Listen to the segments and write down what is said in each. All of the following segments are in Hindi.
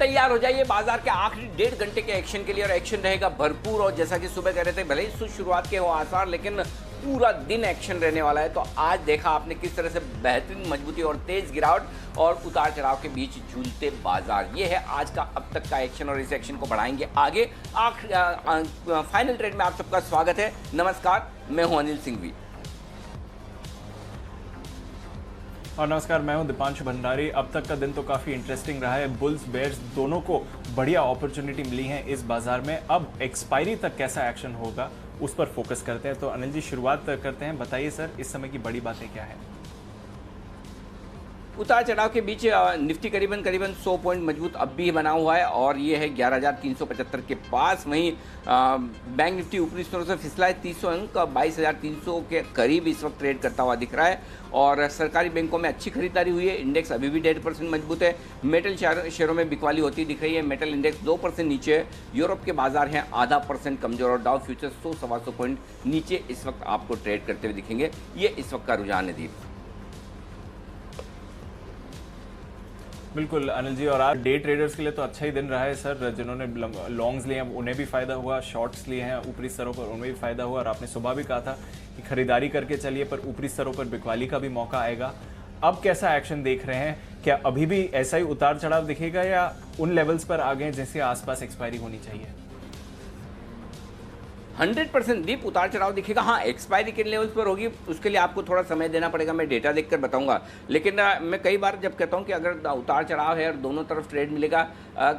तैयार हो जाइए बाजार के आखिरी 1.5 घंटे के एक्शन के लिए, और एक्शन रहेगा भरपूर। और जैसा कि सुबह कह रहे थे, भले ही शुरुआत के हो आसार, लेकिन पूरा दिन एक्शन रहने वाला है। तो आज देखा आपने किस तरह से बेहतरीन मजबूती और तेज गिरावट और उतार चढ़ाव के बीच झूलते बाजार। ये है आज का अब तक का एक्शन, और इस एक्शन को बढ़ाएंगे आगे। फाइनल ट्रेड में आप सबका स्वागत है। नमस्कार, मैं हूं अनिल सिंघवी। और नमस्कार, मैं हूं दीपांशु भंडारी। अब तक का दिन तो काफ़ी इंटरेस्टिंग रहा है। बुल्स बेयर्स दोनों को बढ़िया अपॉर्चुनिटी मिली है इस बाजार में। अब एक्सपायरी तक कैसा एक्शन होगा उस पर फोकस करते हैं। तो अनिल जी, शुरुआत करते हैं। बताइए सर, इस समय की बड़ी बातें क्या है? उतार चढ़ाव के बीच निफ्टी करीबन 100 पॉइंट मजबूत अब भी बना हुआ है, और ये है 11,375 के पास। वहीं बैंक निफ्टी ऊपरी स्तरों से फिसला है 300 अंक, 22,300 के करीब इस वक्त ट्रेड करता हुआ दिख रहा है। और सरकारी बैंकों में अच्छी खरीदारी हुई है। इंडेक्स अभी भी 1.5% मजबूत है। मेटल शेयरों में बिकवाली होती दिख रही है। मेटल इंडेक्स 2% नीचे है। यूरोप के बाजार हैं 0.5% कमजोर, और डाउ फ्यूचर्स 100-125 पॉइंट नीचे इस वक्त आपको ट्रेड करते हुए दिखेंगे। ये इस वक्त का रुझान है दीप। बिल्कुल अनिल जी, और आज डे ट्रेडर्स के लिए तो अच्छा ही दिन रहा है सर। जिन्होंने लॉन्ग्स लिए हैं उन्हें भी फायदा हुआ, शॉर्ट्स लिए हैं ऊपरी स्तरों पर उन्हें भी फायदा हुआ। और आपने सुबह भी कहा था कि खरीदारी करके चलिए, पर ऊपरी स्तरों पर बिकवाली का भी मौका आएगा। अब कैसा एक्शन देख रहे हैं? क्या अभी भी ऐसा ही उतार चढ़ाव दिखेगा, या उन लेवल्स पर आ गए जिसके आसपास एक्सपायरी होनी चाहिए? 100% दीप उतार चढ़ाव दिखेगा। हाँ, एक्सपायरी किन लेवल्स पर होगी उसके लिए आपको थोड़ा समय देना पड़ेगा। मैं डेटा देखकर बताऊंगा। लेकिन मैं कई बार जब कहता हूं कि अगर उतार चढ़ाव है और दोनों तरफ ट्रेड मिलेगा,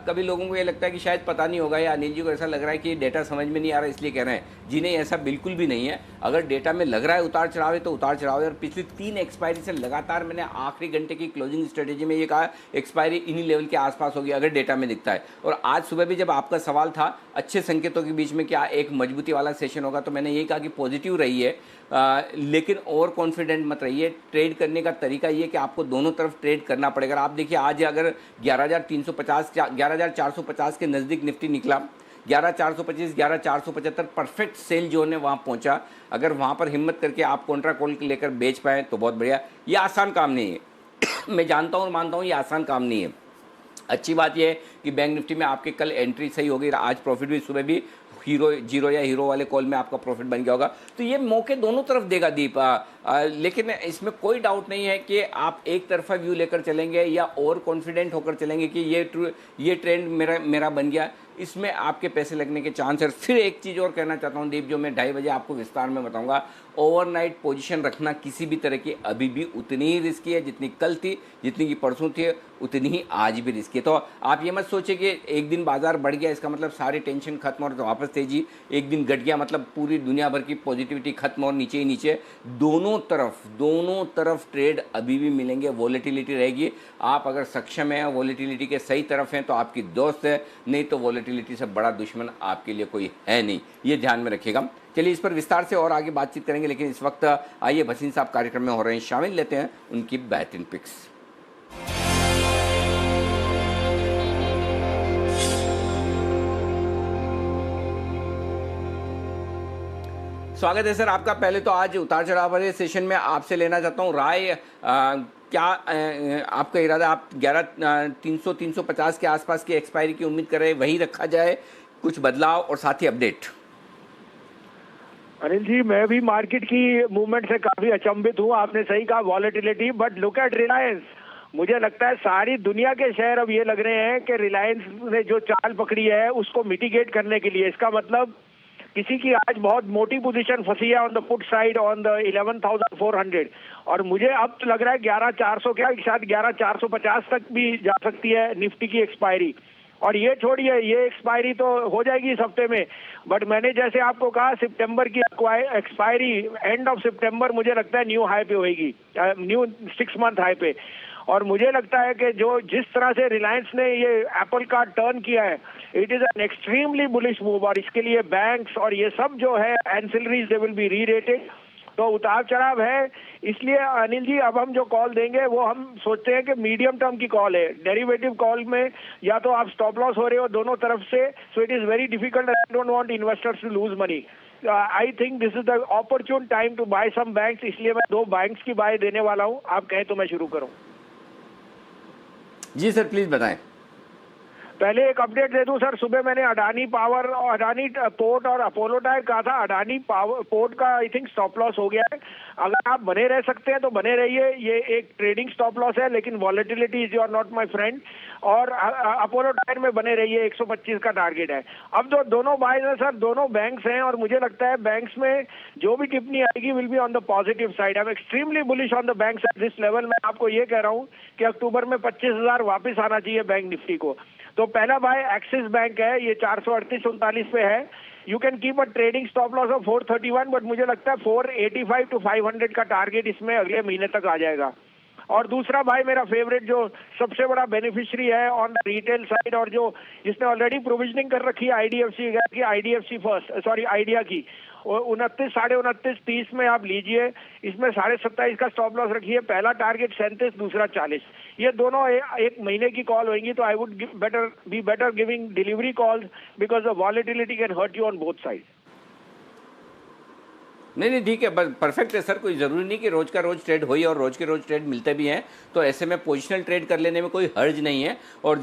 कभी लोगों को ये लगता है कि शायद पता नहीं होगा, या अनिल जी को ऐसा लग रहा है कि डेटा समझ में नहीं आ रहा इसलिए कह रहे हैं। जी नहीं, ऐसा बिल्कुल भी नहीं है। अगर डेटा में लग रहा है उतार चढ़ाव है तो उतार चढ़ाव है। और पिछली 3 एक्सपायरी से लगातार मैंने आखिरी घंटे की क्लोजिंग स्ट्रेटेजी में ये कहा एक्सपायरी इन्हीं लेवल के आसपास होगी अगर डेटा में दिखता है। और आज सुबह भी जब आपका सवाल था अच्छे संकेतों के बीच में क्या एक मजबूती वाला सेशन होगा, तो मैंने यही कहा कि पॉजिटिव रही है, लेकिन ओवर कॉन्फिडेंट मत रहिए। ट्रेड करने का तरीका ये कि आपको दोनों तरफ ट्रेड करना पड़ेगा। आप देखिए, आज अगर 11,350 11,450 के नज़दीक निफ्टी निकला, 11,425 11,475 परफेक्ट सेल जोन है, वहाँ पहुँचा। अगर वहाँ पर हिम्मत करके आप कॉन्ट्रा कॉल लेकर बेच पाएँ तो बहुत बढ़िया। ये आसान काम नहीं है। मैं जानता हूँ और मानता हूँ ये आसान काम नहीं है। अच्छी बात यह है कि बैंक निफ्टी में आपके कल एंट्री सही होगी। आज प्रॉफिट भी सुबह भी जीरो या हीरो वाले कॉल में आपका प्रॉफिट बन गया होगा। तो ये मौके दोनों तरफ देगा दीप। लेकिन इसमें कोई डाउट नहीं है कि आप एक तरफा व्यू लेकर चलेंगे या ओवर कॉन्फिडेंट होकर चलेंगे कि ये ट्रेंड मेरा बन गया। इसमें आपके पैसे लगने के चांस है। फिर एक चीज़ और कहना चाहता हूँ दीप, जो मैं 2:30 बजे आपको विस्तार में बताऊंगा। ओवरनाइट पोजीशन रखना किसी भी तरह की अभी भी उतनी ही रिस्की है जितनी कल थी, जितनी की परसों थी, उतनी ही आज भी रिस्की है। तो आप ये मत सोचिए कि एक दिन बाजार बढ़ गया इसका मतलब सारी टेंशन खत्म और वापस तेजी, एक दिन घट गया मतलब पूरी दुनिया भर की पॉजिटिविटी खत्म और नीचे ही नीचे। दोनों तरफ ट्रेड अभी भी मिलेंगे। वॉलेटिलिटी रहेगी। आप अगर सक्षम हैं, वॉलेटिलिटी के सही तरफ हैं तो आपकी दोस्त है, नहीं तो वॉलेटिलिटी से बड़ा दुश्मन आपके लिए कोई है नहीं। ये ध्यान में रखिएगा। चलिए, इस पर विस्तार से और आगे बातचीत करेंगे, लेकिन इस वक्त आइए भसीन साहब कार्यक्रम में हो रहे हैं शामिल, लेते हैं उनकी बेहतरीन पिक्स। स्वागत है सर आपका। पहले तो आज उतार चढ़ाव वाले सेशन में आपसे लेना चाहता हूँ राय। क्या आपका इरादा, आप 11,300-350 के आसपास की एक्सपायरी की उम्मीद कर रहे हैं, वही रखा जाए, कुछ बदलाव और साथ ही अपडेट? अनिल जी, मैं भी मार्केट की मूवमेंट से काफी अचंभित हूँ। आपने सही कहा volatility, but look at Reliance. मुझे लगता है सारी दुनिया के शेयर अब ये लग रहे हैं कि रिलायंस ने जो चाल पकड़ी है उसको मिटिगेट करने के लिए, इसका मतलब किसी की आज बहुत मोटी पोजीशन फंसी है on the put side on the 11,400, और मुझे अब तो लग रहा है 11,400 क्या शायद 11,450 तक भी जा सकती है निफ्टी की एक्सपायरी। और ये छोड़िए, ये एक्सपायरी तो हो जाएगी इस हफ्ते में, बट मैंने जैसे आपको कहा सितंबर की एक्सपायरी एंड ऑफ सितंबर मुझे लगता है न्यू हाई पे होगी, न्यू 6 मंथ हाई पे। और मुझे लगता है कि जो जिस तरह से रिलायंस ने ये एप्पल का टर्न किया है, it is an extremely bullish move, और इसके लिए बैंक्स और ये सब जो है एंसिलरीज दे विल बी री रेटेड। तो उतार चढ़ाव है। इसलिए अनिल जी, अब हम जो कॉल देंगे वो हम सोचते हैं कि मीडियम टर्म की कॉल है। डेरिवेटिव कॉल में या तो आप स्टॉप लॉस हो रहे हो दोनों तरफ से, so it is very difficult. I don't want investors to lose money. I think this is the opportune time to buy some banks, इसलिए मैं 2 बैंक्स की बाय देने वाला हूं। आप कहें तो मैं शुरू करूं? जी सर, प्लीज बताएं। पहले एक अपडेट दे दूं सर, सुबह मैंने अडानी पावर और अडानी पोर्ट और अपोलो टायर कहा था। अडानी पावर पोर्ट का आई थिंक स्टॉप लॉस हो गया है। अगर आप बने रह सकते हैं तो बने रहिए, ये एक ट्रेडिंग स्टॉप लॉस है, लेकिन volatility is your not my friend. और अपोलो टायर में बने रहिए, 125 का टारगेट है। अब जो दोनों बाइज हैं सर, दोनों बैंक्स हैं, और मुझे लगता है बैंक्स में जो भी टिप्पणी आएगी will be on the positive side. I am extremely bullish on the banks at this level. मैं आपको ये कह रहा हूँ कि अक्टूबर में 25,000 वापस आना चाहिए बैंक निफ्टी को। तो पहला बाय एक्सिस बैंक है, ये 438-39 पे है। You can keep a trading stop loss of 431, but मुझे लगता है 485 to 500 का टारगेट इसमें अगले महीने तक आ जाएगा। और दूसरा भाई मेरा फेवरेट जो सबसे बड़ा बेनिफिशियरी है ऑन रिटेल साइड, और जो जिसने ऑलरेडी प्रोविजनिंग कर रखी है आईडीएफसी फर्स्ट, सॉरी आइडिया की, 29, 29.5, 30 में आप लीजिए। इसमें 27.5 का स्टॉप लॉस रखिए। पहला टारगेट 37, दूसरा 40। ये दोनों एक महीने की कॉल होंगी, तो I would be better giving delivery calls because the volatility can hurt you on both side. नहीं ठीक है, बस परफेक्ट है सर। कोई ज़रूरी नहीं कि रोज़ का रोज़ ट्रेड हो ही, और रोज़ के रोज़ ट्रेड मिलते भी हैं, तो ऐसे में पोजिशनल ट्रेड कर लेने में कोई हर्ज नहीं है। और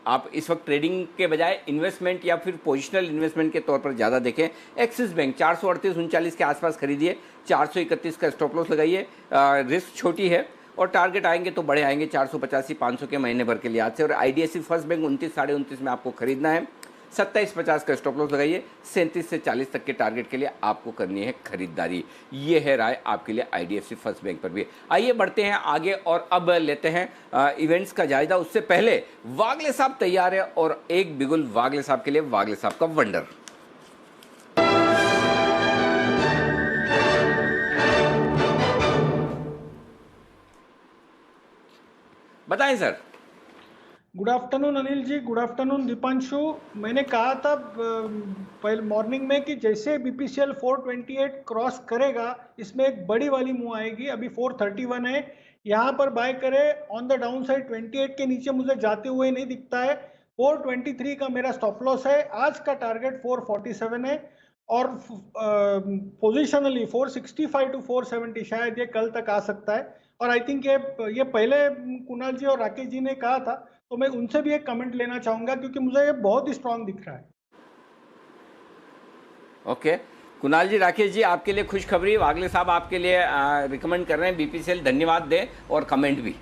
आप इस वक्त ट्रेडिंग के बजाय इन्वेस्टमेंट या फिर पोजिशनल इन्वेस्टमेंट के तौर पर ज़्यादा देखें। एक्सिस बैंक 438-39 के आसपास खरीदिए, 431 का स्टॉप लॉस लगाइए। रिस्क छोटी है और टारगेट आएंगे तो बड़े आएंगे, 485-500 के महीने भर के लिए आज से। और आईडीएफसी फर्स्ट बैंक 29, 29.5 में आपको खरीदना है। 27.50 का स्टॉप लॉस लगाइए। 37 से 40 तक के टारगेट के लिए आपको करनी है खरीदारी। ये है राय आपके लिए आईडीएफसी फर्स्ट बैंक पर भी। आइए बढ़ते हैं आगे और अब लेते हैं इवेंट्स का जायजा। उससे पहले वागले साहब तैयार है, और एक बिगुल वागले साहब के लिए, वागले साहब का वंडर। बताएं सर। गुड आफ्टरनून अनिल जी, गुड आफ्टरनून दीपांशु। मैंने कहा था पहले मॉर्निंग में कि जैसे बीपीसीएल 428 क्रॉस करेगा, इसमें एक बड़ी वाली मूव आएगी। अभी 431 है, यहाँ पर बाय करे। ऑन द डाउन साइड 28 के नीचे मुझे जाते हुए नहीं दिखता है। 423 का मेरा स्टॉप लॉस है। आज का टारगेट 447 है, और पोजिशनली 465 to 470 शायद ये कल तक आ सकता है। और आई थिंक ये पहले कुणाल जी और राकेश जी ने कहा था, तो मैं उनसे भी एक कमेंट लेना चाहूंगा, क्योंकि मुझे ये बहुत ही स्ट्रांग दिख रहा है। ओके कुणाल जी, राकेश जी, आपके लिए खुशखबरी। वागले साहब आपके लिए रिकमेंड कर रहे हैं बीपीसीएल। धन्यवाद दें और कमेंट भी।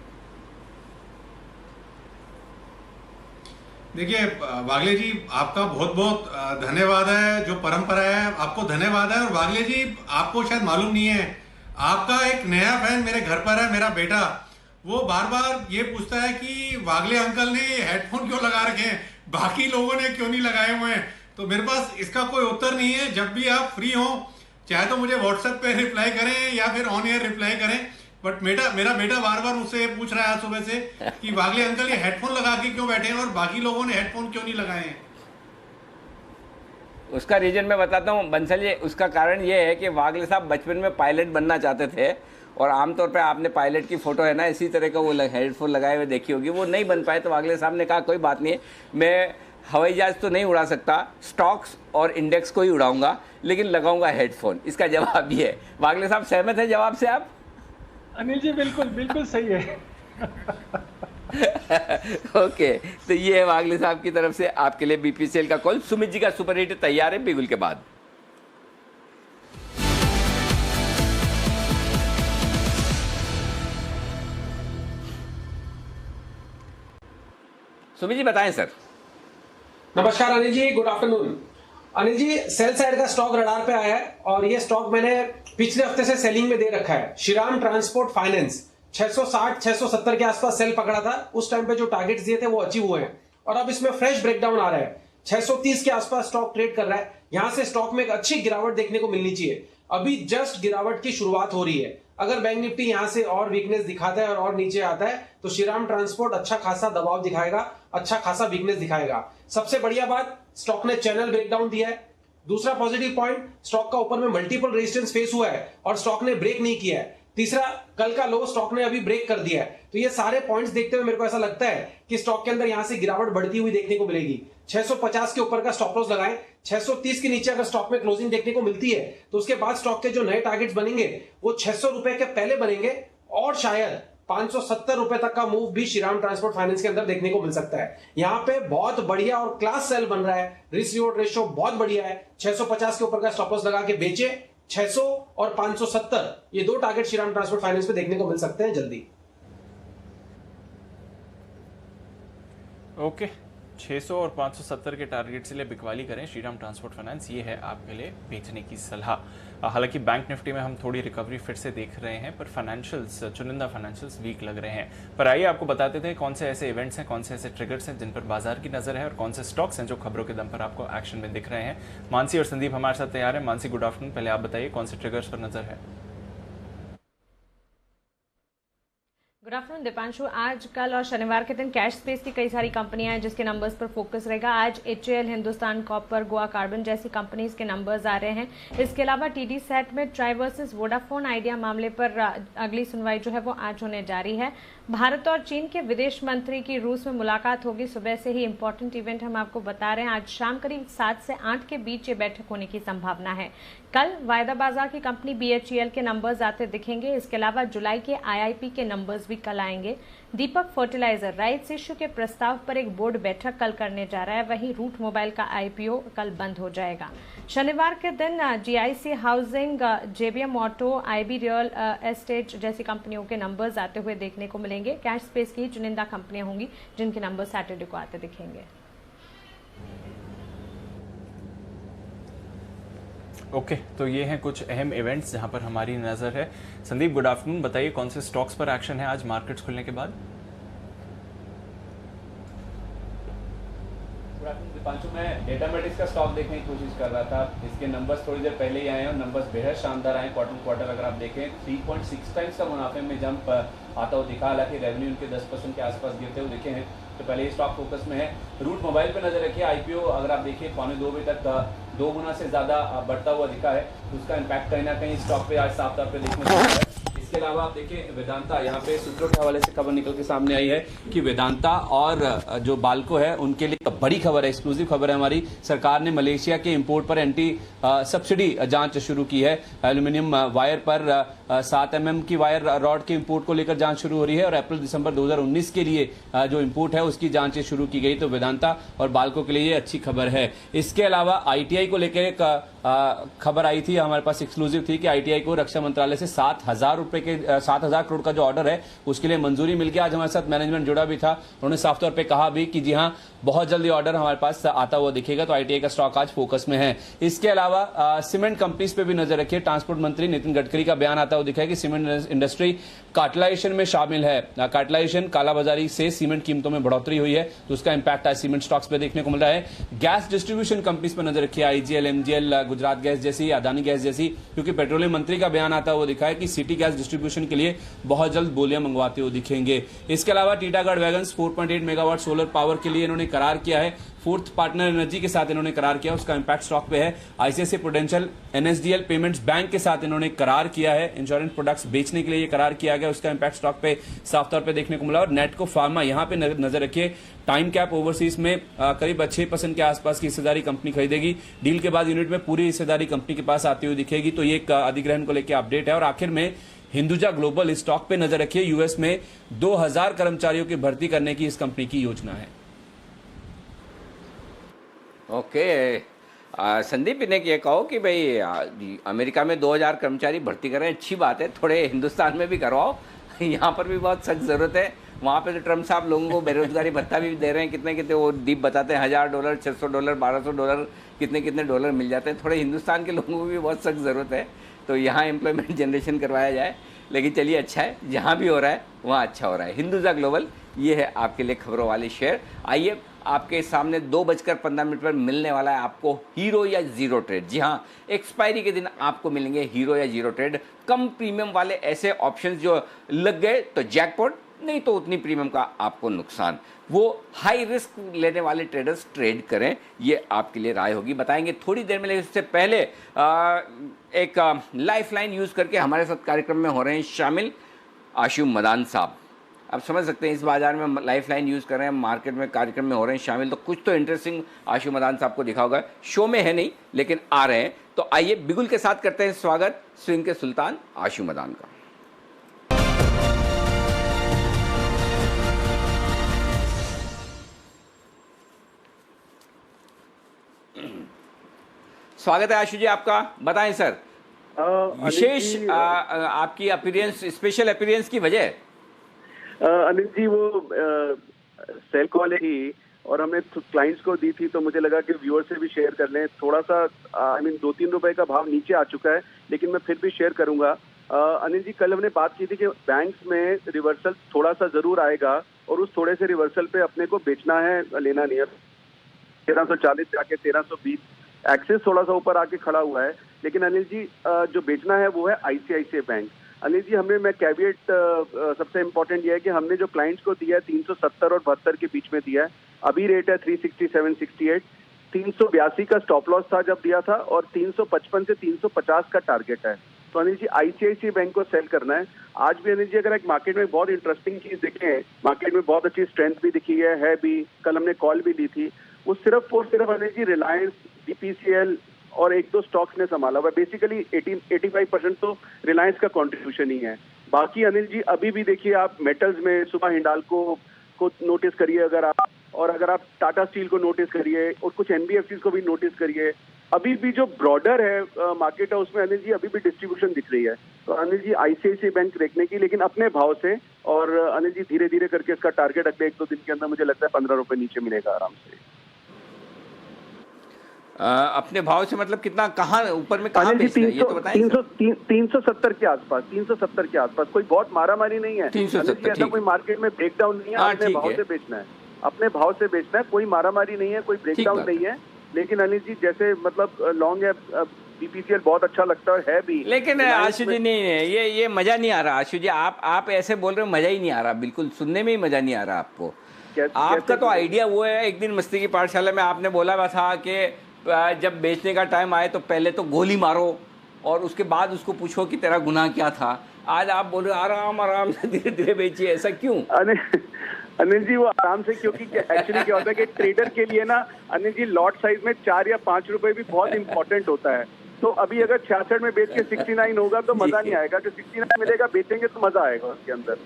देखिए वागले जी, आपका बहुत बहुत धन्यवाद है। जो परंपरा है आपको धन्यवाद है। और वागले जी, आपको शायद मालूम नहीं है, आपका एक नया फैन मेरे घर पर है, मेरा बेटा। वो बार बार ये पूछता है कि वागले अंकल ने हेडफोन क्यों लगा रखे हैं, बाकी लोगों ने क्यों नहीं लगाए हुए हैं। तो मेरे पास इसका कोई उत्तर नहीं है। जब भी आप फ्री हो, चाहे तो मुझे व्हाट्सएप पे रिप्लाई करें या फिर ऑन एयर रिप्लाई करें। बट मेरा बेटा बार बार मुझसे ये पूछ रहा है सुबह से कि वागले अंकल ये हेडफोन लगा के क्यों बैठे हैं और बाकी लोगों ने हेडफोन क्यों नहीं लगाए हैं। उसका रीजन मैं बताता हूँ बंसल जी। उसका कारण ये है कि वागले साहब बचपन में पायलट बनना चाहते थे, और आमतौर पे आपने पायलट की फोटो है ना, इसी तरह का वो हेडफोन लगाए हुए देखी होगी। वो नहीं बन पाए, तो वागले साहब ने कहा कोई बात नहीं, मैं हवाई जहाज तो नहीं उड़ा सकता, स्टॉक्स और इंडेक्स को ही उड़ाऊंगा, लेकिन लगाऊंगा हेडफोन। इसका जवाब ये है। वागले साहब सहमत है जवाब से आप? अनिल जी बिल्कुल बिल्कुल सही है। ओके तो ये है वागले साहब की तरफ से आपके लिए बीपीसीएल का कॉल। सुमित जी का सुपर हिट तैयार है बिगुल के बाद। सुमित जी बताएं सर। नमस्कार अनिल जी, गुड आफ्टरनून। अनिल जी, सेल साइड का स्टॉक रडार पे आया है, और ये स्टॉक मैंने पिछले हफ्ते से सेलिंग में दे रखा है। श्रीराम ट्रांसपोर्ट फाइनेंस 660-670 के आसपास सेल पकड़ा था। उस टाइम पे जो टारगेट्स दिए थे वो अचीव हुए हैं, और अब इसमें फ्रेश ब्रेकडाउन आ रहा है। 630 के आसपास स्टॉक ट्रेड कर रहा है। यहां से स्टॉक में एक अच्छी गिरावट देखने को मिलनी चाहिए। अभी जस्ट गिरावट की शुरुआत हो रही है। अगर बैंक निफ्टी यहां से और वीकनेस दिखाता है और नीचे आता है, तो श्रीराम ट्रांसपोर्ट अच्छा खासा दबाव दिखाएगा, अच्छा खासा वीकनेस दिखाएगा। सबसे बढ़िया बात, स्टॉक ने चैनल ब्रेकडाउन दिया है। दूसरा पॉजिटिव पॉइंट, स्टॉक का ऊपर में मल्टीपल रेजिस्टेंस फेस हुआ है और स्टॉक ने ब्रेक नहीं किया है। तीसरा, कल का लो स्टॉक ने अभी ब्रेक कर दिया है। तो ये सारे पॉइंट्स देखते हुए मेरे को ऐसा लगता है कि स्टॉक के अंदर यहां से गिरावट बढ़ती हुई देखने को मिलेगी। 650 के ऊपर का स्टॉप लॉस लगाएं। 630 के नीचे अगर स्टॉक में क्लोजिंग देखने को मिलती है, तो उसके बाद स्टॉक के जो नए टारगेट्स बनेंगे वो 600 रुपए के पहले बनेंगे, और शायद 570 रुपए तक का मूव भी श्रीराम ट्रांसपोर्ट फाइनेंस के अंदर देखने को मिल सकता है। यहाँ पे बहुत बढ़िया और क्लास सेल बन रहा है, रिस्क रिवॉर्ड रेशियो बहुत बढ़िया है। 650 के ऊपर का स्टॉप लॉस लगा के बेचे, 600 और 570 ये दो टारगेट श्रीराम ट्रांसपोर्ट फाइनेंस पे देखने को मिल सकते हैं जल्दी। ओके, 600 और 570 के टारगेट से लिए बिकवाली करें श्रीराम ट्रांसपोर्ट फाइनेंस, ये है आपके लिए बेचने की सलाह। हालांकि बैंक निफ्टी में हम थोड़ी रिकवरी फिर से देख रहे हैं, पर फाइनेंशियल्स, चुनिंदा फाइनेंशियल्स वीक लग रहे हैं। पर आइए आपको बताते थे कौन से ऐसे इवेंट्स हैं, कौन से ऐसे ट्रिगर्स हैं जिन पर बाजार की नजर है और कौन से स्टॉक्स हैं जो खबरों के दम पर आपको एक्शन में दिख रहे हैं। मानसी और संदीप हमारे साथ तैयार है। Mansi, good afternoon. पहले आप बताइए कौन से ट्रिगर्स पर नजर है। Good afternoon Deepanshu. आज, कल और शनिवार के दिन कैश स्पेस की कई सारी कंपनियां हैं जिसके नंबर्स पर फोकस रहेगा। आज HAL, Hindustan copper, Goa carbon जैसी कंपनीज के नंबर्स आ रहे हैं। इसके अलावा TD सेट में ट्राई वर्सेस वोडाफोन आइडिया मामले पर अगली सुनवाई जो है वो आज होने जा रही है। भारत और चीन के विदेश मंत्री की रूस में मुलाकात होगी। सुबह से ही इंपॉर्टेंट इवेंट हम आपको बता रहे हैं। आज शाम करीब 7 से 8 के बीच ये बैठक होने की संभावना है। कल वायदा बाजार की कंपनी BHEL के नंबर्स आते दिखेंगे। इसके अलावा जुलाई के IIP के नंबर्स भी कल आएंगे। दीपक फर्टिलाइजर राइट्स इश्यू के प्रस्ताव पर एक बोर्ड बैठक कल करने जा रहा है। वहीं रूट मोबाइल का IPO कल बंद हो जाएगा। शनिवार के दिन GIC housing, JBM auto, IB real estate जैसी कंपनियों के नंबर्स आते हुए देखने को मिलेंगे। कैश स्पेस की चुनिंदा कंपनियां होंगी जिनके नंबर सैटरडे को आते दिखेंगे। ओके, तो ये हैं कुछ अहम इवेंट्स जहां पर हमारी नजर है। Sandeep, good afternoon. बताइए कौन से स्टॉक्स पर एक्शन है आज मार्केट्स खुलने के बाद। दीपांशु, मैं डेटामेटिक्स का स्टॉक देखने की कोशिश कर रहा था। इसके नंबर्स थोड़ी देर पहले ही आए हैं और नंबर्स बेहद शानदार आए। क्वार्टर अगर आप देखें 3.6 टाइम्स का मुनाफे में जंप आता हुआ दिखा। हालांकि रेवेन्यू उनके 10% के आसपास गिरते हुए दिखे हैं, तो पहले ये स्टॉक फोकस में है। रूट मोबाइल पे नजर रखिए। IPO अगर आप देखिए 2:45 बजे तक 2 गुना से ज्यादा बढ़ता हुआ दिखा है। उसका इम्पैक्ट कहीं ना कहीं स्टॉक पे आज साफ तौर पे देखने को मिला है। इसके अलावा आप देखिए वेदांता, यहाँ पे सूत्रों के हवाले से खबर निकल के सामने आई है कि वेदांता और जो बाल्को है उनके लिए बड़ी खबर है, एक्सक्लूसिव खबर है हमारी। सरकार ने मलेशिया के इंपोर्ट पर एंटी सब्सिडी जांच शुरू की है। एल्यूमिनियम वायर पर 7 mm की वायर रॉड के इंपोर्ट को लेकर जांच शुरू हो रही है और अप्रैल-दिसंबर 2019 के लिए जो इंपोर्ट है उसकी जांचें शुरू की गई। तो वेदांता और बाल्को के लिए ये अच्छी खबर है। इसके अलावा ITI को लेकर एक खबर आई थी, हमारे पास एक्सक्लूसिव थी कि ITI को रक्षा मंत्रालय से 7,000 करोड़ का जो ऑर्डर है उसके लिए मंजूरी मिल गया। आज हमारे साथ मैनेजमेंट जुड़ा भी था, उन्होंने साफ तौर पे कहा भी कि जी हाँ, बहुत जल्दी ऑर्डर हमारे पास आता हुआ दिखेगा। तो ITI का स्टॉक आज फोकस में है। इसके अलावा सीमेंट कंपनीज पे भी नजर रखिए। ट्रांसपोर्ट मंत्री नितिन गडकरी का बयान आता हुआ दिखा है कि सीमेंट इंडस्ट्री कार्टेलाइजेशन में शामिल है। कार्टेलाइजेशन, कालाबाजारी से सीमेंट कीमतों में बढ़ोतरी हुई है, तो उसका इंपैक्ट आज सीमेंट स्टॉक्स पे देखने को मिल रहा है। गैस डिस्ट्रीब्यूशन कंपनीज पर नजर रखिए। IGL, MGL, गुजरात गैस जैसी, अदानी गैस जैसी, क्योंकि पेट्रोलियम मंत्री का बयान आता हुआ दिखा है कि सिटी गैस डिस्ट्रीब्यूशन के लिए बहुत जल्द बोलियां मंगवाते हुए दिखेंगे। इसके अलावा Titagarh wagons 4.8 megawatt solar power के लिए इन्होंने करार किया है। फोर्थ पार्टनर एनर्जी के साथ इन्होंने करार किया, उसका इंपैक्ट स्टॉक पे है। ICICI prudential, NSDL payments bank के साथ इन्होंने करार किया है। इंश्योरेंस प्रोडक्ट्स बेचने के लिए ये करार किया गया, उसका इंपैक्ट स्टॉक पे साफ तौर पे देखने को मिला। और नेटको फार्मा, यहाँ पे नजर रखिए। टाइम कैप ओवरसीज में करीब 6% के आसपास की हिस्सेदारी कंपनी खरीदेगी। डील के बाद यूनिट में पूरी हिस्सेदारी कंपनी के पास आती हुई दिखेगी। तो ये एक अधिग्रहण को लेकर अपडेट है। और आखिर में हिंदुजा ग्लोबल, इस स्टॉक पे नजर रखिए। US में 2000 कर्मचारियों की भर्ती करने की इस कंपनी की योजना है। ओके, संदीप ने ये कहो कि भाई अमेरिका में 2000 कर्मचारी भर्ती कर रहे हैं, अच्छी बात है। थोड़े हिंदुस्तान में भी करवाओ, यहाँ पर भी बहुत सख्त जरूरत है। वहाँ पे तो ट्रम्प साहब लोगों को बेरोजगारी भत्ता भी दे रहे हैं। कितने कितने वो दीप बताते हैं, $1000, $600, $1200, कितने कितने डॉलर मिल जाते हैं। थोड़े हिंदुस्तान के लोगों को भी बहुत सख्त ज़रूरत है, तो यहाँ एम्प्लॉयमेंट जनरेशन करवाया जाए। लेकिन चलिए, अच्छा है, जहाँ भी हो रहा है वहाँ अच्छा हो रहा है। हिंदुजा ग्लोबल, ये है आपके लिए खबरों वाली शेयर। आइए, आपके सामने 2:15 पर मिलने वाला है आपको हीरो या जीरो ट्रेड। जी हाँ, एक्सपायरी के दिन आपको मिलेंगे हीरो या जीरो ट्रेड। कम प्रीमियम वाले ऐसे ऑप्शंस जो लग गए तो जैकपॉट, नहीं तो उतनी प्रीमियम का आपको नुकसान। वो हाई रिस्क लेने वाले ट्रेडर्स ट्रेड करें, ये आपके लिए राय होगी, बताएंगे थोड़ी देर में। लेकिन इससे पहले एक लाइफलाइन यूज़ करके हमारे साथ कार्यक्रम में हो रहे हैं शामिल आशु मदान साहब। आप समझ सकते हैं, इस बाजार में लाइफलाइन यूज़ कर रहे हैं, मार्केट में कार्यक्रम में हो रहे हैं शामिल, तो कुछ तो इंटरेस्टिंग आशु मदान साहब को दिखा होगा। शो में है नहीं, लेकिन आ रहे हैं। तो आइए बिगुल के साथ करते हैं स्वागत स्विंग के सुल्तान आशु मदान का। स्वागत है आशु जी आपका। बताएं सर, विशेष आपकी अपीयरेंस, स्पेशल अपीयरेंस की वजह? अनिल जी, वो सेल कॉल ही और हमने क्लाइंट्स को दी थी, तो मुझे लगा कि व्यूअर से भी शेयर कर लें। थोड़ा सा आई मीन 2-3 रुपए का भाव नीचे आ चुका है, लेकिन मैं फिर भी शेयर करूंगा। अनिल जी, कल हमने बात की थी कि बैंक्स में रिवर्सल थोड़ा सा जरूर आएगा और उस थोड़े से रिवर्सल पे अपने को बेचना है, लेना नहीं है। 1340 से आके 1320, एक्सिस थोड़ा सा ऊपर आके खड़ा हुआ है, लेकिन अनिल जी जो बेचना है वो है आईसीआईसीआई बैंक। अनिल जी, मैं कैविएट सबसे इम्पोर्टेंट ये है कि हमने जो क्लाइंट्स को दिया है 370 और 72 के बीच में दिया है। अभी रेट है 367, 68। 382 का स्टॉप लॉस था जब दिया था, और 355 से 350 का टारगेट है। तो अनिल जी, आईसीआईसीआई बैंक को सेल करना है। आज भी अनिल जी अगर एक मार्केट में बहुत इंटरेस्टिंग चीज देखें, मार्केट में बहुत अच्छी स्ट्रेंथ भी दिखी है भी। कल हमने कॉल भी दी थी, वो सिर्फ और सिर्फ अनिल जी रिलायंस, बीपीसीएल और 1-2 स्टॉक्स ने संभाला हुआ। बेसिकली 85% तो रिलायंस का कंट्रीब्यूशन ही है। बाकी अनिल जी अभी भी देखिए, आप मेटल्स में सुबह हिंडाल्को को नोटिस करिए अगर आप, और अगर आप टाटा स्टील को नोटिस करिए और कुछ एनबीएफसी को भी नोटिस करिए। अभी भी जो ब्रॉडर है मार्केट है, उसमें अनिल जी अभी भी डिस्ट्रीब्यूशन दिख रही है। तो अनिल जी आईसीआईसीआई बैंक देखने की, लेकिन अपने भाव से, और अनिल जी धीरे धीरे करके इसका टारगेट अगले 1-2 दिन के अंदर मुझे लगता है 15 रुपए नीचे मिलेगा आराम से। अपने भाव से मतलब कितना, कहाँ ऊपर में, कहाँ बेचना है ये तो बताएं। 370 के आसपास, 370 के आसपास। कोई बहुत मारामारी नहीं है, 370, ऐसा कोई मार्केट में ब्रेकडाउन नहीं है। अपने भाव से बेचना है, अपने भाव से बेचना है। कोई मारामारी नहीं है, कोई ब्रेकडाउन नहीं है। लेकिन अनिल जी जैसे मतलब लॉन्ग है, बीपीसीएल बहुत अच्छा लगता है भी, लेकिन आशु जी नहीं, ये मजा नहीं आ रहा। आशु जी आप ऐसे बोल रहे हो, मजा ही नहीं आ रहा, बिल्कुल सुनने में ही मजा नहीं आ रहा आपको। आपका तो आइडिया वो है, एक दिन मस्ती की पाठशाला में आपने बोला था कि जब बेचने का टाइम आए तो पहले तो गोली मारो और उसके बाद उसको पूछो कि तेरा गुनाह क्या था। आज आप बोल रहे हो आराम आराम से धीरे धीरे बेचिए, ऐसा क्यों? अनिल जी वो आराम से, क्योंकि एक्चुअली क्या होता है कि ट्रेडर के लिए ना अनिल जी लॉट साइज में 4 या 5 रुपए भी बहुत इंपॉर्टेंट होता है। तो अभी अगर 66 में बेच के 69 होगा तो मजा नहीं आएगा। जो 69 मिलेगा बेचेंगे तो मजा आएगा उसके अंदर।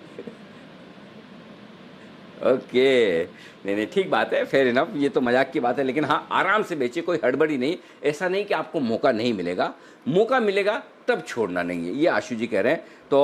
ओके, नहीं ठीक बात है, फेयर इनफ, ये तो मजाक की बात है। लेकिन हाँ, आराम से बेचिए, कोई हड़बड़ी नहीं। ऐसा नहीं कि आपको मौका नहीं मिलेगा, मौका मिलेगा तब छोड़ना नहीं है, ये आशु जी कह रहे हैं। तो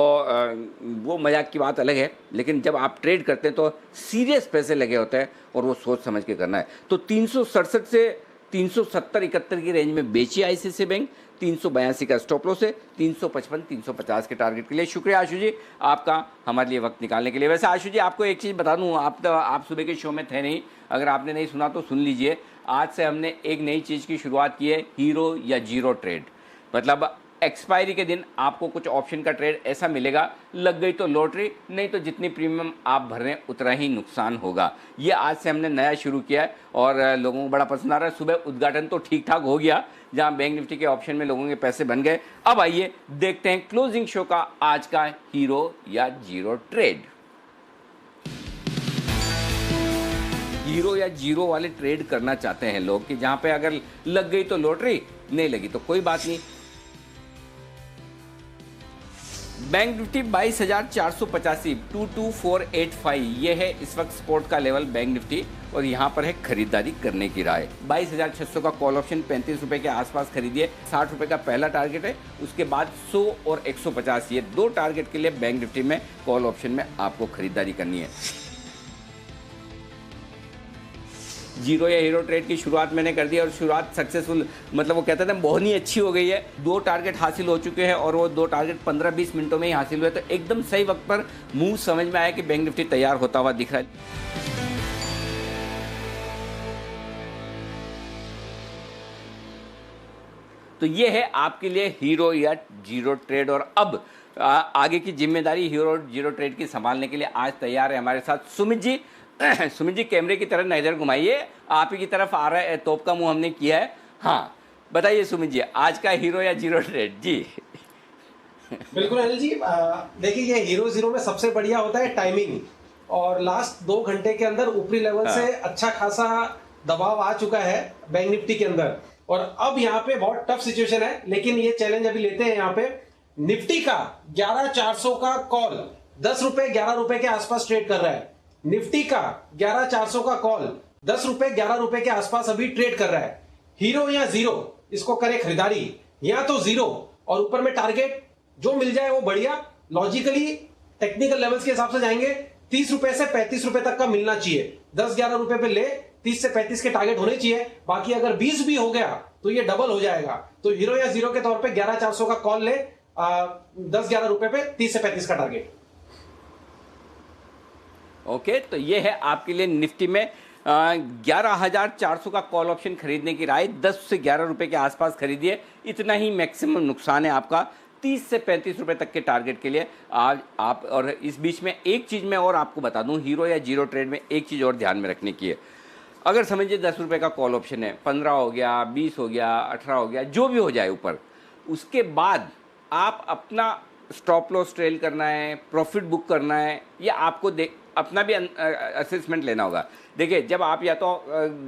वो मजाक की बात अलग है, लेकिन जब आप ट्रेड करते हैं तो सीरियस पैसे लगे होते हैं और वो सोच समझ के करना है। तो 367 से 370-71 की रेंज में बेचिए आईसीआईसीआई बैंक। 382 का स्टॉप लॉस है, 355-350 के टारगेट के लिए। शुक्रिया आशु जी आपका हमारे लिए वक्त निकालने के लिए। वैसे आशु जी आपको एक चीज़ बता दूं, आप सुबह के शो में थे नहीं, अगर आपने नहीं सुना तो सुन लीजिए। आज से हमने एक नई चीज़ की शुरुआत की है, हीरो या जीरो ट्रेड। मतलब एक्सपायरी के दिन आपको कुछ ऑप्शन का ट्रेड ऐसा मिलेगा, लग गई तो लॉटरी, नहीं तो जितनी प्रीमियम आप भर रहे हैं उतना ही नुकसान होगा। ये आज से हमने नया शुरू किया है और लोगों को बड़ा पसंद आ रहा है। सुबह उद्घाटन तो ठीक ठाक हो गया, जहां बैंक निफ्टी के ऑप्शन में लोगों के पैसे बन गए। अब आइए देखते हैं क्लोजिंग शो का आज का हीरो या जीरो ट्रेड। हीरो या जीरो वाले ट्रेड करना चाहते हैं लोग कि जहां पे अगर लग गई तो लॉटरी, नहीं लगी तो कोई बात नहीं। बैंक निफ्टी 22,485, 22485, ये है इस वक्त सपोर्ट का लेवल बैंक निफ्टी, और यहाँ पर है खरीदारी करने की राय। 22,600 का कॉल ऑप्शन 35 रुपए के आसपास खरीदिए। 60 रुपए का पहला टारगेट है, उसके बाद 100 और 150, ये 2 टारगेट के लिए बैंक निफ्टी में कॉल ऑप्शन में आपको खरीदारी करनी है। जीरो या हीरो ट्रेड की शुरुआत मैंने कर दी और शुरुआत सक्सेसफुल, मतलब वो कहते थे बहुत ही अच्छी हो गई है। 2 टारगेट हासिल हो चुके हैं और वो 2 टारगेट 15-20 मिनटों में ही हासिल हुए। तो एकदम सही वक्त पर मूव समझ में आया कि बैंक निफ्टी तैयार होता हुआ दिख रहा है। तो ये है आपके लिए हीरो या जीरो ट्रेड। और अब आगे की जिम्मेदारी हीरो जीरो ट्रेड की संभालने के लिए आज तैयार है हमारे साथ सुमित जी। सुमित जी कैमरे की तरफ नजर घुमाइए, आप ही की तरफ आ रहा है, तोप का मुंह हमने किया है। हाँ बताइए सुमित जी, आज का हीरो या जीरो ट्रेड जी। बिल्कुल अनिल जी, देखिए ये हीरो जीरो में सबसे बढ़िया होता है टाइमिंग, और लास्ट 2 घंटे के अंदर ऊपरी लेवल से अच्छा खासा दबाव आ चुका है बैंक निफ्टी के अंदर, और अब यहाँ पे बहुत टफ सिचुएशन है। लेकिन ये चैलेंज अभी लेते हैं। यहाँ पे निफ्टी का 11,400 का कॉल 10 रुपए 11 रुपए के आसपास ट्रेड कर रहा है। निफ्टी का 11,400 का कॉल 10 रुपए 11 रुपए के आसपास अभी ट्रेड कर रहा है। हीरो या जीरो, इसको करे खरीदारी, या तो जीरो और ऊपर में टारगेट जो मिल जाए वो बढ़िया। लॉजिकली टेक्निकल लेवल्स के हिसाब से जाएंगे, 30 रुपए से 35 रुपए तक का मिलना चाहिए। 10-11 रुपए पे ले, 30 से 35 के टारगेट होने चाहिए। बाकी अगर 20 भी हो गया तो ये डबल हो जाएगा। तो हीरो या जीरो के तौर पे 11,400 का कॉल ले, 10-11 रुपए पे 30 से 35 का टारगेट। ओके, तो ये है आपके लिए निफ्टी में 11,400 का कॉल ऑप्शन खरीदने की राय। 10 से 11 रुपए के आसपास खरीदिए, इतना ही मैक्सिमम नुकसान है आपका। 30 से 35 रुपए तक के टारगेट के लिए आज आप, और इस बीच में एक चीज़ मैं और आपको बता दूं, हीरो या जीरो ट्रेड में एक चीज़ और ध्यान में रखने की है। अगर समझिए 10 रुपये का कॉल ऑप्शन है, 15 हो गया, 20 हो गया, 18 हो गया, जो भी हो जाए ऊपर, उसके बाद आप अपना स्टॉप लॉस ट्रेल करना है, प्रॉफिट बुक करना है, या आपको अपना भी असेसमेंट लेना होगा। देखिए, जब आप या तो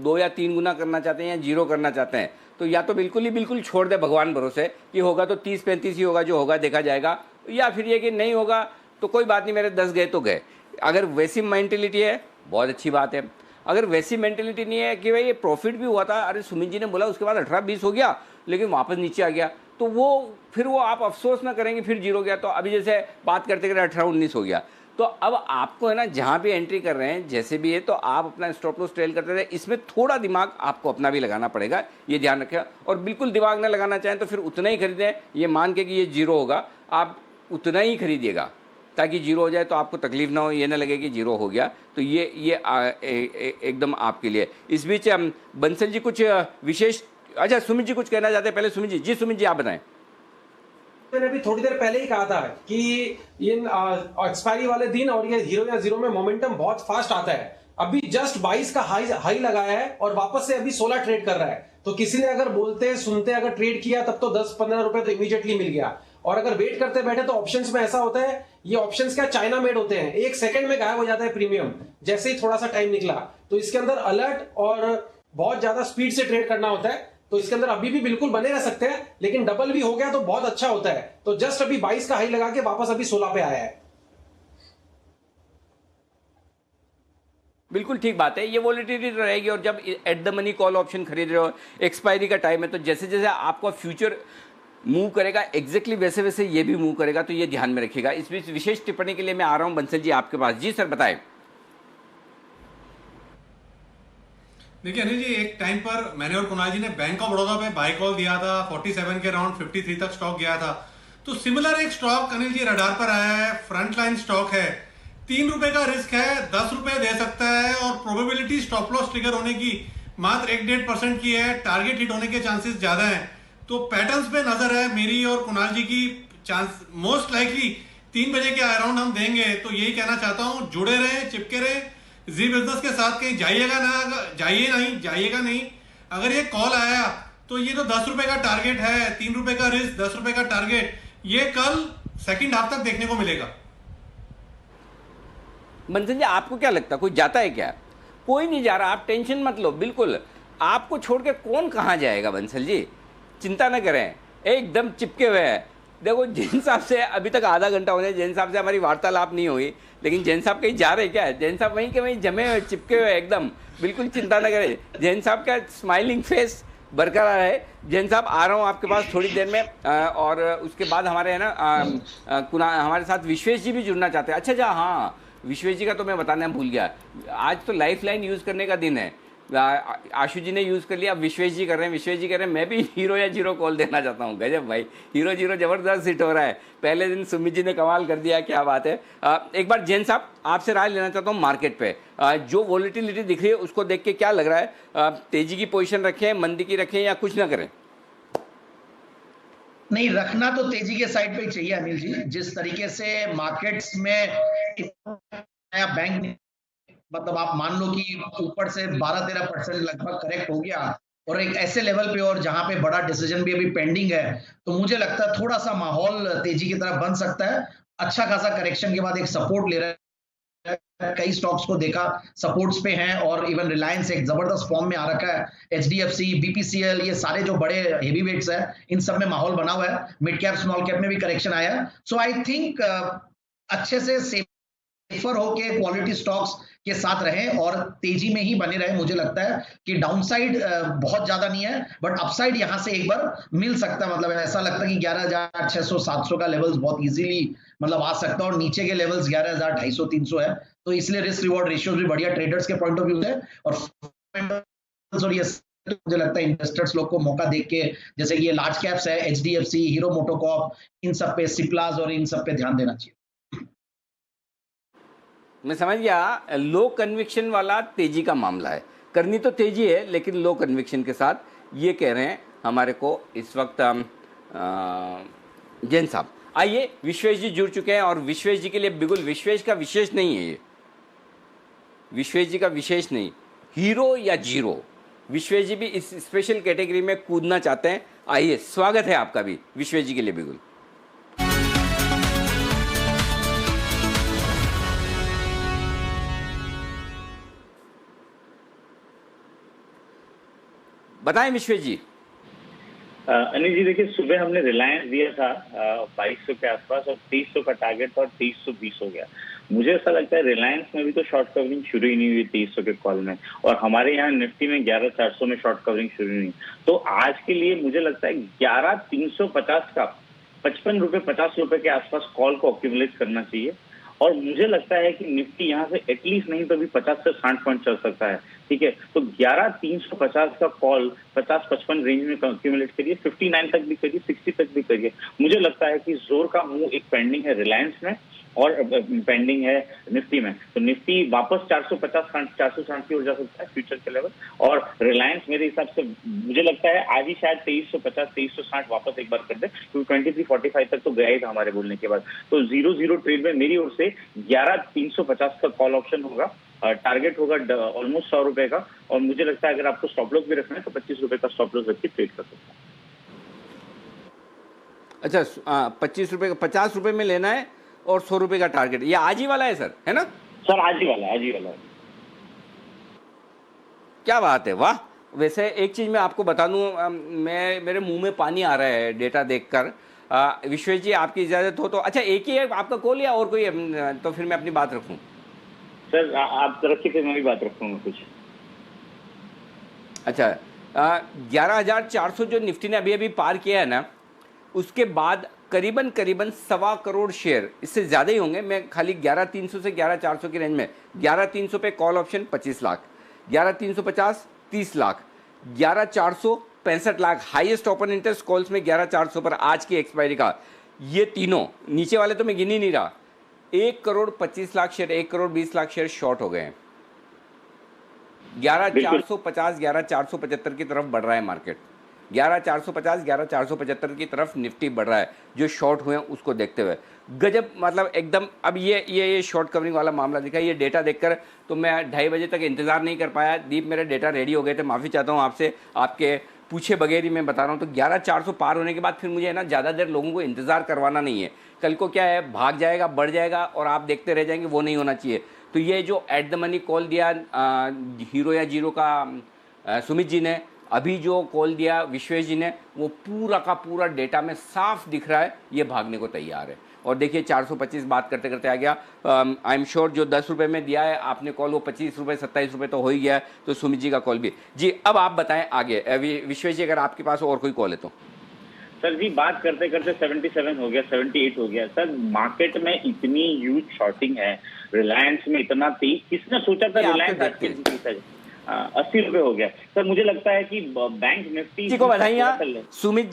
2 या 3 गुना करना चाहते हैं या जीरो करना चाहते हैं, तो या तो बिल्कुल छोड़ दे भगवान भरोसे कि होगा तो 30-35 ही होगा, जो होगा देखा जाएगा, या फिर ये कि नहीं होगा तो कोई बात नहीं, मेरे 10 गए तो गए। अगर वैसी मेंटेलिटी है बहुत अच्छी बात है। अगर वैसी मेंटेलिटी नहीं है कि भाई ये प्रॉफिट भी हुआ था, अरे सुमित जी ने बोला उसके बाद 18-20 हो गया लेकिन वापस नीचे आ गया, तो वो आप अफसोस ना करेंगे फिर जीरो गया। तो अभी जैसे बात करते करते 18-19 हो गया, तो अब आपको है ना, जहाँ भी एंट्री कर रहे हैं जैसे भी है, तो आप अपना स्टॉप लॉस ट्रेल करते थे, इसमें थोड़ा दिमाग आपको अपना भी लगाना पड़ेगा, ये ध्यान रखें। और बिल्कुल दिमाग ना लगाना चाहें तो फिर उतना ही खरीदें, ये मान के कि ये जीरो होगा, आप उतना ही खरीदिएगा ताकि जीरो हो जाए तो आपको तकलीफ ना हो, ये ना लगे कि जीरो हो गया। तो ये एकदम आपके लिए। इस बीच बंसल जी कुछ विशेष, अच्छा सुमित जी कुछ कहना चाहते हैं पहले? सुमित जी आप बताएं। मैंने अभी थोड़ी देर पहले ही कहा था कि ये एक्सपायरी वाले दिन और ये हीरो या जीरो में मोमेंटम बहुत फास्ट आता है। अभी जस्ट 22 का हाई लगाया है और वापस से अभी 16 ट्रेड कर रहा है। तो किसी ने अगर बोलते सुनते अगर ट्रेड किया तब तो 10-15 रुपए तो इमीडिएटली मिल गया। और अगर वेट करते बैठे तो ऑप्शंस में ऐसा होता है, ये ऑप्शंस क्या चाइना मेड होते हैं, 1 सेकंड में गायब हो जाता है प्रीमियम जैसे ही थोड़ा सा टाइम निकला। तो इसके अंदर अलर्ट और बहुत ज्यादा स्पीड से ट्रेड करना होता है। तो इसके अंदर अभी भी बिल्कुल बने रह सकते हैं, लेकिन डबल भी हो गया तो बहुत अच्छा होता है। तो जस्ट अभी 22 का हाई लगा के वापस अभी 16 पे आया है। बिल्कुल ठीक बात है, ये वॉलेटिलिटी रहेगी। और जब at the money call option खरीद रहे हो, एक्सपायरी का टाइम है, तो जैसे जैसे आपका फ्यूचर मूव करेगा एग्जैक्टली वैसे वैसे ये भी मूव करेगा, तो ये ध्यान में रखिएगा। इस बीच विशेष टिप्पणी के लिए मैं आ रहा हूं बंसल जी आपके पास। जी सर बताएं। देखिए अनिल जी, एक टाइम पर मैंने और कुणाल जी ने बैंक ऑफ बड़ौदा पे बाय कॉल दिया था, 47 के अराउंड 53 तक स्टॉक गया था। तो सिमिलर एक स्टॉक अनिल जी रडार पर आया है, फ्रंट लाइन स्टॉक है, 3 रुपए का रिस्क है, 10 रुपए दे सकता है, और प्रोबेबिलिटी स्टॉप लॉस ट्रिगर होने की मात्र 1-1.5% की है, टारगेट हिट होने के चांसेस ज्यादा हैं। तो पैटर्न्स पे नजर है मेरी और कुणाल जी की, चांस मोस्ट लाइकली 3 बजे के अराउंड हम देंगे। तो यही कहना चाहता हूं, जुड़े रहें, चिपके रहें जी बिजनेस के साथ, कहीं जाइएगा नहीं। अगर ये कॉल आया तो ये तो 10 रुपए का टारगेट है, 3 रुपए का रिस्क, 10 रुपए का टारगेट, ये कल सेकंड हाफ तक देखने को मिलेगा। बंसल जी आपको क्या लगता है, कोई जाता है क्या? कोई नहीं जा रहा, आप टेंशन मत लो। बिल्कुल आपको छोड़ के कौन कहाँ जाएगा बंसल जी, चिंता न करें, एकदम चिपके हुए हैं। देखो जैन साहब से अभी तक आधा घंटा होने, जैन साहब से हमारी वार्तालाप नहीं हुई, लेकिन जैन साहब कहीं जा रहे क्या? जैन साहब वहीं के वहीं जमे हुए, चिपके हुए एकदम, बिल्कुल चिंता न करें। जैन साहब का स्माइलिंग फेस बरकरार है। जैन साहब आ रहा हूँ आपके पास थोड़ी देर में, और उसके बाद हमारे है ना हमारे साथ विश्वेश जी भी जुड़ना चाहते हैं। अच्छा हाँ, विश्वेश जी का तो मैं बताना भूल गया, आज तो लाइफ लाइन यूज़ करने का दिन है। आशु जी ने यूज़ कर लिया, अब विश्वेश जी कर रहे हैं। विश्वेश जी कह रहे हैं मैं भी हीरो या जीरो कॉल देना चाहता हूँ। गजब भाई, हीरो जीरो जबरदस्त हिट हो रहा है। पहले दिन सुमित जी ने कमाल कर दिया, क्या बात है। एक बार जैन साहब आपसे राय लेना चाहता हूँ मार्केट पे। जो वॉलेटिलिटी दिख रही है उसको देख के क्या लग रहा है, तेजी की पोजीशन रखें, मंदी की रखें, या कुछ ना करें? नहीं, रखना तो तेजी के साइड पे ही चाहिए अनिल जी। जिस तरीके से मार्केट्स में नया बैंक, मतलब आप मान लो कि ऊपर से 12-13% लगभग करेक्ट हो गया, और एक ऐसे लेवल पे और जहां पे बड़ा डिसीजन भी अभी पेंडिंग है, तो मुझे लगता है थोड़ा सा माहौल तेजी की तरफ बन सकता है। अच्छा खासा करेक्शन के बाद एक सपोर्ट ले रहा है, कई स्टॉक्स को देखा सपोर्ट्स पे हैं, और इवन रिलायंस एक जबरदस्त फॉर्म में आ रखा है, HDFC, BPCL, ये सारे जो बड़े हेवी वेट्स है, इन सब में माहौल बना हुआ है। मिड कैप स्मॉल कैप में भी करेक्शन आया है। सो आई थिंक अच्छे से सेफर होके क्वालिटी स्टॉक्स के साथ रहें और तेजी में ही बने रहे। मुझे लगता है कि डाउनसाइड बहुत ज्यादा नहीं है, बट अपसाइड यहां से एक बार मिल सकता है। मतलब ऐसा लगता है कि 11,600-700 का लेवल्स बहुत इजीली मतलब आ सकता है, और नीचे के लेवल्स 11,250-300 है। तो इसलिए रिस्क रिवॉर्ड रेशियोज भी बढ़िया ट्रेडर्स के पॉइंट ऑफ व्यू है। और ये मुझे लगता है इन्वेस्टर्स लोग को मौका देख के, जैसे कि ये लार्ज कैप्स है, HDFC, हीरो मोटोकॉर्प, इन सब पे, सिप्लास और इन सब पे ध्यान देना चाहिए। मैं समझ गया, लो कन्विक्शन वाला तेजी का मामला है। करनी तो तेजी है लेकिन लो कन्विक्शन के साथ, ये कह रहे हैं हमारे को इस वक्त जैन साहब। आइए, विश्वेश जी जुड़ चुके हैं और विश्वेश जी के लिए बिल्कुल विश्वेश का विशेष नहीं है ये, विश्वेश जी का विशेष नहीं, हीरो या जीरो, विश्वेश जी भी इस स्पेशल कैटेगरी में कूदना चाहते हैं। आइए, स्वागत है आपका भी विश्वेश जी के लिए बिल्कुल। बताएं विश्वेश जी। अनिल जी देखिए, सुबह हमने रिलायंस दिया था 2200 के आसपास और 2300 का टारगेट था और 2320 हो गया। मुझे ऐसा लगता है रिलायंस में भी तो शॉर्ट कवरिंग शुरू ही नहीं हुई 2300 के कॉल में, और हमारे यहाँ निफ्टी में 11,400 में शॉर्ट कवरिंग शुरू नहीं। तो आज के लिए मुझे लगता है 11,350 का 55 रुपए 50 रुपए के आसपास कॉल को ऑक्यूमुलेट करना चाहिए। और मुझे लगता है कि निफ्टी यहाँ से एटलीस्ट नहीं तो भी 50 से 60 पॉइंट चल सकता है। ठीक है, तो 11,350 का कॉल 50-55 रेंज में एक्यूमुलेट करिए, 59 तक भी करिए, 60 तक भी करिए। मुझे लगता है कि जोर का मूव एक पेंडिंग है रिलायंस में और पेंडिंग है निफ्टी में। तो निफ्टी वापस 450-460 की ओर जा सकता है फ्यूचर के लेवल, और रिलायंस मेरे हिसाब से मुझे लगता है आज ही शायद 2350-2360 वापस एक बार कर दे, क्योंकि 2345 तक तो गया ही था हमारे बोलने के बाद। तो 0-0 ट्रेड में मेरी ओर से 11,350 का कॉल ऑप्शन होगा, टारगेट होगा ऑलमोस्ट 100 रुपए का, और मुझे लगता है अगर आपको स्टॉप लॉस भी रखना है तो 25 रुपए का स्टॉप लॉस रख के ट्रेड कर सकते हैं। अच्छा, 25 रुपए का 50 रुपए में लेना है और 100 रुपए का टारगेट, ये आज ही वाला है सर, है ना? सर आज ही वाला, आज ही वाला है। क्या बात है, वाह। वैसे एक चीज मैं आपको बता दूं, मेरे मुंह में पानी आ रहा है डेटा देखकर। विश्वेश जी, आपकी इजाजत हो तो, अच्छा एक ही है आपका कॉल या और कोई है? तो फिर मैं अपनी बात रखूं। सर आप रखिए, फिर मैं भी बात रखूंगा कुछ। अच्छा, 11,400 जो निफ्टी ने अभी अभी पार किया है ना, उसके बाद करीबन 1.25 करोड़ शेयर, इससे ज़्यादा ही होंगे, मैं खाली 11,300 से 11,400 की रेंज में, 11,300 पे call option 25 lakh, 11,350 30 lakh, 11,400 65 lakh, highest open interest calls में 11,400 पर आज की एक्सपायरी का, ये तीनों नीचे वाले तो मैं गिन ही नहीं रहा, 1 crore 25 lakh share, 1 crore 20 lakh share short हो गए हैं। 11,450 11,475 की तरफ बढ़ रहा है मार्केट, 11,450 11,475 की तरफ निफ्टी बढ़ रहा है, जो शॉर्ट हुए हैं उसको देखते हुए गजब, मतलब एकदम। अब ये शॉर्ट कवरिंग वाला मामला दिखा, ये डेटा देखकर तो मैं 2:30 बजे तक इंतजार नहीं कर पाया। दीप, मेरे डेटा रेडी हो गए थे, माफ़ी चाहता हूँ आपसे, आपके पूछे बगैर ही मैं बता रहा हूँ। तो 11,400 पार होने के बाद फिर मुझे है ना ज़्यादा देर लोगों को इंतज़ार करवाना नहीं है। कल को क्या है, भाग जाएगा, बढ़ जाएगा और आप देखते रह जाएंगे, वो नहीं होना चाहिए। तो ये जो एट द मनी कॉल दिया हीरो या जीरो का सुमित जी ने, अभी जो कॉल दिया विश्वेश जी ने, वो पूरा का पूरा डेटा में साफ दिख रहा है ये भागने को तैयार है। और देखिए 425 बात करते करते आ गया। आई एम श्योर जो 10 रुपये में दिया है आपने कॉल, वो 25 रुपये 27 रुपये तो हो ही गया है। तो सुमित जी का कॉल भी जी। अब आप बताएं आगे, विश्वेश जी अगर आपके पास और कोई कॉल है तो। सर जी, बात करते करते 77 हो गया, 78 हो गया। सर मार्केट में इतनी ह्यूज शॉर्टिंग है, रिलायंस में इतना तेज, किसने सोचा था रिलायंस 80 रुपए हो गया। सर मुझे लगता है कि बैंक निफ्टी जी को बधाइयाँ। सुमित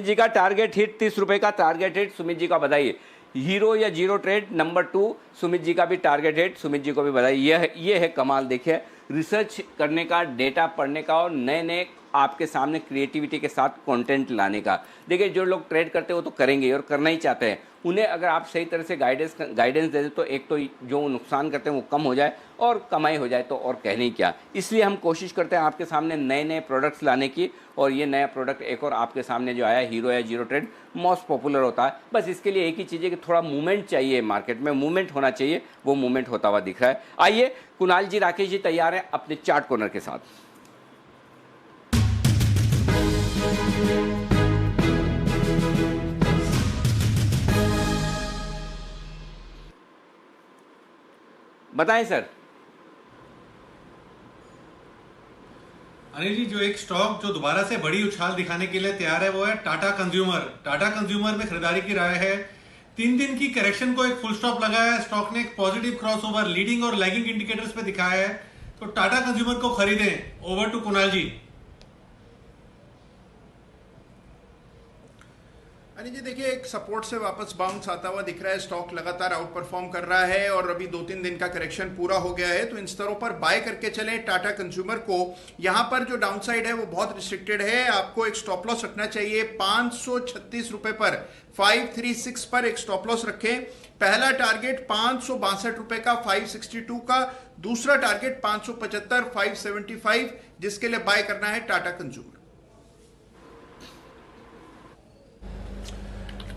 जी का टारगेट हिट, 30 रुपए का टारगेट हिट, सुमित जी का बधाई। हीरो या zero trade number 2, Sumit ji का भी टारगेट हिट, सुमित जी को भी बधाई। ये है कमाल। देखिए, रिसर्च करने का, डेटा पढ़ने का और नए नए आपके सामने क्रिएटिविटी के साथ कंटेंट लाने का। देखिए, जो लोग ट्रेड करते हो तो करेंगे और करना ही चाहते हैं, उन्हें अगर आप सही तरह से गाइडेंस दे दे तो एक तो जो नुकसान करते हैं वो कम हो जाए और कमाई हो जाए, तो और कहने ही क्या। इसलिए हम कोशिश करते हैं आपके सामने नए नए प्रोडक्ट्स लाने की, और ये नया प्रोडक्ट एक और आपके सामने जो आया, हीरो या जीरो ट्रेड, मोस्ट पॉपुलर होता है। बस इसके लिए एक ही चीज़ है कि थोड़ा मूवमेंट चाहिए, मार्केट में मूवमेंट होना चाहिए, वो मूवमेंट होता हुआ दिख रहा है। आइए, कुणाल जी, राकेश जी तैयार हैं अपने चार्ट कॉर्नर के साथ। बताएं सर। अनिल जी, जो एक स्टॉक जो दोबारा से बड़ी उछाल दिखाने के लिए तैयार है वो है टाटा कंज्यूमर। टाटा कंज्यूमर में खरीदारी की राय है। 3 दिन की करेक्शन को एक फुल स्टॉप लगाया है। स्टॉक ने एक पॉजिटिव क्रॉसओवर लीडिंग और लैगिंग इंडिकेटर्स पे दिखाया है, तो टाटा कंज्यूमर को खरीदें। ओवर टू कुणाल जी। अनिल जी देखिए, एक सपोर्ट से वापस बाउंस आता हुआ दिख रहा है। स्टॉक लगातार आउट परफॉर्म कर रहा है और अभी 2-3 दिन का करेक्शन पूरा हो गया है, तो इन स्तरों पर बाय करके चलें टाटा कंज्यूमर को। यहां पर जो डाउनसाइड है वो बहुत रिस्ट्रिक्टेड है। आपको एक स्टॉप लॉस रखना चाहिए 536 रुपए पर। 536 पर एक स्टॉप लॉस रखें। पहला टारगेट 562 रुपए का 562 का, दूसरा टारगेट 575 575, जिसके लिए बाय करना है टाटा कंज्यूमर।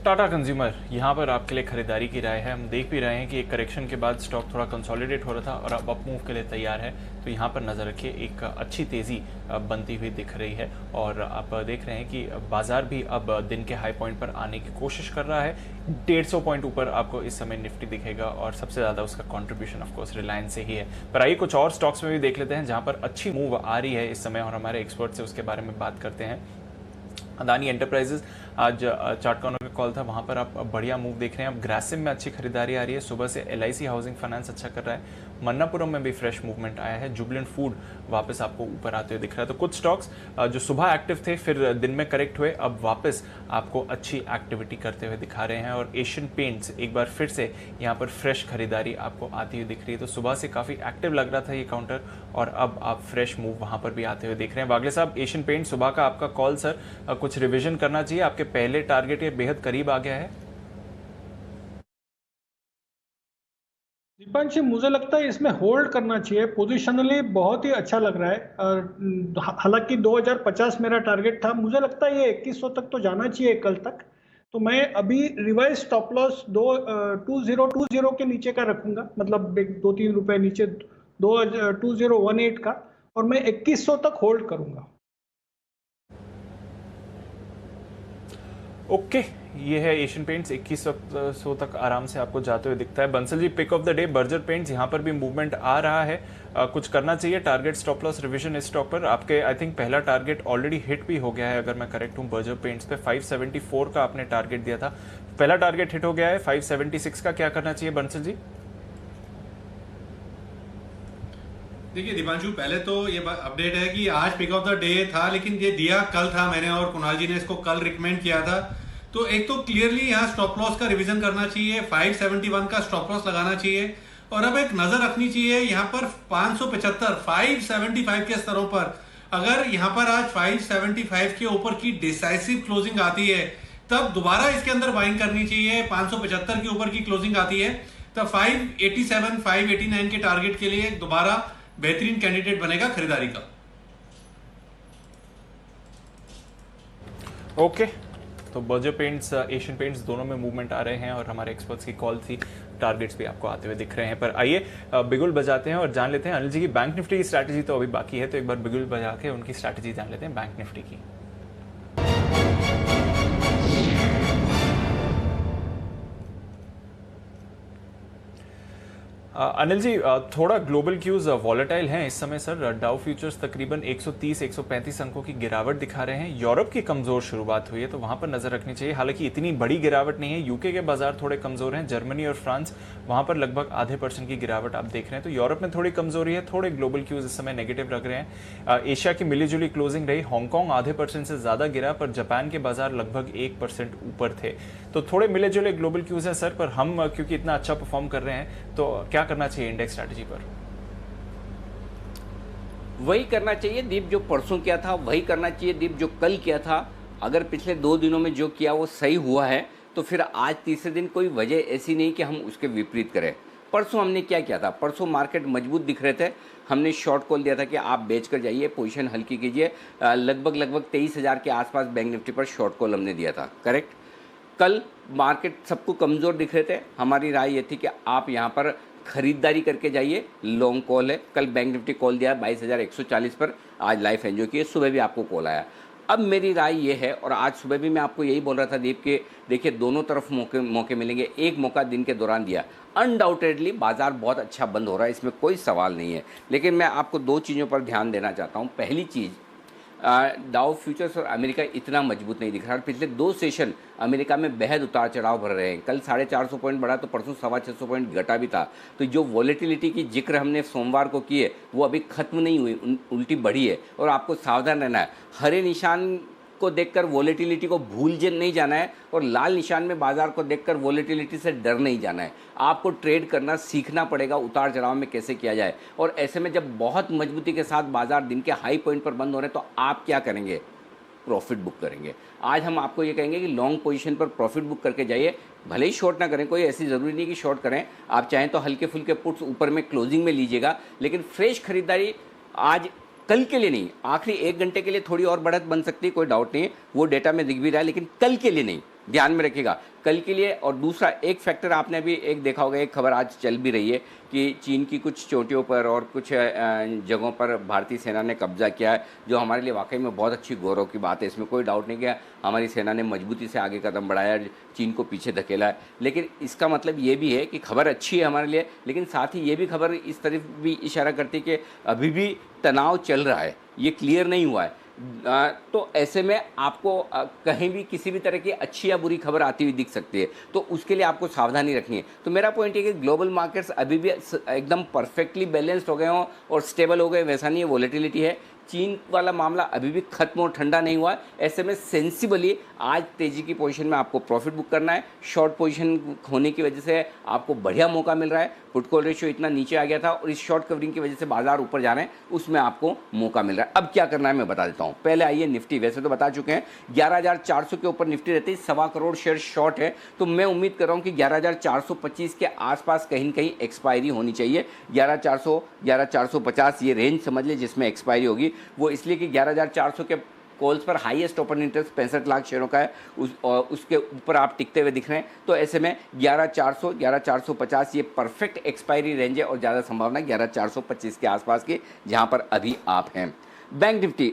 टाटा कंज्यूमर यहाँ पर आपके लिए खरीदारी की राय है। हम देख भी रहे हैं कि एक करेक्शन के बाद स्टॉक थोड़ा कंसोलिडेट हो रहा था और अब अप मूव के लिए तैयार है, तो यहाँ पर नज़र रखिए, एक अच्छी तेज़ी बनती हुई दिख रही है। और आप देख रहे हैं कि बाजार भी अब दिन के हाई पॉइंट पर आने की कोशिश कर रहा है। 150 पॉइंट ऊपर आपको इस समय निफ्टी दिखेगा और सबसे ज़्यादा उसका कॉन्ट्रीब्यूशन ऑफकोर्स रिलायंस से ही है। पर आइए कुछ और स्टॉक्स में भी देख लेते हैं जहाँ पर अच्छी मूव आ रही है इस समय, और हमारे एक्सपर्ट से उसके बारे में बात करते हैं। अदानी एंटरप्राइजेज, आज चार्ट कॉर्नर का कॉल था, वहाँ पर आप बढ़िया मूव देख रहे हैं। अब ग्रासिम में अच्छी खरीदारी आ रही है। सुबह से LIC हाउसिंग फाइनेंस अच्छा कर रहा है। मन्नापुरम में भी फ्रेश मूवमेंट आया है। जुबिलेंट फूड वापस आपको ऊपर आते हुए दिख रहा है। तो कुछ स्टॉक्स जो सुबह एक्टिव थे फिर दिन में करेक्ट हुए, अब वापस आपको अच्छी एक्टिविटी करते हुए दिखा रहे हैं। और एशियन पेंट्स एक बार फिर से यहाँ पर फ्रेश खरीदारी आपको आती हुई दिख रही है। तो सुबह से काफ़ी एक्टिव लग रहा था ये काउंटर, और अब आप फ्रेश मूव वहाँ पर भी आते हुए देख रहे हैं। वागले साहब, एशियन पेंट सुबह का आपका कॉल सर, कुछ रिविजन करना चाहिए? आपके पहले टारगेट ये बेहद करीब आ गया है। दीपांशी, मुझे लगता है इसमें होल्ड करना चाहिए। पोजिशनली बहुत ही अच्छा लग रहा है, और हालांकि 2050 मेरा टारगेट था। मुझे लगता है ये 2100 तक तो जाना चाहिए कल तक। तो मैं अभी रिवाइज स्टॉप लॉस 2020 के नीचे का रखूंगा, मतलब 2-3 रुपए नीचे 2018 का, और मैं 2100 तक होल्ड करूंगा। ओके, ये है एशियन पेंट्स, 2100 तक आराम से आपको जाते हुए दिखता है। Bansal ji, pick of the day Berger Paints, यहाँ पर भी मूवमेंट आ रहा है। कुछ करना चाहिए? टारगेट स्टॉप लॉस रिवीजन इस स्टॉक पर आपके, आई थिंक पहला टारगेट ऑलरेडी हिट भी हो गया है अगर मैं करेक्ट हूँ। बर्जर पेंट्स पे 574 का आपने टारगेट दिया था, पहला टारगेट हिट हो गया है। 576 का क्या करना चाहिए बंसल जी? देखिए दीपांशु, पहले तो ये अपडेट है कि आज पिक ऑफ द डे था, लेकिन ये दिया कल था मैंने, और कुणाल जी ने इसको कल रिकमेंड किया था। तो एक तो क्लियरली यहाँ स्टॉप लॉस का रिवीजन करना चाहिए, 571 का स्टॉप लॉस लगाना चाहिए, और अब एक नजर रखनी चाहिए यहाँ पर 575 575 के स्तरों पर। अगर यहाँ पर आज 575 के ऊपर की डिसाइसिव क्लोजिंग आती है, तब दोबारा इसके अंदर बाइंग करनी चाहिए। 575 के ऊपर की क्लोजिंग आती है तब 587 589 के टारगेट के लिए दोबारा बेहतरीन कैंडिडेट बनेगा खरीदारी का। ओके, तो बर्जर पेंट्स, एशियन पेंट्स दोनों में मूवमेंट आ रहे हैं, और हमारे एक्सपर्ट्स की कॉल थी, टारगेट्स भी आपको आते हुए दिख रहे हैं। पर आइए बिगुल बजाते हैं और जान लेते हैं अनिल जी की बैंक निफ्टी की स्ट्रैटेजी तो अभी बाकी है, तो एक बार बिगुल बजा के उनकी स्ट्रैटेजी जान लेते हैं बैंक निफ्टी की। अनिल जी, थोड़ा ग्लोबल क्यूज वॉलेटाइल हैं इस समय सर। डाउ फ्यूचर्स तकरीबन 130-135 अंकों की गिरावट दिखा रहे हैं। यूरोप की कमजोर शुरुआत हुई है, तो वहां पर नजर रखनी चाहिए। हालांकि इतनी बड़ी गिरावट नहीं है। यूके के बाजार थोड़े कमजोर हैं। जर्मनी और फ्रांस, वहां पर लगभग ½ % की गिरावट आप देख रहे हैं। तो यूरोप में थोड़ी कमजोरी है। थोड़े ग्लोबल क्यूज इस समय नेगेटिव लग रहे हैं। एशिया की मिलीजुली क्लोजिंग रही। हांगकॉन्ग ½ % से ज्यादा गिरा, पर जापान के बाजार लगभग 1% ऊपर थे। तो थोड़े मिले जुले ग्लोबल क्यूज हैं सर, पर हम क्योंकि इतना अच्छा परफॉर्म कर रहे हैं, तो क्या करना चाहिए इंडेक्स स्ट्रैटेजी पर? वही करना चाहिए दीप जो परसों किया था, वही करना चाहिए दीप जो कल किया था। अगर पिछले 2 दिनों में जो किया वो सही हुआ है, तो फिर आज तीसरे दिन कोई वजह ऐसी नहीं कि हम उसके विपरीत करें। परसों हमने क्या किया था? परसों मार्केट मजबूत दिख रहे थे, हमने शॉर्ट कॉल दिया था कि आप बेच कर जाइए, पोजीशन हल्की कीजिए। लगभग 23,000 के आसपास बैंक निफ्टी पर शॉर्ट कॉल हमने दिया था, करेक्ट। कल मार्केट सबको कमज़ोर दिख रहे थे, हमारी राय ये थी कि आप यहाँ पर खरीदारी करके जाइए, लॉन्ग कॉल है। कल बैंक निफ्टी कॉल दिया 22,140 पर, आज लाइफ एंजॉय किए, सुबह भी आपको कॉल आया। अब मेरी राय ये है, और आज सुबह भी मैं आपको यही बोल रहा था दीप के देखिए दोनों तरफ मौके मिलेंगे। एक मौका दिन के दौरान दिया, अनडाउटेडली बाजार बहुत अच्छा बंद हो रहा है, इसमें कोई सवाल नहीं है। लेकिन मैं आपको दो चीज़ों पर ध्यान देना चाहता हूँ। पहली चीज़, डाउ फ्यूचर्स और अमेरिका इतना मजबूत नहीं दिख रहा। पिछले 2 सेशन अमेरिका में बेहद उतार चढ़ाव भर रहे हैं। कल 450 पॉइंट बढ़ा तो परसों 625 पॉइंट घटा भी था। तो जो वॉलेटिलिटी की जिक्र हमने सोमवार को की है वो अभी खत्म नहीं हुई, उल्टी बढ़ी है। और आपको सावधान रहना है, हरे निशान को देखकर वॉलेटिलिटी को भूल नहीं जाना है, और लाल निशान में बाजार को देखकर वॉलेटिलिटी से डर नहीं जाना है। आपको ट्रेड करना सीखना पड़ेगा, उतार चढ़ाव में कैसे किया जाए। और ऐसे में जब बहुत मजबूती के साथ बाजार दिन के हाई पॉइंट पर बंद हो रहे हैं तो आप क्या करेंगे? प्रॉफिट बुक करेंगे। आज हम आपको ये कहेंगे कि लॉन्ग पोजीशन पर प्रॉफिट बुक करके जाइए, भले ही शॉर्ट ना करें, कोई ऐसी ज़रूरी नहीं कि शॉर्ट करें। आप चाहें तो हल्के फुल्के पुट्स ऊपर में क्लोजिंग में लीजिएगा, लेकिन फ्रेश खरीदारी आज कल के लिए नहीं, आखिरी 1 घंटे के लिए थोड़ी और बढ़त बन सकती है, कोई डाउट नहीं है, वो डेटा में दिख भी रहा है, लेकिन कल के लिए नहीं, ध्यान में रखिएगा कल के लिए। और दूसरा एक फैक्टर आपने अभी एक देखा होगा, एक खबर आज चल भी रही है कि चीन की कुछ चोटियों पर और कुछ जगहों पर भारतीय सेना ने कब्जा किया है, जो हमारे लिए वाकई में बहुत अच्छी गौरव की बात है। इसमें कोई डाउट नहीं कि हमारी सेना ने मजबूती से आगे कदम बढ़ाया, चीन को पीछे धकेला है। लेकिन इसका मतलब ये भी है कि खबर अच्छी है हमारे लिए, लेकिन साथ ही ये भी खबर इस तरफ भी इशारा करती है कि अभी भी तनाव चल रहा है, ये क्लियर नहीं हुआ है। तो ऐसे में आपको कहीं भी किसी भी तरह की अच्छी या बुरी खबर आती हुई दिख सकती है, तो उसके लिए आपको सावधानी रखनी है। तो मेरा पॉइंट है कि ग्लोबल मार्केट्स अभी भी एकदम परफेक्टली बैलेंस्ड हो गए हों और स्टेबल हो गए, वैसा नहीं है, वॉलेटिलिटी है। चीन वाला मामला अभी भी खत्म और ठंडा नहीं हुआ है। ऐसे में सेंसिबली आज तेजी की पोजीशन में आपको प्रॉफिट बुक करना है। शॉर्ट पोजीशन होने की वजह से आपको बढ़िया मौका मिल रहा है, पुट कॉल रेशियो इतना नीचे आ गया था और इस शॉर्ट कवरिंग की वजह से बाजार ऊपर जा रहे हैं, उसमें आपको मौका मिल रहा है। अब क्या करना है मैं बता देता हूँ। पहले आइए निफ्टी, वैसे तो बता चुके हैं 11,400 के ऊपर निफ्टी रहती है, 1.25 करोड़ शेयर शॉर्ट है, तो मैं उम्मीद कर रहा हूँ कि 11,425 के आसपास कहीं न कहीं एक्सपायरी होनी चाहिए। 11,400 11,450 ये रेंज समझ ले जिसमें एक्सपायरी होगी, वो इसलिए कि 11,400 के कॉल्स पर हाईएस्ट ओपन इंटरेस्ट 65 लाख शेयरों का है, उसके ऊपर आप टिकते हुए दिख रहे हैं। तो ऐसे में 11,400 11,450 ये परफेक्ट एक्सपायरी रेंज है और ज़्यादा संभावना 11,425 के आसपास की, जहां पर अभी आप हैं। बैंक निफ्टी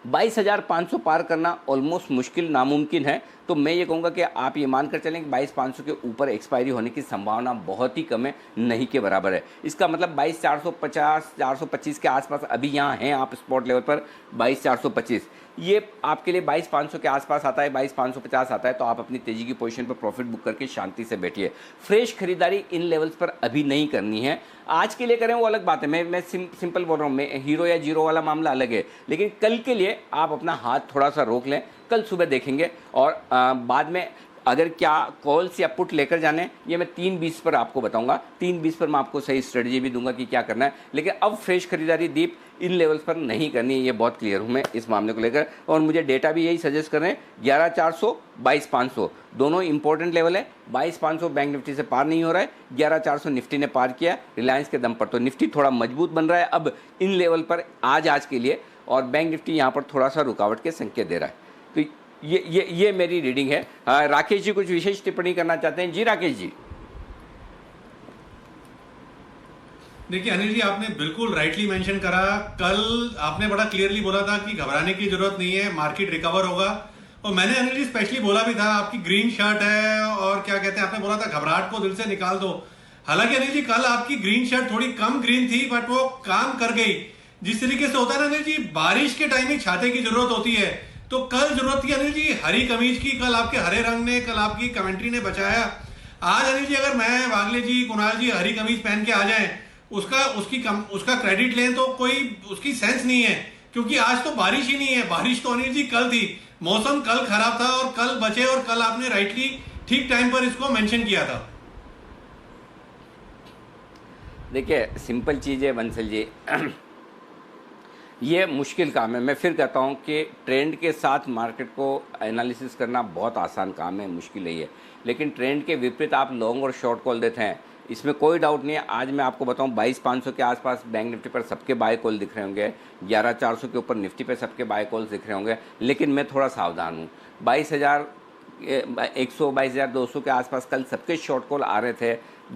22,500 पार करना ऑलमोस्ट मुश्किल नामुमकिन है, तो मैं ये कहूँगा कि आप ये मानकर चलें कि 22,500 के ऊपर एक्सपायरी होने की संभावना बहुत ही कम है, नहीं के बराबर है। इसका मतलब 22,450 425 के आसपास अभी यहाँ हैं आप स्पॉट लेवल पर 22,425, ये आपके लिए 22,500 के आसपास आता है, 22,550 आता है, तो आप अपनी तेजी की पोजीशन पर प्रॉफिट बुक करके शांति से बैठिए। फ्रेश खरीदारी इन लेवल्स पर अभी नहीं करनी है, आज के लिए करें वो अलग बात है। मैं सिंपल बोल रहा हूँ, मैं हीरो या जीरो वाला मामला अलग है, लेकिन कल के लिए आप अपना हाथ थोड़ा सा रोक लें, कल सुबह देखेंगे। और बाद में अगर क्या कॉल्स या पुट लेकर जाने, ये मैं 3:20 पर आपको बताऊंगा। 3:20 पर मैं आपको सही स्ट्रेटजी भी दूंगा कि क्या करना है, लेकिन अब फ्रेश खरीदारी दीप इन लेवल्स पर नहीं करनी है, ये बहुत क्लियर हूँ मैं इस मामले को लेकर। और मुझे डेटा भी यही सजेस्ट कर रहे हैं, 11,400 22,500 दोनों इंपॉर्टेंट लेवल है। 22,500 बैंक निफ्टी से पार नहीं हो रहा है, 11,400 निफ्टी ने पार किया रिलायंस के दम पर, तो निफ्टी थोड़ा मजबूत बन रहा है अब इन लेवल पर आज के लिए, और बैंक निफ्टी यहाँ पर थोड़ा सा रुकावट के संकेत दे रहा है। तो ये मेरी रीडिंग है। राकेश जी कुछ विशेष टिप्पणी करना चाहते हैं? जी राकेश जी। देखिए अनिल जी, आपने बिल्कुल राइटली मेंशन करा। कल आपने बड़ा क्लियरली बोला था कि घबराने की जरूरत नहीं है, मार्केट रिकवर होगा। और मैंने अनिल जी स्पेशली बोला भी था, आपकी ग्रीन शर्ट है और क्या कहते हैं, आपने बोला था घबराहट को दिल से निकाल दो। हालांकि अनिल जी कल आपकी ग्रीन शर्ट थोड़ी कम ग्रीन थी, बट वो काम कर गई। जिस तरीके से होता है ना अनिल जी, बारिश के टाइम में छाते की जरूरत होती है, तो कल जरूरत थी अनिल जी हरी कमीज की। कल आपके हरे रंग ने, कल आपकी कमेंट्री ने बचाया। आज अनिल जी अगर मैं, वागले जी, कुणाल जी हरी कमीज पहन के आ जाएं, उसका क्रेडिट लें तो कोई उसकी सेंस नहीं है, क्योंकि आज तो बारिश ही नहीं है। बारिश तो अनिल जी कल थी, मौसम कल खराब था और कल बचे, और कल आपने राइटली ठीक टाइम पर इसको मेंशन किया था। देखिए सिंपल चीज़ है बंसल जी, ये मुश्किल काम है। मैं फिर कहता हूँ कि ट्रेंड के साथ मार्केट को एनालिसिस करना बहुत आसान काम है, मुश्किल है ये। लेकिन ट्रेंड के विपरीत आप लॉन्ग और शॉर्ट कॉल देते हैं, इसमें कोई डाउट नहीं है। आज मैं आपको बताऊं 22,500 के आसपास बैंक निफ्टी पर सबके बाय कॉल दिख रहे होंगे, 11,400 के ऊपर निफ्टी पर सबके बाय कॉल्स दिख रहे होंगे, लेकिन मैं थोड़ा सावधान हूँ। 22,100 22,200 के आसपास कल सबके शॉर्ट कॉल आ रहे थे,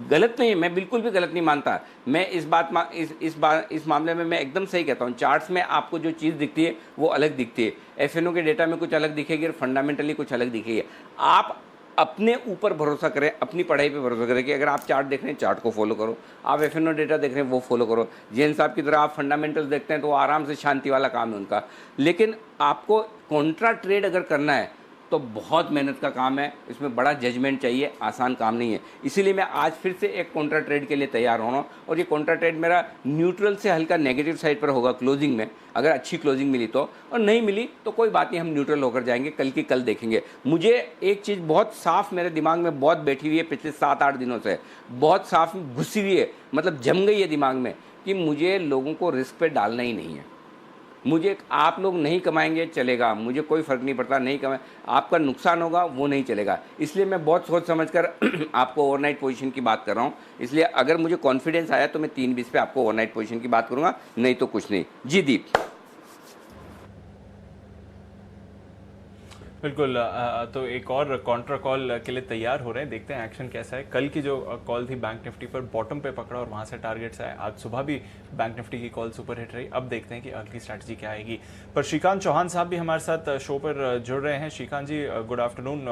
गलत नहीं है, मैं बिल्कुल भी गलत नहीं मानता। मैं इस मामले में मैं एकदम सही कहता हूँ। चार्ट्स में आपको जो चीज़ दिखती है वो अलग दिखती है, एफएनओ के डेटा में कुछ अलग दिखेगी और फंडामेंटली कुछ अलग दिखेगी। आप अपने ऊपर भरोसा करें, अपनी पढ़ाई पे भरोसा करें कि अगर आप चार्ट देख रहे हैं चार्ट को फॉलो करो, आप एफएनओ डेटा देख रहे हैं वो फॉलो करो। जैन साहब की तरह आप फंडामेंटल्स देखते हैं तो आराम से शांति वाला काम है उनका। लेकिन आपको कॉन्ट्रा ट्रेड अगर करना है तो बहुत मेहनत का काम है, इसमें बड़ा जजमेंट चाहिए, आसान काम नहीं है। इसीलिए मैं आज फिर से एक कॉन्ट्रा ट्रेड के लिए तैयार हो रहा हूँ और ये कॉन्ट्रा ट्रेड मेरा न्यूट्रल से हल्का नेगेटिव साइड पर होगा क्लोजिंग में। अगर अच्छी क्लोजिंग मिली तो, और नहीं मिली तो कोई बात नहीं, हम न्यूट्रल होकर जाएंगे, कल की कल देखेंगे। मुझे एक चीज़ बहुत साफ मेरे दिमाग में बहुत बैठी हुई है, पिछले 7-8 दिनों से बहुत साफ घुसी हुई है, मतलब जम गई है दिमाग में कि मुझे लोगों को रिस्क पे डालना ही नहीं है। मुझे आप लोग नहीं कमाएंगे चलेगा, मुझे कोई फ़र्क नहीं पड़ता, नहीं कमाए, आपका नुकसान होगा वो नहीं चलेगा। इसलिए मैं बहुत सोच समझकर आपको ओवरनाइट पोजीशन की बात कर रहा हूँ। इसलिए अगर मुझे कॉन्फिडेंस आया तो मैं 3:20 पे आपको ओवरनाइट पोजीशन की बात करूँगा, नहीं तो कुछ नहीं। जी दीप। बिल्कुल, तो एक और कॉन्ट्रा कॉल के लिए तैयार हो रहे हैं, देखते हैं एक्शन कैसा है। कल की जो कॉल थी बैंक निफ्टी पर बॉटम पे पकड़ा और वहां से टारगेट्स आए। आज सुबह भी बैंक निफ्टी की कॉल सुपर हिट रही। अब देखते हैं कि अगली स्ट्रैटेजी क्या आएगी। पर श्रीकांत चौहान साहब भी हमारे साथ शो पर जुड़ रहे हैं। श्रीकांत जी गुड आफ्टरनून।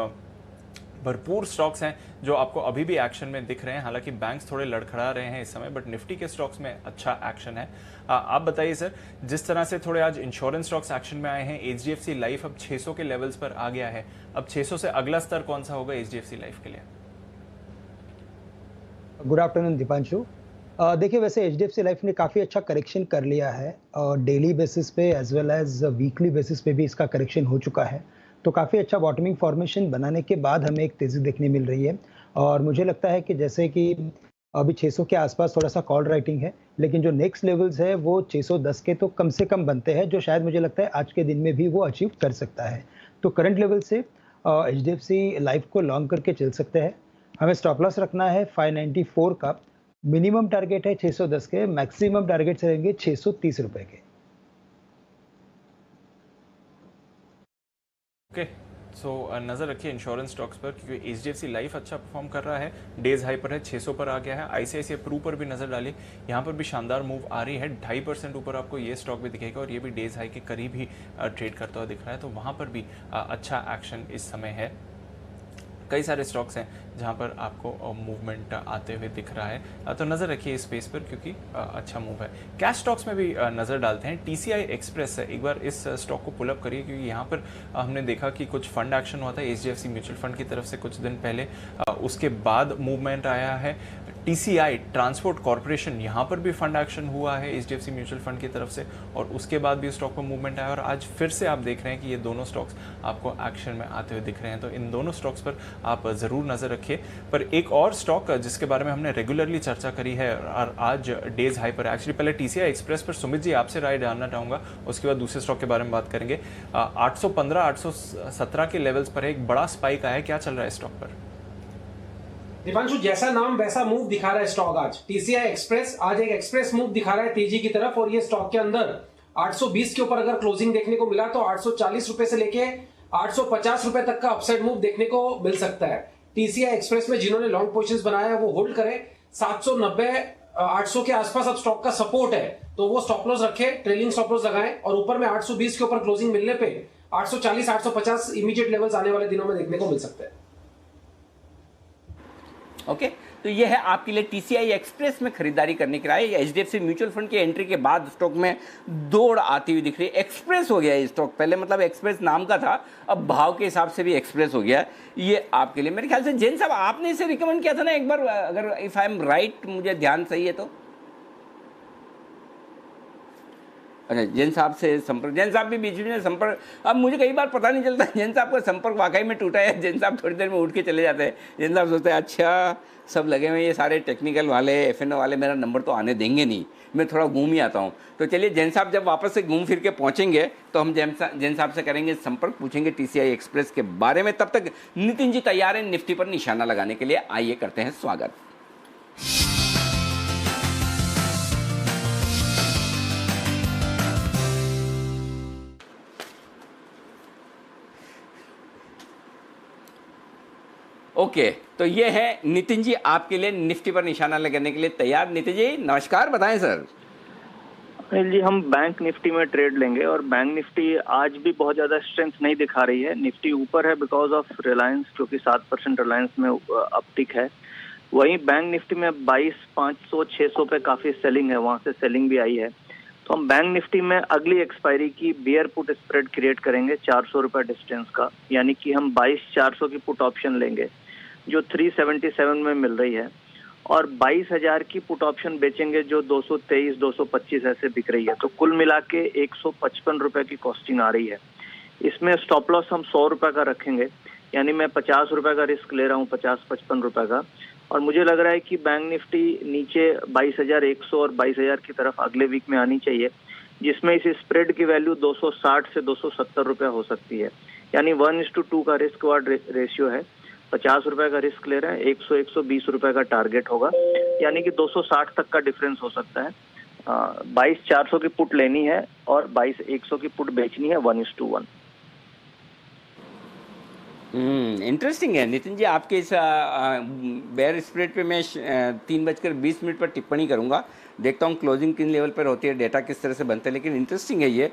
भरपूर स्टॉक्स हैं जो आपको अभी भी एक्शन में दिख रहे हैं, हालांकि बैंक्स थोड़े लड़खड़ा रहे हैं इस समय, बट निफ्टी के स्टॉक्स में अच्छा एक्शन है। आप बताइए सर, जिस तरह से थोड़े आज इंश्योरेंस स्टॉक्स एक्शन में आए हैं, एचडीएफसी लाइफ अब 600 के लेवल्स पर आ गया है। अब 600 से अगला स्तर कौन सा होगा एचडीएफसी लाइफ के लिए? Good afternoon Deepanshu. देखिए, वैसे एचडीएफसी लाइफ ने काफ़ी अच्छा करेक्शन कर लिया है और डेली बेसिस पे as well as weekly basis पे भी इसका करेक्शन हो चुका है। तो काफ़ी अच्छा बॉटमिंग फॉर्मेशन बनाने के बाद हमें एक तेज़ी देखने मिल रही है और मुझे लगता है कि जैसे कि अभी 600 के आसपास थोड़ा सा कॉल राइटिंग है, लेकिन जो नेक्स्ट लेवल्स है वो 610 के तो कम से कम बनते हैं, जो शायद मुझे लगता है आज के दिन में भी वो अचीव कर सकता है। तो करंट लेवल से एचडीएफसी लाइफ को लॉन्ग करके चल सकते हैं। हमें स्टॉप लॉस रखना है 594 का, मिनिमम टारगेट है 610 के, मैक्सिमम टारगेट रहेंगे 630 रुपए के। ओके, सो नज़र रखिए इंश्योरेंस स्टॉक्स पर, क्योंकि एचडीएफसी लाइफ अच्छा परफॉर्म कर रहा है, डेज हाई पर है, 600 पर आ गया है। आईसीआईसीआई प्रू पर भी नजर डालिए, यहाँ पर भी शानदार मूव आ रही है, 2.5% ऊपर आपको ये स्टॉक भी दिखेगा और ये भी डेज हाई के करीब ही ट्रेड करता हुआ दिख रहा है। तो वहाँ पर भी अच्छा एक्शन इस समय है। कई सारे स्टॉक्स हैं जहां पर आपको मूवमेंट आते हुए दिख रहा है, तो नज़र रखिए इस स्पेस पर क्योंकि अच्छा मूव है। कैश स्टॉक्स में भी नज़र डालते हैं। टीसीआई एक्सप्रेस है, एक बार इस स्टॉक को पुल अप करिए क्योंकि यहाँ पर हमने देखा कि कुछ फंड एक्शन हुआ था एचडीएफसी म्यूचुअल फंड की तरफ से कुछ दिन पहले, उसके बाद मूवमेंट आया है। टीसीआई ट्रांसपोर्ट कॉर्पोरेशन, यहाँ पर भी फंड एक्शन हुआ है एचडीएफसी म्यूचुअल फंड की तरफ से और उसके बाद भी स्टॉक पर मूवमेंट आया और आज फिर से आप देख रहे हैं कि ये दोनों स्टॉक्स आपको एक्शन में आते हुए दिख रहे हैं। तो इन दोनों स्टॉक्स पर आप ज़रूर नज़र रखिए। पर एक और स्टॉक जिसके बारे में हमने रेगुलरली चर्चा करी है और आज डेज हाई पर, एक्चुअली पहले टीसीआई एक्सप्रेस पर सुमित जी आपसे राय जानना चाहूँगा, उसके बाद दूसरे स्टॉक के बारे में बात करेंगे। 815 817 के लेवल्स पर एक बड़ा स्पाइक आया है, क्या चल रहा है स्टॉक पर? दीपांशु, जैसा नाम वैसा मूव दिखा रहा है स्टॉक आज। टीसीआई एक्सप्रेस आज एक एक्सप्रेस मूव दिखा रहा है तेजी की तरफ और ये स्टॉक के अंदर 820 के ऊपर अगर क्लोजिंग देखने को मिला तो 840 रुपए से लेके 850 रुपए तक का अपसाइड मूव देखने को मिल सकता है। टीसीआई एक्सप्रेस में जिन्होंने लॉन्ग पोजीशंस बनाया है वो होल्ड करें। 790 800 के आसपास अब स्टॉक का सपोर्ट है तो वो स्टॉप लॉस रखे, ट्रेलिंग स्टॉप लॉस लगाएं और ऊपर में 820 के ऊपर क्लोजिंग मिलने पे 840 850 इमीडिएट लेवल्स आने वाले दिनों में देखने को मिल सकते हैं। ओके, तो ये है आपके लिए टीसीआई एक्सप्रेस में खरीदारी करने की राय। एचडीएफसी म्यूचुअल फंड की एंट्री के बाद स्टॉक में दौड़ आती हुई दिख रही है। एक्सप्रेस हो गया ये स्टॉक, पहले मतलब एक्सप्रेस नाम का था, अब भाव के हिसाब से भी एक्सप्रेस हो गया। ये आपके लिए मेरे ख्याल से जैन साहब आपने इसे रिकमेंड किया था ना एक बार, अगर इफ आई एम राइट, मुझे ध्यान सही है तो। अच्छा, जैन साहब से संपर्क, जैन साहब भी बीच में संपर्क, अब मुझे कई बार पता नहीं चलता जैन साहब का संपर्क वाकई में टूटा है। जैन साहब थोड़ी देर में उठ के चले जाते हैं। जैन साहब सोचते हैं अच्छा सब लगे हुए ये सारे टेक्निकल वाले एफएनओ वाले मेरा नंबर तो आने देंगे नहीं, मैं थोड़ा घूम ही आता हूँ। तो चलिए जैन साहब जब वापस से घूम फिर के पहुँचेंगे तो हम जैन साहब से करेंगे संपर्क, पूछेंगे टीसीआई एक्सप्रेस के बारे में। तब तक नितिन जी तैयार हैं निफ्टी पर निशाना लगाने के लिए, आइए करते हैं स्वागत। ओके, तो ये है नितिन जी आपके लिए निफ्टी पर निशाना लगाने के लिए तैयार। नितिन जी नमस्कार, बताएं सर। अनिल जी, हम बैंक निफ्टी में ट्रेड लेंगे और बैंक निफ्टी आज भी बहुत ज्यादा स्ट्रेंथ नहीं दिखा रही है। निफ्टी ऊपर है बिकॉज ऑफ रिलायंस, क्योंकि 7% रिलायंस में अपटिक है। वहीं बैंक निफ्टी में 22,500 600 पे काफी सेलिंग है, वहां से सेलिंग भी आई है। तो हम बैंक निफ्टी में अगली एक्सपायरी की बियर पुट स्प्रेड क्रिएट करेंगे 400 रुपए डिस्टेंस का, यानी कि हम 22,400 की पुट ऑप्शन लेंगे जो 377 में मिल रही है, और 22,000 की पुट ऑप्शन बेचेंगे जो 223 225 ऐसे बिक रही है। तो कुल मिला के 155 रुपए की कॉस्टिंग आ रही है। इसमें स्टॉप लॉस हम 100 रुपए का रखेंगे, यानी मैं 50 रुपए का रिस्क ले रहा हूँ, 50-55 रुपए का। और मुझे लग रहा है कि बैंक निफ्टी नीचे 22,100 और 22,000 की तरफ अगले वीक में आनी चाहिए, जिसमें इस स्प्रेड की वैल्यू 260 से 270 रुपए हो सकती है, यानी 1:2 का रिस्क वार्ड रेशियो है। 50 रुपए का रिस्क ले रहे हैं, 100-120 रुपए का टारगेट होगा, यानी कि 260 तक का डिफरेंस हो सकता है। 22,400 की पुट लेनी है और 22,100 की पुट बेचनी है 1:1। इंटरेस्टिंग है नितिन जी, आपके इस बेयर स्प्रेड पे मैं 3:20 पर टिप्पणी करूंगा। देखता हूं क्लोजिंग किन लेवल पर होती है, डेटा किस तरह से बनते हैं, लेकिन इंटरेस्टिंग है ये।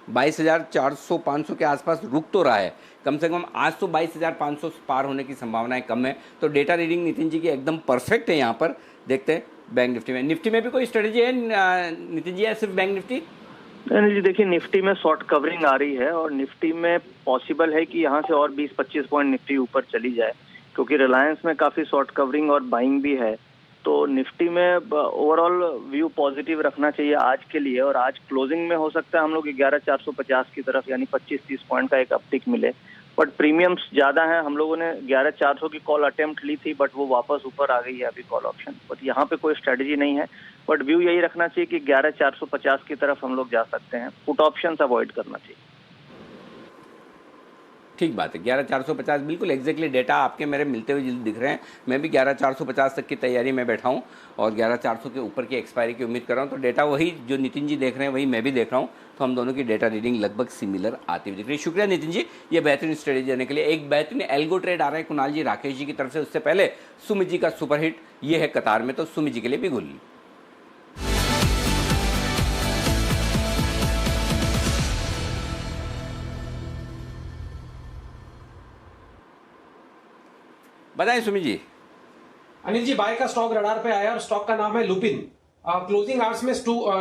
22,400-500 के आसपास रुक तो रहा है, कम से कम आज तो 22,500 पार होने की संभावनाएं कम है। तो डेटा रीडिंग नितिन जी की एकदम परफेक्ट है यहाँ पर। देखते हैं बैंक निफ्टी में भी कोई स्ट्रेटेजी है नितिन जी, या सिर्फ बैंक निफ्टी? नहीं जी, देखिए निफ्टी में शॉर्ट कवरिंग आ रही है और निफ्टी में पॉसिबल है कि यहाँ से और 20-25 पॉइंट निफ्टी ऊपर चली जाए, क्योंकि रिलायंस में काफी शॉर्ट कवरिंग और बाइंग भी है। तो निफ्टी में ओवरऑल व्यू पॉजिटिव रखना चाहिए आज के लिए, और आज क्लोजिंग में हो सकता है हम लोग 11,450 की तरफ, यानी 25-30 पॉइंट का एक अपटिक मिले। बट प्रीमियम्स ज्यादा हैं, हम लोगों ने 11,400 की कॉल अटेम्प्ट ली थी, बट वो वापस ऊपर आ गई है अभी कॉल ऑप्शन। बट यहाँ पे कोई स्ट्रेटजी नहीं है, बट व्यू यही रखना चाहिए कि 11,450 की तरफ हम लोग जा सकते हैं। पुट ऑप्शन अवॉइड करना चाहिए। ठीक बात है, 11,450 बिल्कुल एग्जैक्टली डेटा आपके मेरे मिलते हुए दिख रहे हैं। मैं भी 11,450 तक की तैयारी में बैठा हूं और 11,400 के ऊपर की एक्सपायरी की उम्मीद कर रहा हूं। तो डेटा वही जो नितिन जी देख रहे हैं वही मैं भी देख रहा हूं, तो हम दोनों की डेटा रीडिंग लगभग सिमिलर आती हुई दिख रही है। शुक्रिया नितिन जी ये बेहतरीन स्ट्रेटेजी देने के लिए। एक बेहतरीन एल्गो ट्रेड आ रहा है कुणाल जी राकेश जी की तरफ से, उससे पहले सुमित जी का सुपरहिट ये है कतार में, तो सुमित जी के लिए भी गुल। बताएं सुमित जी। अनिल जी, बाय का स्टॉक रडार पे आया और स्टॉक का नाम है लुपिन। क्लोजिंग आवर्स में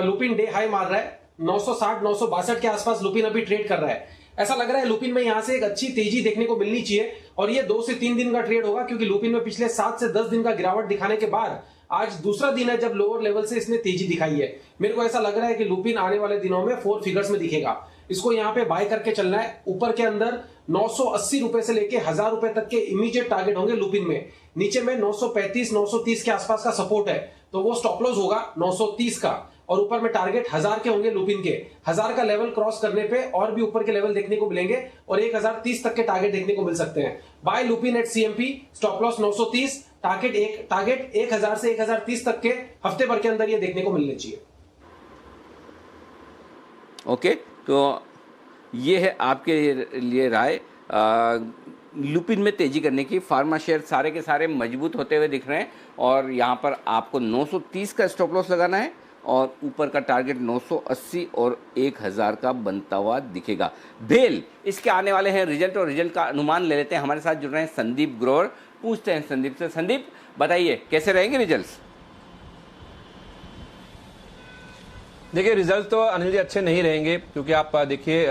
लुपिन डे हाई मार रहा है, 960-962 के आसपास लुपिन अभी ट्रेड कर रहा है। ऐसा लग रहा है लुपिन में यहां से एक अच्छी तेजी देखने को मिलनी चाहिए, और ये 2 से 3 दिन का ट्रेड होगा, क्योंकि लुपिन में पिछले 7 से 10 दिन का गिरावट दिखाने के बाद आज दूसरा दिन है जब लोअर लेवल से इसने तेजी दिखाई है। मेरे को ऐसा लग रहा है कि लुपिन आने वाले दिनों में 4 फिगर्स में दिखेगा। इसको यहाँ पे बाय करके चलना है। ऊपर के अंदर 980 रुपए से लेके 1,000 रुपए तक के इमीडिएट टारगेट होंगे लुपिन में। नीचे में 935-930 के आसपास का सपोर्ट है, तो वो स्टॉप लॉस होगा 930 का, और ऊपर में टारगेट 1,000 के होंगे लुपिन के। 1,000 का लेवल क्रॉस करने पे और भी ऊपर के लेवल देखने को मिलेंगे और 1,030 तक के टारगेट देखने को मिल सकते हैं। Buy Lupin at CMP, stop loss 930, target 1,000 से 1,030 तक के हफ्ते भर के अंदर ये देखने को मिलने चाहिए। ओके, तो ये है आपके लिए राय लुपिन में तेजी करने की। फार्मा शेयर सारे के सारे मजबूत होते हुए दिख रहे हैं, और यहाँ पर आपको 930 का स्टॉप लॉस लगाना है और ऊपर का टारगेट 980 और 1,000 का बनता हुआ दिखेगा। भेल इसके आने वाले हैं रिजल्ट, और रिजल्ट का अनुमान ले लेते हैं। हमारे साथ जुड़ रहे हैं संदीप ग्रोवर, पूछते हैं संदीप से। संदीप बताइए कैसे रहेंगे रिजल्ट्स? देखिए रिजल्ट तो अनिल जी अच्छे नहीं रहेंगे, क्योंकि आप देखिए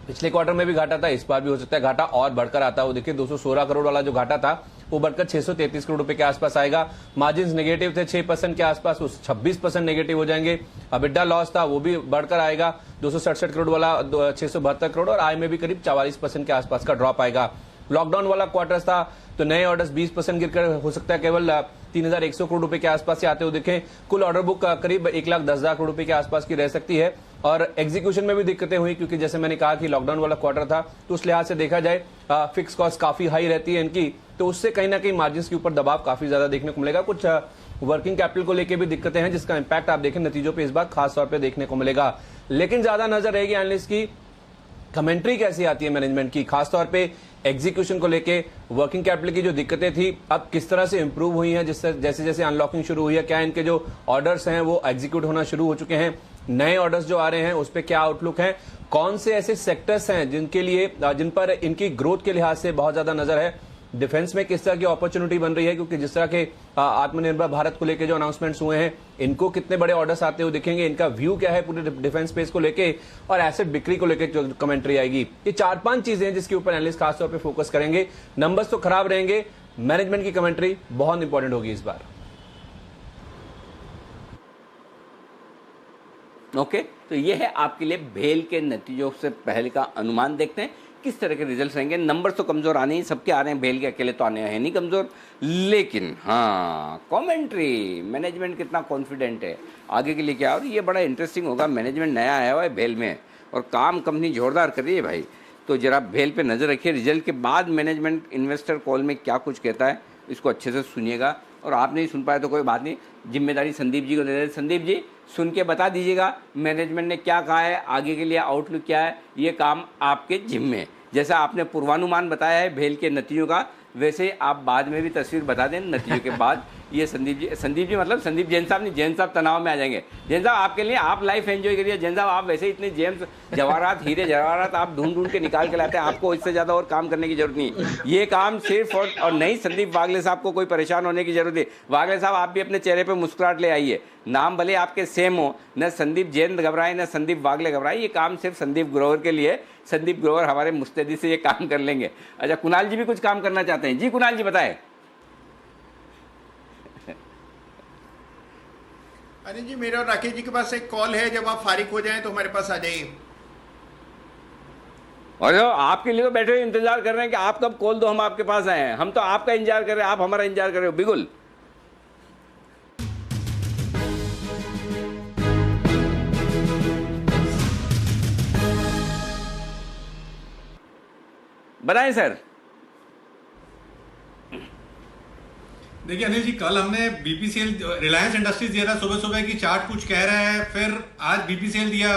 पिछले क्वार्टर में भी घाटा था, इस बार भी हो सकता है घाटा और बढ़कर आता हो। देखिए 216 करोड़ वाला जो घाटा था वो बढ़कर 633 करोड़ रुपए के आसपास आएगा। मार्जिन नेगेटिव थे 6% के आसपास, वो 26% नेगेटिव हो जाएंगे। अबिडा लॉस था वो भी बढ़कर आएगा 267 करोड़ वाला 672 करोड़, और आय में भी करीब 44% के आसपास का ड्रॉप आएगा। लॉकडाउन वाला क्वार्टर था तो नए ऑर्डर्स 20% गिरकर हो सकता है केवल 3,100 करोड़ रुपए के आसपास से आते हुए दिखे। कुल ऑर्डर बुक करीब 1,10,000 करोड़ रुपए के आसपास की रह सकती है, और एग्जीक्यूशन में भी दिक्कतें हुई, क्योंकि जैसे मैंने कहा कि लॉकडाउन वाला क्वार्टर था, तो उस लिहाज से देखा जाए फिक्स कॉस्ट काफी हाई रहती है इनकी, तो उससे कहीं ना कहीं मार्जिन के ऊपर दबाव काफी ज्यादा देखने को मिलेगा। कुछ वर्किंग कैपिटल को लेकर भी दिक्कतें हैं, जिसका इंपैक्ट आप देखें नतीजों पे इस बार खास तौर पे देखने को मिलेगा। लेकिन ज्यादा नजर रहेगी एनालिस्ट की कमेंट्री कैसी आती है मैनेजमेंट की, खासतौर पे एग्जीक्यूशन को लेके, वर्किंग कैपिटल की जो दिक्कतें थी अब किस तरह से इंप्रूव हुई हैं, जैसे जैसे अनलॉकिंग शुरू हुई है, क्या इनके जो ऑर्डर्स हैं वो एग्जीक्यूट होना शुरू हो चुके हैं, नए ऑर्डर्स जो आ रहे हैं उस पर क्या आउटलुक है, कौन से ऐसे सेक्टर्स हैं जिनके लिए जिन पर इनकी ग्रोथ के लिहाज से बहुत ज्यादा नजर है, डिफेंस में किस तरह की अपॉर्चुनिटी बन रही है, क्योंकि जिस तरह के आत्मनिर्भर भारत को लेकर जो अनाउंसमेंट्स हुए हैं इनको कितने बड़े ऑर्डर्स आते हुए दिखेंगे, इनका व्यू क्या है पूरे डिफेंस स्पेस को लेके, और एसेट बिक्री को लेकर जो कमेंट्री आएगी, ये 4-5 चीजें हैं जिसके ऊपर एनालिस्ट खासतौर पे फोकस करेंगे। नंबर्स तो खराब रहेंगे, मैनेजमेंट की कमेंट्री बहुत इंपॉर्टेंट होगी इस बार। ओके, तो ये है आपके लिए भेल के नतीजों से पहले का अनुमान। देखते हैं किस तरह के रिजल्ट्स रहेंगे। नंबर्स तो कमज़ोर आने ही सबके आ रहे हैं, भेल के अकेले तो आने हैं नहीं कमज़ोर, लेकिन हाँ कमेंट्री, मैनेजमेंट कितना कॉन्फिडेंट है आगे के लिए क्या। और ये बड़ा इंटरेस्टिंग होगा, मैनेजमेंट नया आया हुआ है भेल में और काम कंपनी जोरदार कर रही है भाई, तो जरा भेल पे नज़र रखिए। रिजल्ट के बाद मैनेजमेंट इन्वेस्टर कॉल में क्या कुछ कहता है इसको अच्छे से सुनिएगा, और आप नहीं सुन पाए तो कोई बात नहीं, जिम्मेदारी संदीप जी को दे दें। संदीप जी सुन के बता दीजिएगा मैनेजमेंट ने क्या कहा है, आगे के लिए आउटलुक क्या है, ये काम आपके जिम्मे। जैसा आपने पूर्वानुमान बताया है भेल के नतीजों का, वैसे आप बाद में भी तस्वीर बता दें नतीजों के बाद। ये संदीप जी मतलब संदीप जैन साहब नहीं, जैन साहब तनाव में आ जाएंगे। जैन साहब आपके लिए आप लाइफ एंजॉय करिए। जैन साहब आप वैसे इतने जेम्स जवाहरात हीरे जवाहरात आप ढूंढ के निकाल के लाते हैं, आपको इससे ज़्यादा और काम करने की जरूरत नहीं। ये काम सिर्फ और नहीं, संदीप वागले साहब को कोई परेशान होने की जरूरत नहीं। वागले साहब आप भी अपने चेहरे पर मुस्कुराहट ले आइए, नाम भले आपके सेम हो, न संदीप जैन घबराए न संदीप वागले घबराए, ये काम सिर्फ संदीप ग्रोवर के लिए। संदीप ग्रोवर हमारे मुस्तैदी से ये काम कर लेंगे। अच्छा, कुणाल जी भी कुछ काम करना चाहते हैं। जी कुणाल जी बताएं। अनिल जी मेरे और राकेश जी के पास एक कॉल है, जब आप फारिग हो जाएं तो हमारे पास आ जाइए। और आपके लिए तो बैठे हुए इंतजार कर रहे हैं कि आप कब कॉल दो, हम आपके पास आए हैं। हम तो आपका इंतजार कर रहे हैं, आप हमारा इंतजार कर रहे हो। बिल्कुल बताएं सर। देखिए अनिल जी, कल हमने बीपीसीएल रिलायंस इंडस्ट्रीज दिया था, सुबह सुबह की चार्ट कुछ कह रहा है, फिर आज बीपीसीएल दिया,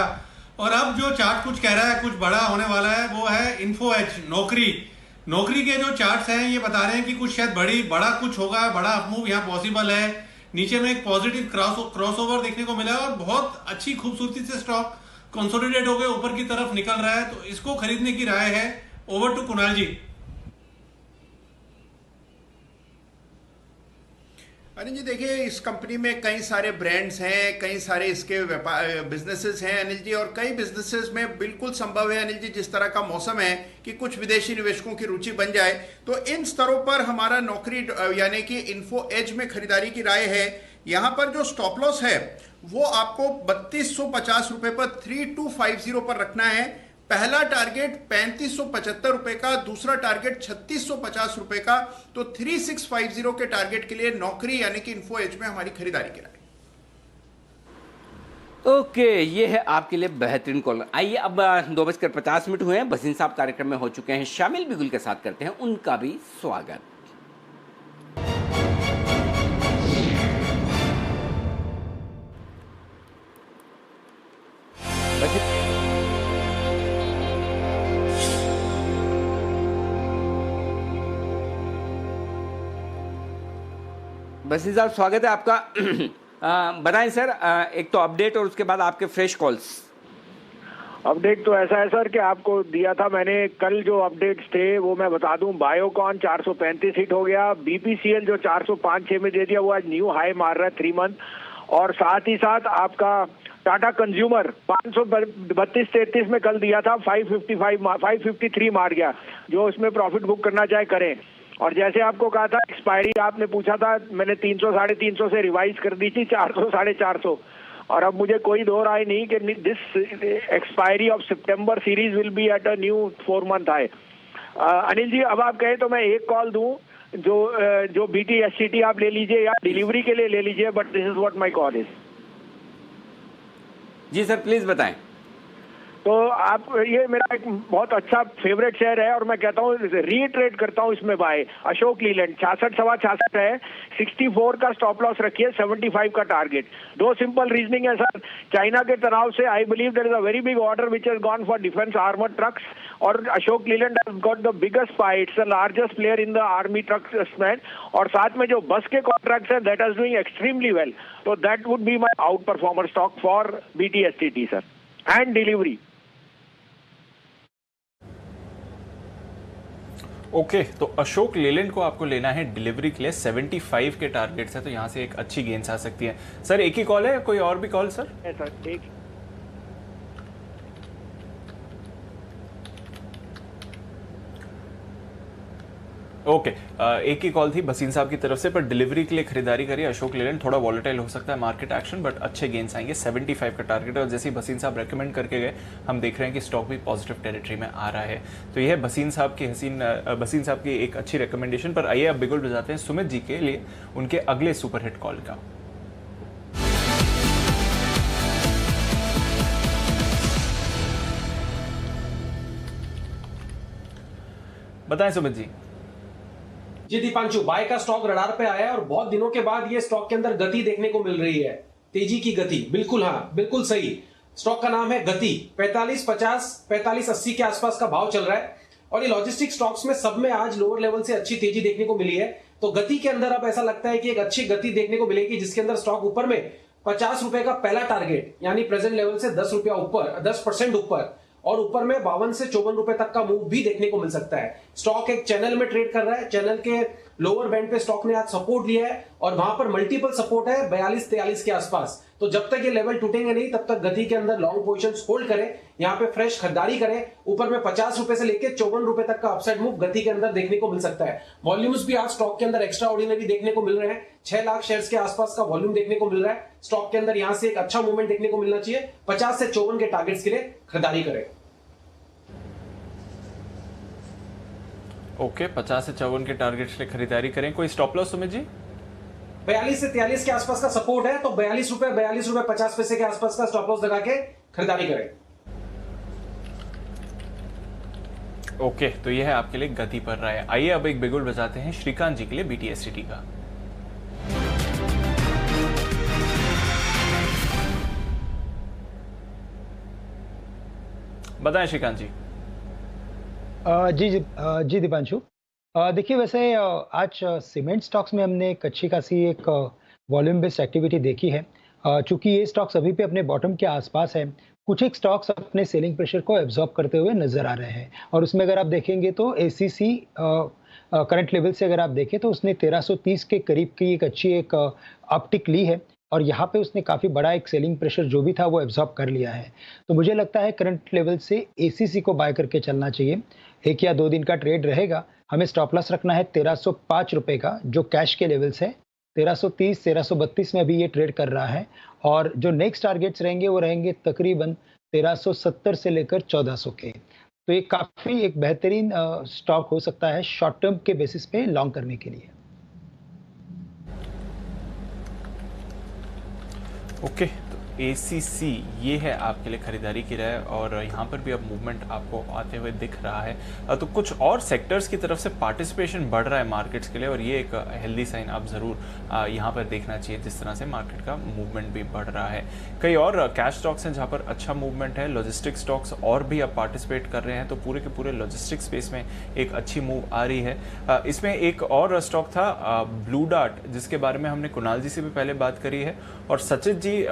और अब जो चार्ट कुछ कह रहा है कुछ बड़ा होने वाला है, वो है इन्फो एज। नौकरी के जो चार्ट्स हैं ये बता रहे हैं कि कुछ शायद बड़ा कुछ होगा, बड़ा अपमूव यहाँ पॉसिबल है। नीचे में एक पॉजिटिव क्रॉसओवर देखने को मिला और बहुत अच्छी खूबसूरती से स्टॉक कंसोलिडेट होकर ऊपर की तरफ निकल रहा है, तो इसको खरीदने की राय है। ओवर टू कुणाल जी। अनिल जी देखिए, इस कंपनी में कई सारे ब्रांड्स हैं, कई सारे इसके बिजनेसेस हैं अनिल जी, और कई बिजनेसेस में बिल्कुल संभव है अनिल जी, जिस तरह का मौसम है कि कुछ विदेशी निवेशकों की रुचि बन जाए, तो इन स्तरों पर हमारा नौकरी यानी कि इन्फो एज में खरीदारी की राय है। यहां पर जो स्टॉप लॉस है वो आपको 3250 रुपए पर 3250 पर रखना है। पहला टारगेट 3575 रुपए का, दूसरा टारगेट 3650 रुपए का, तो 3650 के टारगेट के लिए नौकरी यानी कि इन्फो एज में हमारी खरीदारी की राय। ओके, ये है आपके लिए बेहतरीन कॉल। आइए अब 2:50 हुए हैं, बसीन साहब कार्यक्रम में हो चुके हैं शामिल, बिगुल के साथ करते हैं उनका भी स्वागत। बसीन साहब स्वागत है आपका। बताएं सर, एक तो अपडेट और उसके बाद आपके फ्रेश कॉल्स। अपडेट तो ऐसा है सर कि आपको दिया था मैंने कल, जो अपडेट्स थे वो मैं बता दूं। बायोकॉन 435 हिट हो गया, बीपीसीएल जो 405-6 में दे दिया वो आज न्यू हाई मार रहा है 3 मंथ, और साथ ही साथ आपका टाटा कंज्यूमर 532-33 में कल दिया था 553 मार गया। जो इसमें प्रॉफिट बुक करना चाहे करें। और जैसे आपको कहा था एक्सपायरी, आपने पूछा था, मैंने 300 350 से रिवाइज कर दी थी 400 450, और अब मुझे कोई दो राय नहीं कि दिस एक्सपायरी ऑफ सितंबर series will be at a new 4 month high. Anil ji अब आप कहें तो मैं एक कॉल दूं, जो BTSCT आप ले लीजिए या डिलीवरी के लिए ले लीजिए, but this is what my call is. जी सर प्लीज बताएं। तो आप ये मेरा एक बहुत अच्छा फेवरेट शेयर है और मैं कहता हूँ रीट्रेड करता हूँ इसमें बाय। अशोक लीलैंड 66.66 है, 64 का स्टॉप लॉस रखिए, 75 का टारगेट। दो सिंपल रीजनिंग है सर। चाइना के तनाव से I believe there is a very big order which has gone for defence armour trucks, और Ashok Leyland has got the biggest pie, it's the largest player in the army truck segment, और साथ में जो बस के कॉन्ट्रैक्ट्स हैं that is doing extremely well. तो that would be my outperformer stock for BTSTT sir, and delivery. Okay, तो अशोक लेलैंड को आपको लेना है डिलीवरी के लिए, 75 के टारगेट से, तो यहां से एक अच्छी गेंस आ सकती है। सर एक ही कॉल है, कोई और भी कॉल सर? सर ठीक। ओके, एक ही कॉल थी भसीन साहब की तरफ से, पर डिलीवरी के लिए खरीदारी करिए अशोक लेलैंड। थोड़ा वॉलेटाइल हो सकता है मार्केट एक्शन, बट अच्छे गेंस आएंगे। 75 का टारगेट है, और जैसे ही भसीन साहब रेकमेंड करके गए हम देख रहे हैं कि स्टॉक भी पॉजिटिव टेरिटरी में आ रहा है। तो यह है भसीन साहब की एक अच्छी रिकमेंडेशन। पर आइए अब बिगुल बजाते हैं सुमित जी के लिए उनके अगले सुपरहिट कॉल का। बताएं सुमित जी। जी दीपांशु, बाय का स्टॉक रडार पे आया है और बहुत दिनों के बाद ये स्टॉक के अंदर गति देखने को मिल रही है, तेजी की गति। बिल्कुल, हाँ बिल्कुल सही। स्टॉक का नाम है गति। 45.50 45.80 के आसपास का भाव चल रहा है, और ये लॉजिस्टिक स्टॉक्स में सब में आज लोअर लेवल से अच्छी तेजी देखने को मिली है। तो गति के अंदर अब ऐसा लगता है कि एक अच्छी गति देखने को मिलेगी, जिसके अंदर स्टॉक ऊपर में 50 रुपए का पहला टारगेट, यानी प्रेजेंट लेवल से 10 रुपया ऊपर, 10% ऊपर, और ऊपर में 52 से 54 रुपए तक का मूव भी देखने को मिल सकता है। स्टॉक एक चैनल में ट्रेड कर रहा है, चैनल के लोअर बैंड पे स्टॉक ने आज सपोर्ट लिया है, और वहां पर मल्टीपल सपोर्ट है 42-43 के आसपास। तो जब तक ये लेवल टूटेंगे नहीं, तब तक गति के अंदर लॉन्ग पोजीशंस होल्ड करें, यहाँ पे फ्रेश खरीदारी करें। ऊपर में 50 रुपए से लेकर 54 रुपए तक का अपसाइड मूव गति के अंदर देखने को मिल सकता है। वॉल्यूम्स भी आज स्टॉक के अंदर एक्स्ट्रा ऑर्डिनरी देखने को मिल रहे हैं। 6 लाख शेयर्स के आसपास का वॉल्यूम देखने को मिल रहा है स्टॉक के अंदर। यहां से एक अच्छा मूवमेंट देखने को मिलना चाहिए। 50 से 54 के टारगेट्स के लिए खरीदारी करें। ओके, 50 से 54 के टारगेट के लिए खरीदारी करें। कोई स्टॉप लॉस सुमित जी? 42 से 43 के आसपास का सपोर्ट है, तो 42 रुपए 50 पैसे के आसपास का स्टॉप लॉस लगा के खरीदारी करें। ओके, तो यह है आपके लिए गति पर रहा है। आइए अब एक बिगुल बजाते हैं श्रीकांत जी के लिए BTSTT का। बताएं श्रीकांत जी। जी दीपांशु, देखिए वैसे आज सीमेंट स्टॉक्स में हमने एक अच्छी खासी एक वॉल्यूम बेस्ड एक्टिविटी देखी है। चूंकि ये स्टॉक्स अभी भी अपने बॉटम के आसपास है, कुछ एक स्टॉक्स अपने सेलिंग प्रेशर को एब्जॉर्ब करते हुए नजर आ रहे हैं। और उसमें अगर आप देखेंगे तो ACC करंट लेवल से अगर आप देखें तो उसने 1330 के करीब की एक अच्छी एक अपटिक ली है, और यहाँ पे उसने काफ़ी बड़ा एक सेलिंग प्रेशर जो भी था वो एब्जॉर्ब कर लिया है। तो मुझे लगता है करंट लेवल से ACC को बाय करके चलना चाहिए। 1 या 2 दिन का ट्रेड रहेगा। हमें स्टॉप लॉस रखना है 1305 रुपए का, जो कैश के लेवल्स है। 1330 1332 में अभी ये ट्रेड कर रहा है, और जो नेक्स्ट टारगेट्स रहेंगे वो रहेंगे तकरीबन 1370 से लेकर 1400 के। तो ये काफ़ी एक बेहतरीन स्टॉक हो सकता है शॉर्ट टर्म के बेसिस पे लॉन्ग करने के लिए। ओके, तो ACC ये है आपके लिए खरीदारी की राय, और यहाँ पर भी अब मूवमेंट आपको आते हुए दिख रहा है। तो कुछ और सेक्टर्स की तरफ से पार्टिसिपेशन बढ़ रहा है मार्केट्स के लिए, और ये एक हेल्दी साइन आप ज़रूर यहाँ पर देखना चाहिए, जिस तरह से मार्केट का मूवमेंट भी बढ़ रहा है। कई और कैश स्टॉक्स हैं जहाँ पर अच्छा मूवमेंट है। लॉजिस्टिक स्टॉक्स और भी अब पार्टिसिपेट कर रहे हैं, तो पूरे के पूरे लॉजिस्टिक स्पेस में एक अच्छी मूव आ रही है। इसमें एक और स्टॉक था ब्लू डार्ट, जिसके बारे में हमने कुणाल जी से भी पहले बात करी है, और सचित जी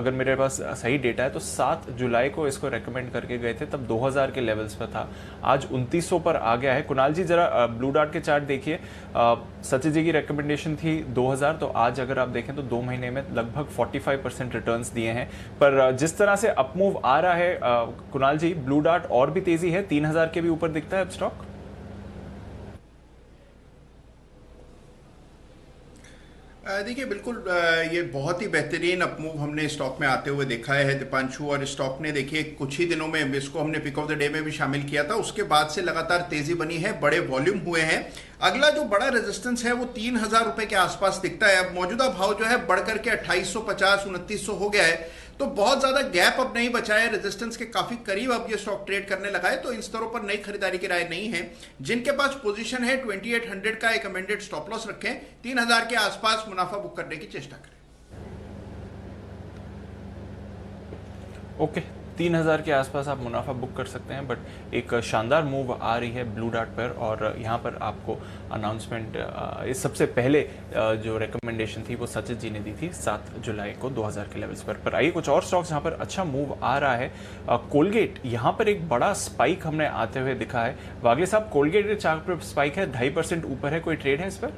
अगर मेरे पास सही डेटा है तो 7 जुलाई को इसको रेकमेंड करके गए थे, तब 2000 के लेवल्स पर था। आज 2900 पर आ गया है। कुणाल जी जरा ब्लू डार्ट के चार्ट देखिए। सचित जी की रेकमेंडेशन थी 2000, तो आज अगर आप देखें तो 2 महीने में लगभग 45% रिटर्न्स दिए हैं। पर जिस तरह से अपमूव आ रहा है कुणाल जी, ब्लू डार्ट और भी तेजी है, 3000 के भी ऊपर दिखता है अब स्टॉक। देखिए बिल्कुल ये बहुत ही बेहतरीन अपमूव हमने स्टॉक में आते हुए देखा है दीपांशु, और स्टॉक ने देखिए कुछ ही दिनों में इसको हमने पिक ऑफ द डे में भी शामिल किया था, उसके बाद से लगातार तेजी बनी है, बड़े वॉल्यूम हुए हैं। अगला जो बड़ा रेजिस्टेंस है वो 3000 रुपए के आसपास दिखता है। अब मौजूदा भाव जो है बढ़कर के 2850 2900 हो गया है, तो बहुत ज्यादा गैप अब नहीं बचा है, रेजिस्टेंस के काफी करीब अब ये स्टॉक ट्रेड करने लगा है, तो इन स्तरों पर नई खरीदारी की राय नहीं है। जिनके पास पोजीशन है 2800 का एक अमेंडेड स्टॉप लॉस रखें, 3000 के आसपास मुनाफा बुक करने की चेष्टा करें। ओके, 3000 के आसपास आप मुनाफा बुक कर सकते हैं, बट एक शानदार मूव आ रही है ब्लू डार्ट पर, और यहाँ पर आपको अनाउंसमेंट इस सबसे पहले जो रिकमेंडेशन थी वो सचित जी ने दी थी 7 जुलाई को 2000 के लेवल्स पर आइए कुछ और स्टॉक्स जहाँ पर अच्छा मूव आ रहा है। कोलगेट, यहाँ पर एक बड़ा स्पाइक हमने आते हुए दिखा है। वागले साहब, कोलगेट के चार्ट पर स्पाइक है, 2.5% ऊपर है, कोई ट्रेड है इस पर?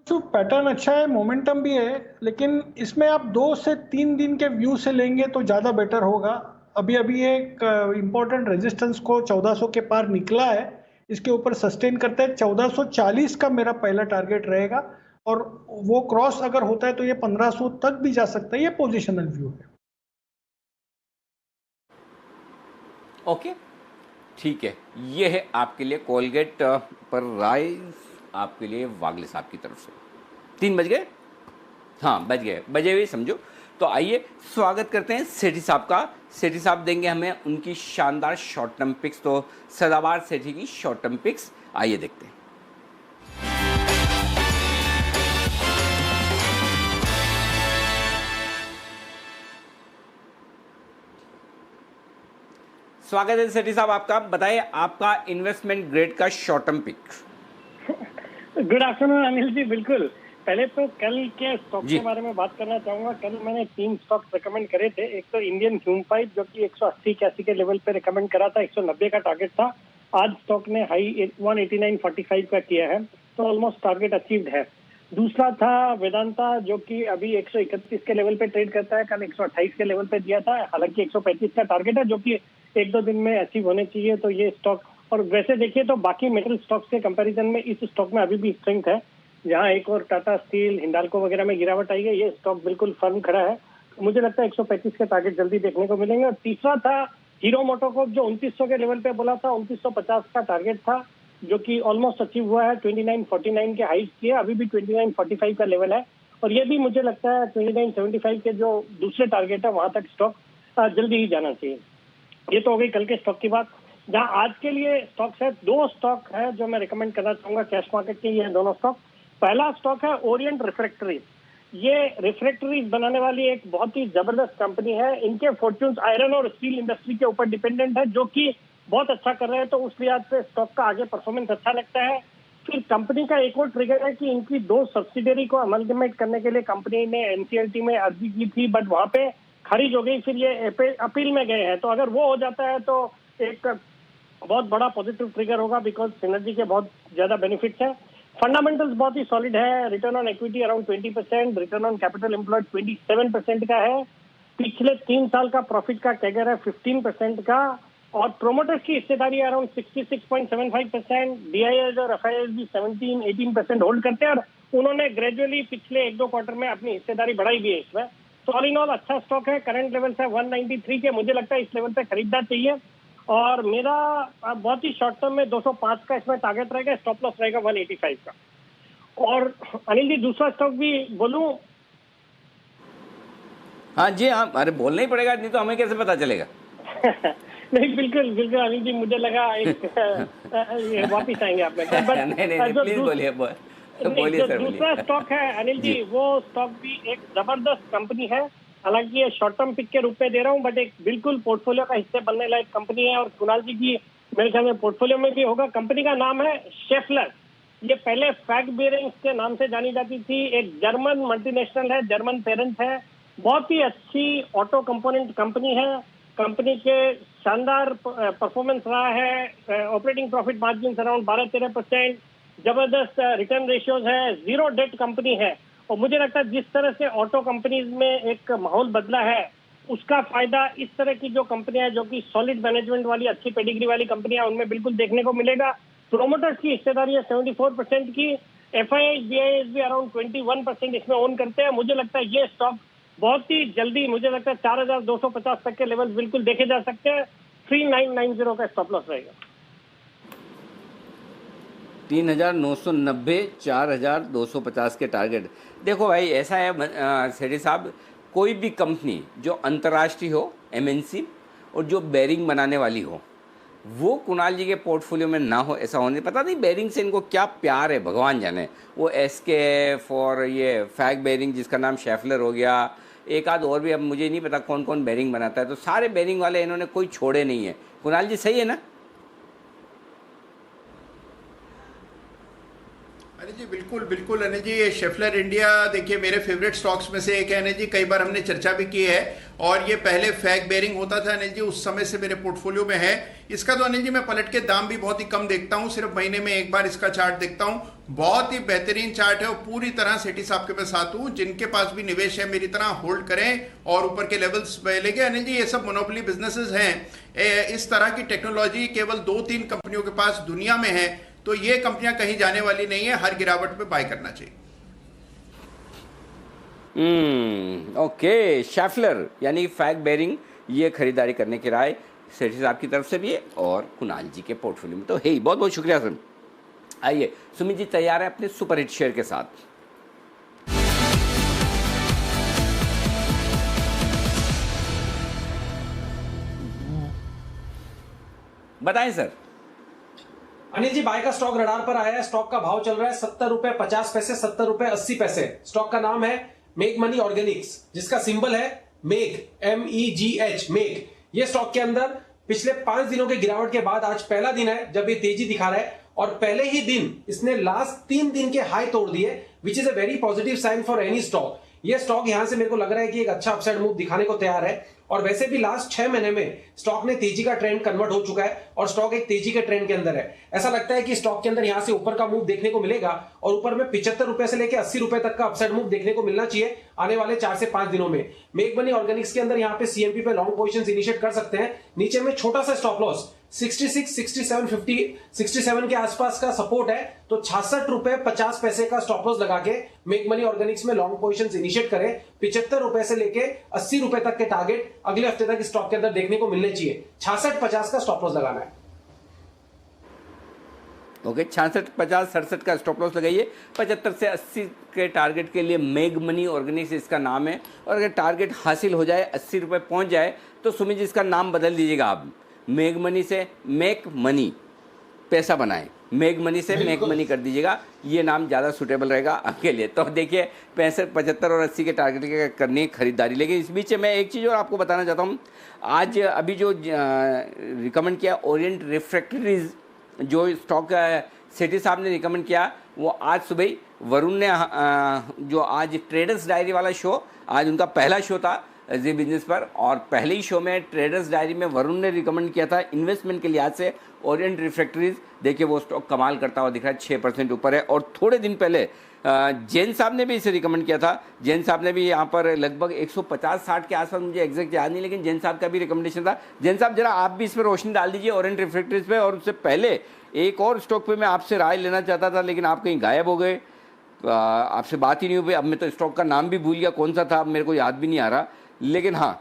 जो पैटर्न अच्छा है, मोमेंटम भी है, लेकिन इसमें आप 2 से 3 दिन के व्यू से लेंगे तो ज़्यादा बेटर होगा। अभी एक इम्पोर्टेंट रेजिस्टेंस को 1400 के पार निकला है, इसके ऊपर सस्टेन करता है। 1440 का मेरा पहला टारगेट रहेगा, और वो क्रॉस अगर होता है तो ये 1500 तक भी जा सकता है। ये पोजिशनल व्यू है। ओके, ठीक है, ये है आपके लिए कोलगेट पर राइज, आपके लिए वागले साहब की तरफ से। 3 बज गए? हाँ, बजे हुए समझो। तो आइए स्वागत करते हैं सेठी साहब का। सेठी साहब देंगे हमें उनकी शानदार शॉर्ट टर्म पिक्स। तो सदाबहार सेठी की शॉर्ट टर्म पिक्स आइए देखते हैं। स्वागत है सेठी साहब आपका। बताइए आपका इन्वेस्टमेंट ग्रेड का short term pick. Good afternoon Anil ji. बिल्कुल, पहले तो कल के स्टॉक के बारे में बात करना चाहूंगा। कल मैंने 3 स्टॉक रिकमेंड करे थे। एक तो इंडियन ह्यूम पाइप, जो कि 180-81 के लेवल पे रिकमेंड करा था, 190 का टारगेट था। आज स्टॉक ने हाई 189.45 का किया है, तो ऑलमोस्ट टारगेट अचीव्ड है। दूसरा था वेदांता, जो कि अभी 131 के लेवल पे ट्रेड करता है, कल 128 के लेवल पे दिया था। हालांकि 135 का टारगेट है, जो कि 1-2 दिन में अचीव होने चाहिए। तो ये स्टॉक, और वैसे देखिए तो बाकी मेटल स्टॉक्स के कंपैरिजन में इस स्टॉक में अभी भी स्ट्रेंथ है। जहां एक और टाटा स्टील, हिंडाल्को वगैरह में गिरावट आई है, ये स्टॉक बिल्कुल फर्म खड़ा है। मुझे लगता है 135 के टारगेट जल्दी देखने को मिलेंगे। और तीसरा था हीरो मोटोकॉर्प, जो 2900 के लेवल पे बोला था, 2950 का टारगेट था, जो कि ऑलमोस्ट अचीव हुआ है। 2949 के हाइट किए, अभी भी 2945 का लेवल है। और ये भी मुझे लगता है 2975 के जो दूसरे टारगेट है, वहां तक स्टॉक जल्दी ही जाना चाहिए। ये तो हो गई कल के स्टॉक की बात। जहां आज के लिए स्टॉक्स है, 2 स्टॉक है जो मैं रिकमेंड करना चाहूंगा कैश मार्केट के। ये दोनों स्टॉक, पहला स्टॉक है ओरिएंट रिफ्रैक्टरीज। ये रिफ्रैक्टरीज बनाने वाली एक बहुत ही जबरदस्त कंपनी है। इनके फॉर्च्यून्स आयरन और स्टील इंडस्ट्री के ऊपर डिपेंडेंट है, जो कि बहुत अच्छा कर रहे हैं। तो उस लिहाज से स्टॉक का आगे परफॉर्मेंस अच्छा लगता है। फिर कंपनी का एक और ट्रिगर है कि इनकी 2 सब्सिडरी को अमलगमेट करने के लिए कंपनी ने एनसीएलटी में अर्जी की थी, बट वहां पे खारिज हो गई। फिर ये अपील में गए हैं, तो अगर वो हो जाता है तो एक बहुत बड़ा पॉजिटिव ट्रिगर होगा, बिकॉज सिनर्जी के बहुत ज्यादा बेनिफिट्स हैं। फंडामेंटल्स बहुत ही सॉलिड है। Return on equity around 20%, return on capital employed 27% का है। पिछले 3 साल का प्रॉफिट का कैगर है 15% का, और प्रोमोटर्स की हिस्सेदारी अराउंड 66.75%। डीआईएस और एफआईएस भी 17-18% होल्ड करते हैं, और उन्होंने ग्रेजुअली पिछले 1-2 क्वार्टर में अपनी हिस्सेदारी बढ़ाई भी है इसमें। तो ऑल इन ऑल अच्छा स्टॉक है। करंट लेवल है 193 के, मुझे लगता है इस लेवल पे खरीदना चाहिए। और मेरा बहुत ही शॉर्ट टर्म में 205 का इसमें टारगेट रहेगा, स्टॉप लॉस रहेगा 185 का। और अनिल जी, दूसरा स्टॉक भी बोलूं? हाँ जी, हाँ, अरे बोलना ही पड़ेगा, नहीं तो हमें कैसे पता चलेगा। नहीं, बिल्कुल अनिल जी, मुझे लगा एक वापिस आएंगे आप में। नहीं, प्लीज बोलिए सर। दूसरा स्टॉक है अनिल जी, वो स्टॉक भी एक जबरदस्त कंपनी है। हालांकि ये शॉर्ट टर्म पिक के रूप में दे रहा हूँ, बट एक बिल्कुल पोर्टफोलियो का हिस्से बनने लायक कंपनी है, और कुणाल जी की मेरे ख्याल में पोर्टफोलियो में भी होगा। कंपनी का नाम है शेफलर। ये पहले फैग बेयरिंग्स के नाम से जानी जाती थी। एक जर्मन मल्टीनेशनल है, जर्मन पेरेंट है। बहुत ही अच्छी ऑटो कंपोनेंट कंपनी है। कंपनी के शानदार परफॉर्मेंस रहा है। ऑपरेटिंग प्रॉफिट मार्जिन अराउंड 12-13%, जबरदस्त रिटर्न रेशियोज है, 0 डेट कंपनी है। और मुझे लगता है जिस तरह से ऑटो कंपनीज में एक माहौल बदला है, उसका फायदा इस तरह की जो कंपनियां जो कि सॉलिड मैनेजमेंट वाली, अच्छी पेडिग्री वाली कंपनियां, उनमें बिल्कुल देखने को मिलेगा। प्रोमोटर्स की हिस्सेदारी है 74% की। एफआईआई डीआईएस भी अराउंड 21% इसमें ओन करते हैं। मुझे लगता है ये स्टॉक बहुत ही जल्दी, मुझे लगता है 4250 तक के लेवल बिल्कुल देखे जा सकते हैं। 3990 का स्टॉप लॉस रहेगा। 3,990, 4,250 के टारगेट। देखो भाई ऐसा है सेठी साहब, कोई भी कंपनी जो अंतर्राष्ट्रीय हो, एमएनसी, और जो बेरिंग बनाने वाली हो, वो कुणाल जी के पोर्टफोलियो में ना हो, ऐसा होने, पता नहीं बेरिंग से इनको क्या प्यार है, भगवान जाने। वो एसकेएफ और ये फैग बेरिंग जिसका नाम शेफलर हो गया, एक आध और भी, अब मुझे नहीं पता कौन कौन बेरिंग बनाता है, तो सारे बेरिंग वाले इन्होंने कोई छोड़े नहीं है। कुणाल जी सही है ना? अरे जी बिल्कुल बिल्कुल अनिल जी, ये शेफलर इंडिया देखिए मेरे फेवरेट स्टॉक्स में से एक है अनिल जी, कई बार हमने चर्चा भी की है, और ये पहले फैग बेरिंग होता था अनिल जी, उस समय से मेरे पोर्टफोलियो में है। इसका तो अनिल जी मैं पलट के दाम भी बहुत ही कम देखता हूँ, सिर्फ महीने में एक बार इसका चार्ट देखता हूँ, बहुत ही बेहतरीन चार्ट है, और पूरी तरह सेठी साहब के साथ हूँ। जिनके पास भी निवेश है मेरी तरह होल्ड करें और ऊपर के लेवल्स लेंगे अनिल जी। ये सब मोनोपोली बिजनेसेस हैं, इस तरह की टेक्नोलॉजी केवल 2-3 कंपनियों के पास दुनिया में है, तो ये कंपनियां कहीं जाने वाली नहीं है, हर गिरावट पे बाय करना चाहिए। ओके, शेफलर यानी फैग बेरिंग, ये खरीदारी करने की राय सेठी साहब की तरफ से भी है और कुणाल जी के पोर्टफोलियो में तो है ही। बहुत बहुत शुक्रिया सर। आइए सुमित जी तैयार है अपने सुपरहिट शेयर के साथ। बताएं सर। अनिल जी, बाय का स्टॉक रडार पर आया है। स्टॉक का भाव चल रहा है 70 रुपए 50 पैसे, 70 रुपए 80 पैसे। स्टॉक का नाम है मेक मनी ऑर्गेनिक्स, जिसका सिंबल है मेक, MEGH, मेक। ये स्टॉक के अंदर पिछले 5 दिनों के गिरावट के बाद आज पहला दिन है जब ये तेजी दिखा रहा है, और पहले ही दिन इसने लास्ट 3 दिन के हाई तोड़ दिए, which is a very positive sign for any stock. ये स्टॉक यहां से मेरे को लग रहा है कि एक अच्छा अपसाइड मूव दिखाने को तैयार है, और वैसे भी लास्ट 6 महीने में स्टॉक ने तेजी का ट्रेंड कन्वर्ट हो चुका है और स्टॉक एक तेजी के ट्रेंड के अंदर है। ऐसा लगता है कि स्टॉक के अंदर यहां से ऊपर का मूव देखने को मिलेगा, और ऊपर में 75 रुपए से लेकर 80 रुपए तक का अपसाइड मूव देखने को मिलना चाहिए आने वाले 4 से 5 दिनों में। मेक मनी ऑर्गेनिक्स के अंदर यहां पे सीएमपी पे लॉन्ग पोजीशंस इनिशिएट कर सकते हैं। नीचे में छोटा सा स्टॉप लॉस 66, 67, 50, 67 के आसपास का सपोर्ट है, तो 66 रुपए 50 पैसे का स्टॉप लॉस लगा के मेक मनी ऑर्गेनिक्स में लॉन्ग पोजीशंस इनिशिएट करें। 75 रुपए से लेके 80 रुपए तक के टारगेट अगले हफ्ते तक स्टॉक के अंदर देखने को मिलने चाहिए। 66-50 का स्टॉप लॉस लगाना है। ओके, 66, 50, 67 का स्टॉप लॉस लगाइए। 75 से 80 के टारगेट के लिए मेग मनी ऑर्गेनिक्स इसका नाम है, और अगर टारगेट हासिल हो जाए, 80 रुपए पहुंच जाए, तो सुमित जी इसका नाम बदल दीजिएगा आप, मेग मनी से मेक मनी, पैसा बनाएं, मेग मनी से मेक मनी कर दीजिएगा, ये नाम ज़्यादा सुटेबल रहेगा आपके लिए। तो देखिए 65, 75 और 80 के टारगेट के करनी खरीदारी। लेकिन इस बीच मैं एक चीज़ और आपको बताना चाहता हूँ, आज अभी जो रिकमेंड किया ओरिएंट रिफ्रैक्टरीज, जो स्टॉक सेठी साहब ने रिकमेंड किया, वो आज सुबह ही वरुण ने जो आज ट्रेडर्स डायरी वाला शो, आज उनका पहला शो था जी बिजनेस पर, और पहले ही शो में ट्रेडर्स डायरी में वरुण ने रिकमेंड किया था इन्वेस्टमेंट के लिहाज से ओरिएंट रिफ्रैक्टरीज। देखिए वो स्टॉक कमाल करता हुआ दिख रहा है, 6% ऊपर है। और थोड़े दिन पहले जैन साहब ने भी इसे रिकमेंड किया था। जैन साहब ने भी यहाँ पर लगभग 150-60 के आसपास, मुझे एग्जैक्ट याद नहीं, लेकिन जैन साहब का भी रिकमेंडेशन था। जैन साहब जरा आप भी इस पर रोशनी डाल दीजिए ओरिएंट रिफ्रैक्टरीज पे। और उससे पहले एक और स्टॉक पे मैं आपसे राय लेना चाहता था, लेकिन आप कहीं गायब हो गए, आपसे बात ही नहीं हुई। अब मैं तो स्टॉक का नाम भी भूल गया, कौन सा था अब मेरे को याद भी नहीं आ रहा। लेकिन हाँ,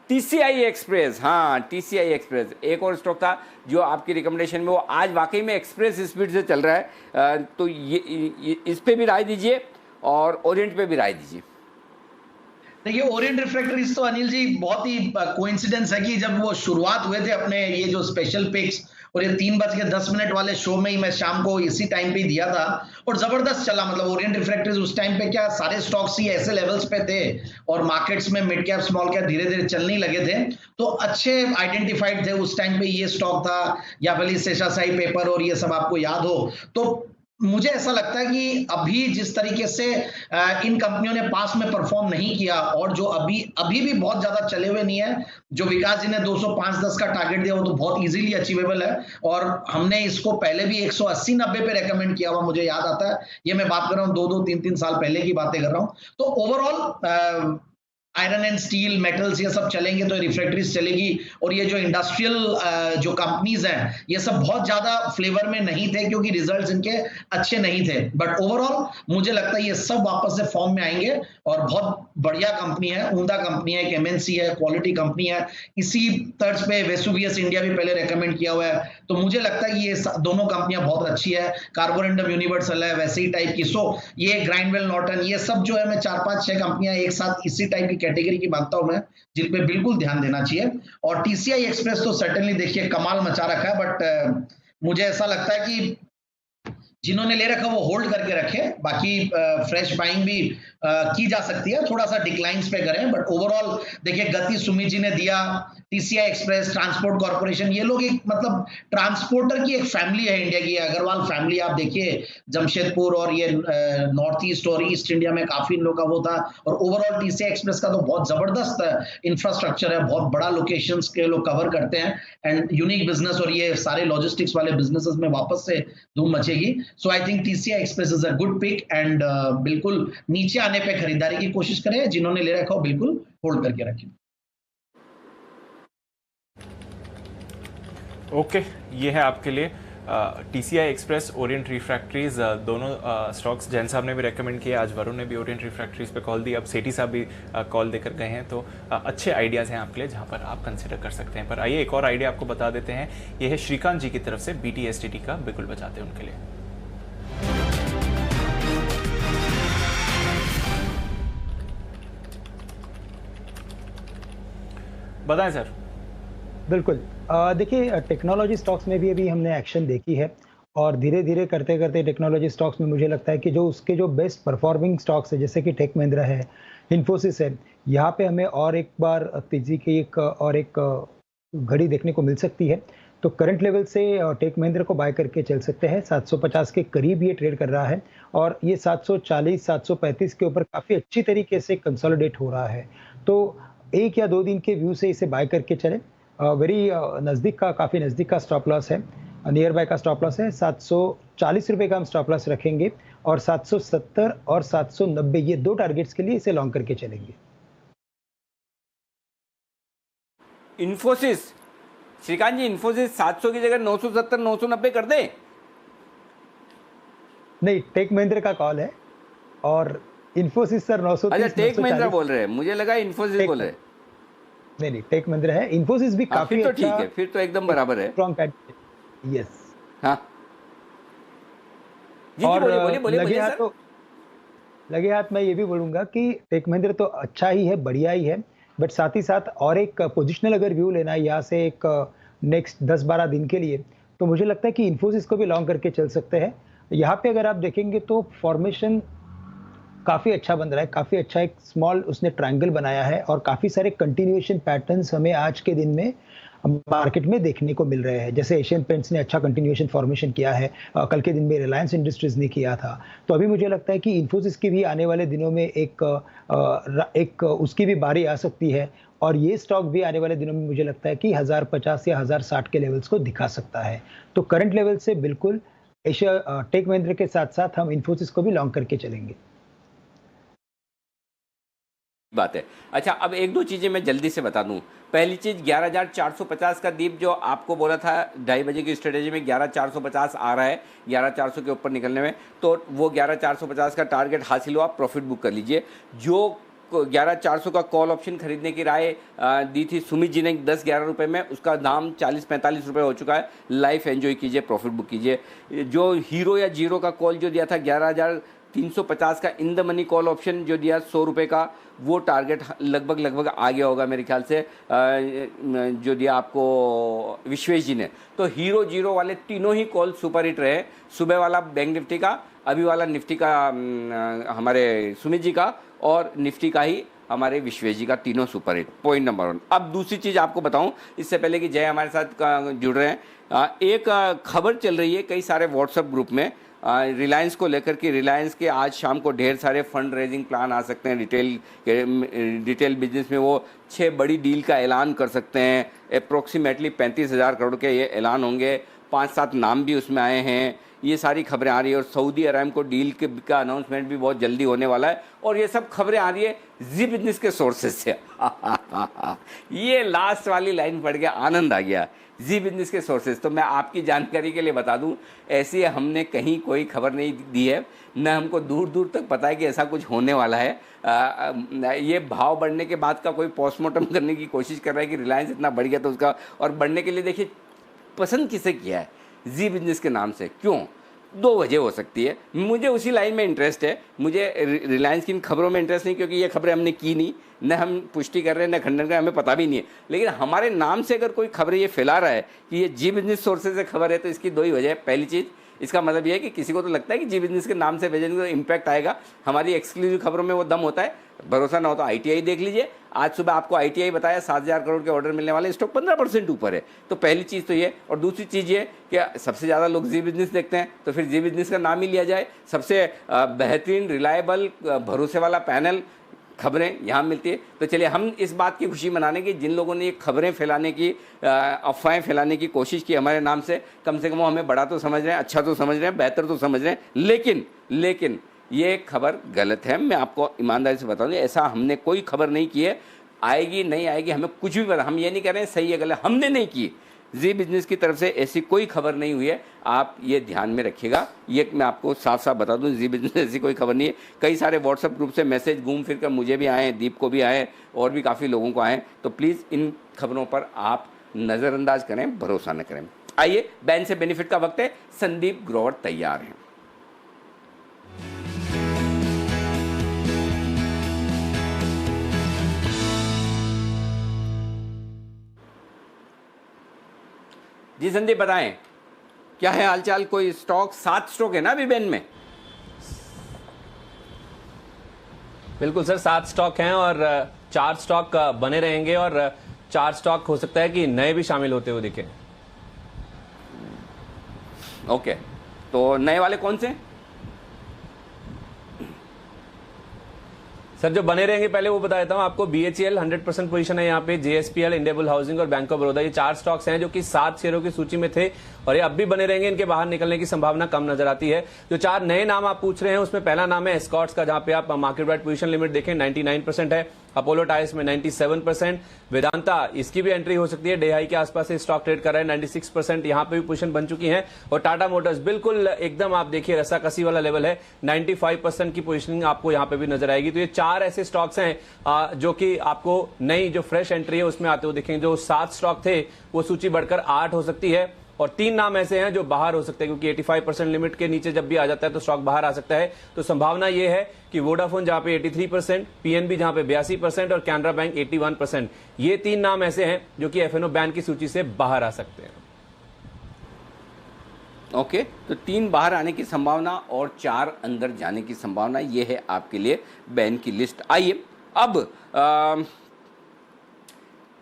TCI एक्सप्रेस, हाँ TCI एक्सप्रेस एक और स्टॉक था जो आपकी रिकमेंडेशन में, वो आज वाकई में एक्सप्रेस स्पीड से चल रहा है। तो ये इस पे भी राय दीजिए और ओरिएंट पे भी राय दीजिए। देखिए ओरिएंट रिफ्रैक्टरीज तो अनिल जी बहुत ही कोइंसिडेंस है कि जब वो शुरुआत हुए थे अपने ये जो स्पेशल पिक्स, और ये 3:10 वाले शो में ही मैं शाम को इसी टाइम पे दिया था, और जबरदस्त चला। मतलब ओरिएंट रिफ्रैक्टरीज उस टाइम पे क्या सारे स्टॉक्स ही ऐसे लेवल्स पे थे, और मार्केट्स में मिड कैप स्मॉल कैप धीरे धीरे चलने लगे थे, तो अच्छे आइडेंटिफाइड थे उस टाइम पे। ये स्टॉक था, या भले शेषाशाही पेपर और ये सब आपको याद हो, तो मुझे ऐसा लगता है कि अभी जिस तरीके से इन कंपनियों ने पास में परफॉर्म नहीं किया, और जो अभी भी बहुत ज्यादा चले हुए नहीं है, जो विकास जी ने 205-10 का टारगेट दिया वो तो बहुत इजीली अचीवेबल है, और हमने इसको पहले भी 180-90 पे रेकमेंड किया हुआ, मुझे याद आता है। ये मैं बात कर रहा हूँ 2-2, 3-3 साल पहले की बातें कर रहा हूँ। तो overall iron and steel, metals, ये सब चलेंगे तो रिफ्रैक्टरीज चलेगी। और ये जो इंडस्ट्रियल जो कंपनीज हैं, ये सब बहुत ज्यादा फ्लेवर में नहीं थे क्योंकि रिजल्ट्स इनके अच्छे नहीं थे, बट ओवरऑल मुझे लगता है ये सब वापस से फॉर्म में आएंगे, और बहुत बढ़िया कंपनी है, उम्दा कंपनी है, एक MNC है, क्वालिटी कंपनी है। इसी तर्ज पे वेसुवियस इंडिया भी पहले रेकमेंड किया हुआ है, तो तो मुझे लगता है कि ये दोनों कंपनियां बहुत अच्छी है। कार्बोरेंडम यूनिवर्सल है वैसे ही टाइप की। सो ये ग्राइंडवेल नॉर्टन, ये सब जो है मैं 4-5-6 कंपनियां एक साथ इसी टाइप की कैटेगरी की मानता हूं मैं, जिन पे बिल्कुल ध्यान देना चाहिए। और टीसीआई एक्सप्रेस तो सर्टेनली देखिए कमाल मचा रखा है, बट मुझे ऐसा लगता है कि जिन्होंने ले रखा वो होल्ड करके रखे, बाकी फ्रेश बाइंग भी की जा सकती है, थोड़ा सा डिक्लाइंस पे करें, बट ओवरऑल देखिए गति सुमित जी ने दिया, टीसीआई एक्सप्रेस, ट्रांसपोर्ट कॉर्पोरेशन, ये लोग एक मतलब ट्रांसपोर्टर की एक फैमिली है इंडिया की, अग्रवाल फैमिली। आप देखिए जमशेदपुर और ये नॉर्थ ईस्ट और ईस्ट इंडिया में काफी इन लोग का वो था। और ओवरऑल टीसीआई एक्सप्रेस का तो बहुत जबरदस्त इंफ्रास्ट्रक्चर है, बहुत बड़ा लोकेशंस के लोग कवर करते हैं एंड यूनिक बिजनेस, और ये सारे लॉजिस्टिक्स वाले बिजनेसेस में वापस से धूम मचेगी। So I think TCI express is a good pick and बिल्कुल नीचे आने पे खरीदारी की कोशिश करें, जिन्होंने ले रखा हो बिल्कुल होल्ड करके रखें। ओके, ये है आपके लिए टीसीआई एक्सप्रेस, ओरिएंट रिफ्रैक्टरीज, दोनों स्टॉक्स जैन साहब ने भी रेकमेंड किया, आज वरुण ने भी ओरिएंट रिफ्रैक्टरीज पे कॉल दी, अब सेठी साहब भी कॉल देकर गए हैं। तो अच्छे आइडियाज़ हैं आपके लिए जहां पर आप कंसिडर कर सकते हैं। पर आइए एक और आइडिया आपको बता देते हैं, ये है श्रीकांत जी की तरफ से BTSTT का, बिल्कुल बचाते हैं उनके लिए। बताएं सर। बिल्कुल, देखिए टेक्नोलॉजी स्टॉक्स में भी अभी हमने एक्शन देखी है, और धीरे धीरे करते करते टेक्नोलॉजी स्टॉक्स में मुझे लगता है कि जो उसके जो बेस्ट परफॉर्मिंग स्टॉक्स है, जैसे कि टेक महिंद्रा है, इन्फोसिस है, यहाँ पे हमें और एक बार तेजी की एक घड़ी देखने को मिल सकती है। तो करंट लेवल से टेक महिंद्रा को बाय करके चल सकते हैं। 750 के करीब ये ट्रेड कर रहा है, और ये 740 735 के ऊपर काफ़ी अच्छी तरीके से कंसोलिडेट हो रहा है। तो 1 या 2 दिन के व्यू से इसे बाय करके चलें। वेरी काफ़ी नज़दीक का स्टॉप लॉस है, नियर बाय का स्टॉप लॉस है 740 रुपये का हम स्टॉप लॉस रखेंगे, और 770 और 790 ये 2 टारगेट्स के लिए इसे लॉन्ग करके चलेंगे। इन्फोसिस, श्रीकांत जी, इन्फोसिस 700 की जगह 970 990 कर दें? नहीं, टेक महिंद्रा का कॉल है, और इन्फोसिस सर 930। अच्छा, टेक महिंद्रा बोल रहे हैं, मुझे लगा इन्फोसिस बोल रहे हैं। नहीं, टेक महिंद्रा है। इन्फोसिस भी काफी फिर तो अच्छा, ठीक है, फिर तो एकदम बराबर है, स्ट्रॉन्ग कैंडिडेट। यस, हाँ जी, और बोलिए सर। लगे हाथ मैं ये भी बोलूंगा कि टेक महिंद्रा तो अच्छा ही है, बढ़िया ही है, बट साथ ही साथ और एक पोजिशनल अगर व्यू लेना है यहाँ से एक नेक्स्ट 10-12 दिन के लिए, तो मुझे लगता है कि इन्फोसिस को भी लॉन्ग करके चल सकते हैं। यहाँ पे अगर आप देखेंगे तो फॉर्मेशन काफ़ी अच्छा बन रहा है, काफ़ी अच्छा एक स्मॉल उसने ट्रायंगल बनाया है, और काफ़ी सारे कंटिन्यूएशन पैटर्न्स हमें आज के दिन में मार्केट में देखने को मिल रहे हैं। जैसे एशियन पेंट्स ने अच्छा कंटिन्यूएशन फॉर्मेशन किया है, कल के दिन में रिलायंस इंडस्ट्रीज ने किया था। तो अभी मुझे लगता है कि इन्फोसिस की भी आने वाले दिनों में एक उसकी भी बारी आ सकती है, और ये स्टॉक भी आने वाले दिनों में मुझे लगता है कि 1050 या 1060 के लेवल्स को दिखा सकता है। तो करंट लेवल से बिल्कुल एशिया टेक महिंद्रा के साथ साथ हम इन्फोसिस को भी लॉन्ग करके चलेंगे। बात है। अच्छा, अब 1-2 चीज़ें मैं जल्दी से बता दूं। पहली चीज़, 11,450 का दीप जो आपको बोला था 2:30 बजे की स्ट्रेटेजी में 11,450 आ रहा है, 11,400 के ऊपर निकलने में, तो वो 11,450 का टारगेट हासिल हुआ, प्रॉफिट बुक कर लीजिए। जो 11,400 का कॉल ऑप्शन खरीदने की राय दी थी सुमित जी ने 10-11 रुपये में, उसका दाम 40-45 रुपये हो चुका है। लाइफ एंजॉय कीजिए, प्रॉफिट बुक कीजिए। जो हीरो या जीरो का कॉल जो दिया था 11,350 का in the money call option जो दिया 100 रुपये का, वो टारगेट लगभग आ गया होगा मेरे ख्याल से, जो दिया आपको विश्वेश जी ने। तो हीरो जीरो वाले तीनों ही कॉल सुपर हिट रहे। सुबह वाला बैंक निफ्टी का, अभी वाला निफ्टी का हमारे सुमित जी का, और निफ्टी का ही हमारे विश्वेश जी का, तीनों सुपर हिट। Point number 1। अब दूसरी चीज़ आपको बताऊं, इससे पहले कि जय हमारे साथ जुड़ रहे हैं, एक खबर चल रही है कई सारे व्हाट्सएप ग्रुप में रिलायंस को लेकर कि रिलायंस के आज शाम को ढेर सारे फंड रेजिंग प्लान आ सकते हैं। रिटेल बिजनेस में वो 6 बड़ी डील का ऐलान कर सकते हैं। अप्रोक्सीमेटली 35,000 करोड़ के ये ऐलान होंगे। 5-7 नाम भी उसमें आए हैं। ये सारी खबरें आ रही है, और सऊदी अरामको डील का अनाउंसमेंट भी बहुत जल्दी होने वाला है। और ये सब खबरें आ रही है जी बिजनेस के सोर्सेज से। ये लास्ट वाली लाइन पढ़ के आनंद आ गया, जी बिजनेस के सोर्सेज। तो मैं आपकी जानकारी के लिए बता दूं, ऐसी हमने कहीं कोई खबर नहीं दी है, न हमको दूर दूर तक पता है कि ऐसा कुछ होने वाला है। ये भाव बढ़ने के बाद का कोई पोस्टमार्टम करने की कोशिश कर रहा है कि रिलायंस इतना बढ़ गया तो उसका, और बढ़ने के लिए देखिए पसंद किसे किया है? जी बिजनेस के नाम से। क्यों? 2 वजह हो सकती है। मुझे उसी लाइन में इंटरेस्ट है, मुझे रिलायंस की इन खबरों में इंटरेस्ट नहीं, क्योंकि ये खबरें हमने की नहीं, न हम पुष्टि कर रहे हैं न खंडन कर रहे हैं, हमें पता भी नहीं है। लेकिन हमारे नाम से अगर कोई खबरें ये फैला रहा है कि ये जी बिजनेस सोर्सेज से खबर है, तो इसकी 2 ही वजह है। पहली चीज़, इसका मतलब ये है कि किसी को तो लगता है कि जी बिजनेस के नाम से भेजेंगे तो इम्पैक्ट आएगा, हमारी एक्सक्लूसिव खबरों में वो दम होता है। भरोसा ना हो तो ITI देख लीजिए, आज सुबह आपको ITI बताया 7,000 करोड़ के ऑर्डर मिलने वाले, स्टॉक 15% ऊपर है। तो पहली चीज़ तो ये, और दूसरी चीज़ ये कि सबसे ज़्यादा लोग जी बिजनेस देखते हैं, तो फिर जी बिजनेस का नाम ही लिया जाए। सबसे बेहतरीन, रिलायबल, भरोसे वाला पैनल खबरें यहाँ मिलती है। तो चलिए हम इस बात की खुशी मनाने की, जिन लोगों ने ये खबरें फैलाने की, अफवाहें फैलाने की कोशिश की हमारे नाम से कम वो हमें बड़ा तो समझ रहे हैं, अच्छा तो समझ रहे हैं, बेहतर तो समझ रहे हैं, लेकिन ये खबर गलत है। मैं आपको ईमानदारी से बता दूँ, ऐसा हमने कोई खबर नहीं की है। आएगी नहीं आएगी हमें कुछ भी पता, हम ये नहीं कह रहे हैं सही है गलत, हमने नहीं की। जी बिजनेस की तरफ से ऐसी कोई खबर नहीं हुई है, आप ये ध्यान में रखिएगा। ये मैं आपको साफ साफ बता दूं, जी बिजनेस ऐसी कोई खबर नहीं है। कई सारे व्हाट्सएप ग्रुप से मैसेज घूम फिर कर मुझे भी आए, दीप को भी आए, और भी काफ़ी लोगों को आए। तो प्लीज़ इन खबरों पर आप नज़रअंदाज करें, भरोसा न करें। आइए, बैन से बेनिफिट का वक्त है। संदीप ग्रोवर तैयार हैं। जी संदीप बताएं, क्या है हालचाल? कोई स्टॉक, 7 स्टॉक है ना अभी बैन में? बिल्कुल सर, 7 स्टॉक हैं और 4 स्टॉक बने रहेंगे, और 4 स्टॉक हो सकता है कि नए भी शामिल होते हुए दिखे। ओके, तो नए वाले कौन से? सर जो बने रहेंगे पहले वो बता देता हूं आपको। BHEL 100% पोजीशन है यहाँ पे, JSPL, इंडियाबुल हाउसिंग और बैंक ऑफ बड़ौदा, ये 4 स्टॉक्स हैं जो कि 7 शेयरों की सूची में थे और ये अब भी बने रहेंगे। इनके बाहर निकलने की संभावना कम नजर आती है। जो 4 नए नाम आप पूछ रहे हैं उसमें पहला नाम है एस्कॉर्ट्स का, जहां पे आप मार्केट वाइड पोजीशन लिमिट देखें 99% है। अपोलो टायर्स में 97%। वेदांता, इसकी भी एंट्री हो सकती है, डे हाई के आसपास से स्टॉक ट्रेड कर रहा है, 96%, यहां पे भी पोजीशन बन चुकी है। और टाटा मोटर्स बिल्कुल एकदम आप देखिए रस्साकसी वाला लेवल है, 95% की पोजीशनिंग आपको यहां पे भी नजर आएगी। तो ये 4 ऐसे स्टॉक्स हैं जो कि आपको नई जो फ्रेश एंट्री है उसमें आते हुए दिखेंगे। जो 7 स्टॉक थे वो सूची बढ़कर 8 हो सकती है, और 3 नाम ऐसे हैं जो बाहर हो सकते हैं, क्योंकि 85% लिमिट के नीचे जब भी आ जाता है तो स्टॉक बाहर आ सकता है। तो संभावना ये है कि वोडाफोन जहां पे 83%, PNB जहां पे 82% और कैनरा बैंक 81%, ये 3 नाम ऐसे हैं जो कि FNO बैन की सूची से बाहर आ सकते हैं। ओके, तो 3 बाहर आने की संभावना और 4 अंदर जाने की संभावना, ये है आपके लिए बैन की लिस्ट। आइए अब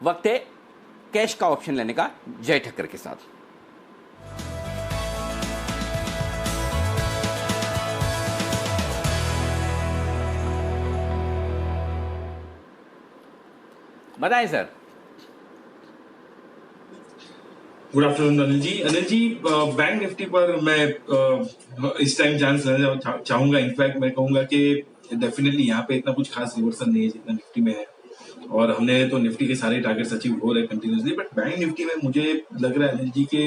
वक्त है कैश का ऑप्शन लेने का जय ठक्कर के साथ। बताएं सर। गुड आफ्टरनून अनिल जी। बैंक निफ्टी पर मैं इस टाइम चांस लेना चाहूंगा। इनफैक्ट मैं कहूंगा कि डेफिनेटली यहाँ पे इतना कुछ खास रिवर्सल नहीं है जितना निफ्टी में है, और हमने तो निफ्टी के सारे टारगेट्स अचीव हो रहे हैं कंटिन्यूसली। बट बैंक निफ्टी में मुझे लग रहा है अनिल जी के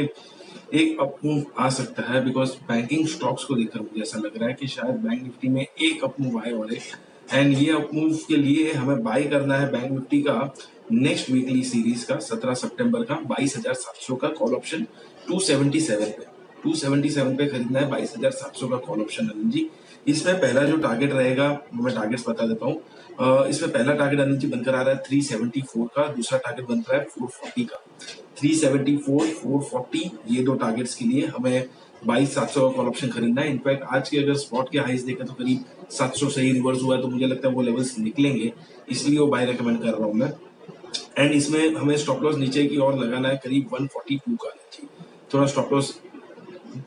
एक अप मूव आ सकता है, बिकॉज बैंकिंग स्टॉक्स को देखकर मुझे ऐसा लग रहा है कि शायद बैंक निफ्टी में एक अप मूव आए और एंड ये अप मूव के लिए हमें बाय करना है बैंक निफ्टी का नेक्स्ट वीकली सीरीज का 17 सितंबर का 22,700 का कॉल ऑप्शन 277 पे खरीदना है। 22,700 का कॉल ऑप्शन अनिल जी। इसमें पहला जो टारगेट रहेगा, मैं टारगेट्स बता देता हूँ। इसमें पहला टारगेट अनिल जी बनकर आ रहा है 374 का, दूसरा टारगेट बन रहा है 440 का। 374, 440 ये 2 टारगेट्स के लिए हमें 22,700 का कॉल ऑप्शन खरीदना है। इनफैक्ट आज के अगर स्पॉट के हाईज देखें तो करीब 700 से ही रिवर्स हुआ है, तो मुझे लगता है वो लेवल्स निकलेंगे, इसलिए वो बाय रेकमेंड कर रहा हूँ मैं। एंड इसमें हमें स्टॉप लॉस नीचे की ओर लगाना है करीब 142 का। थोड़ा स्टॉप लॉस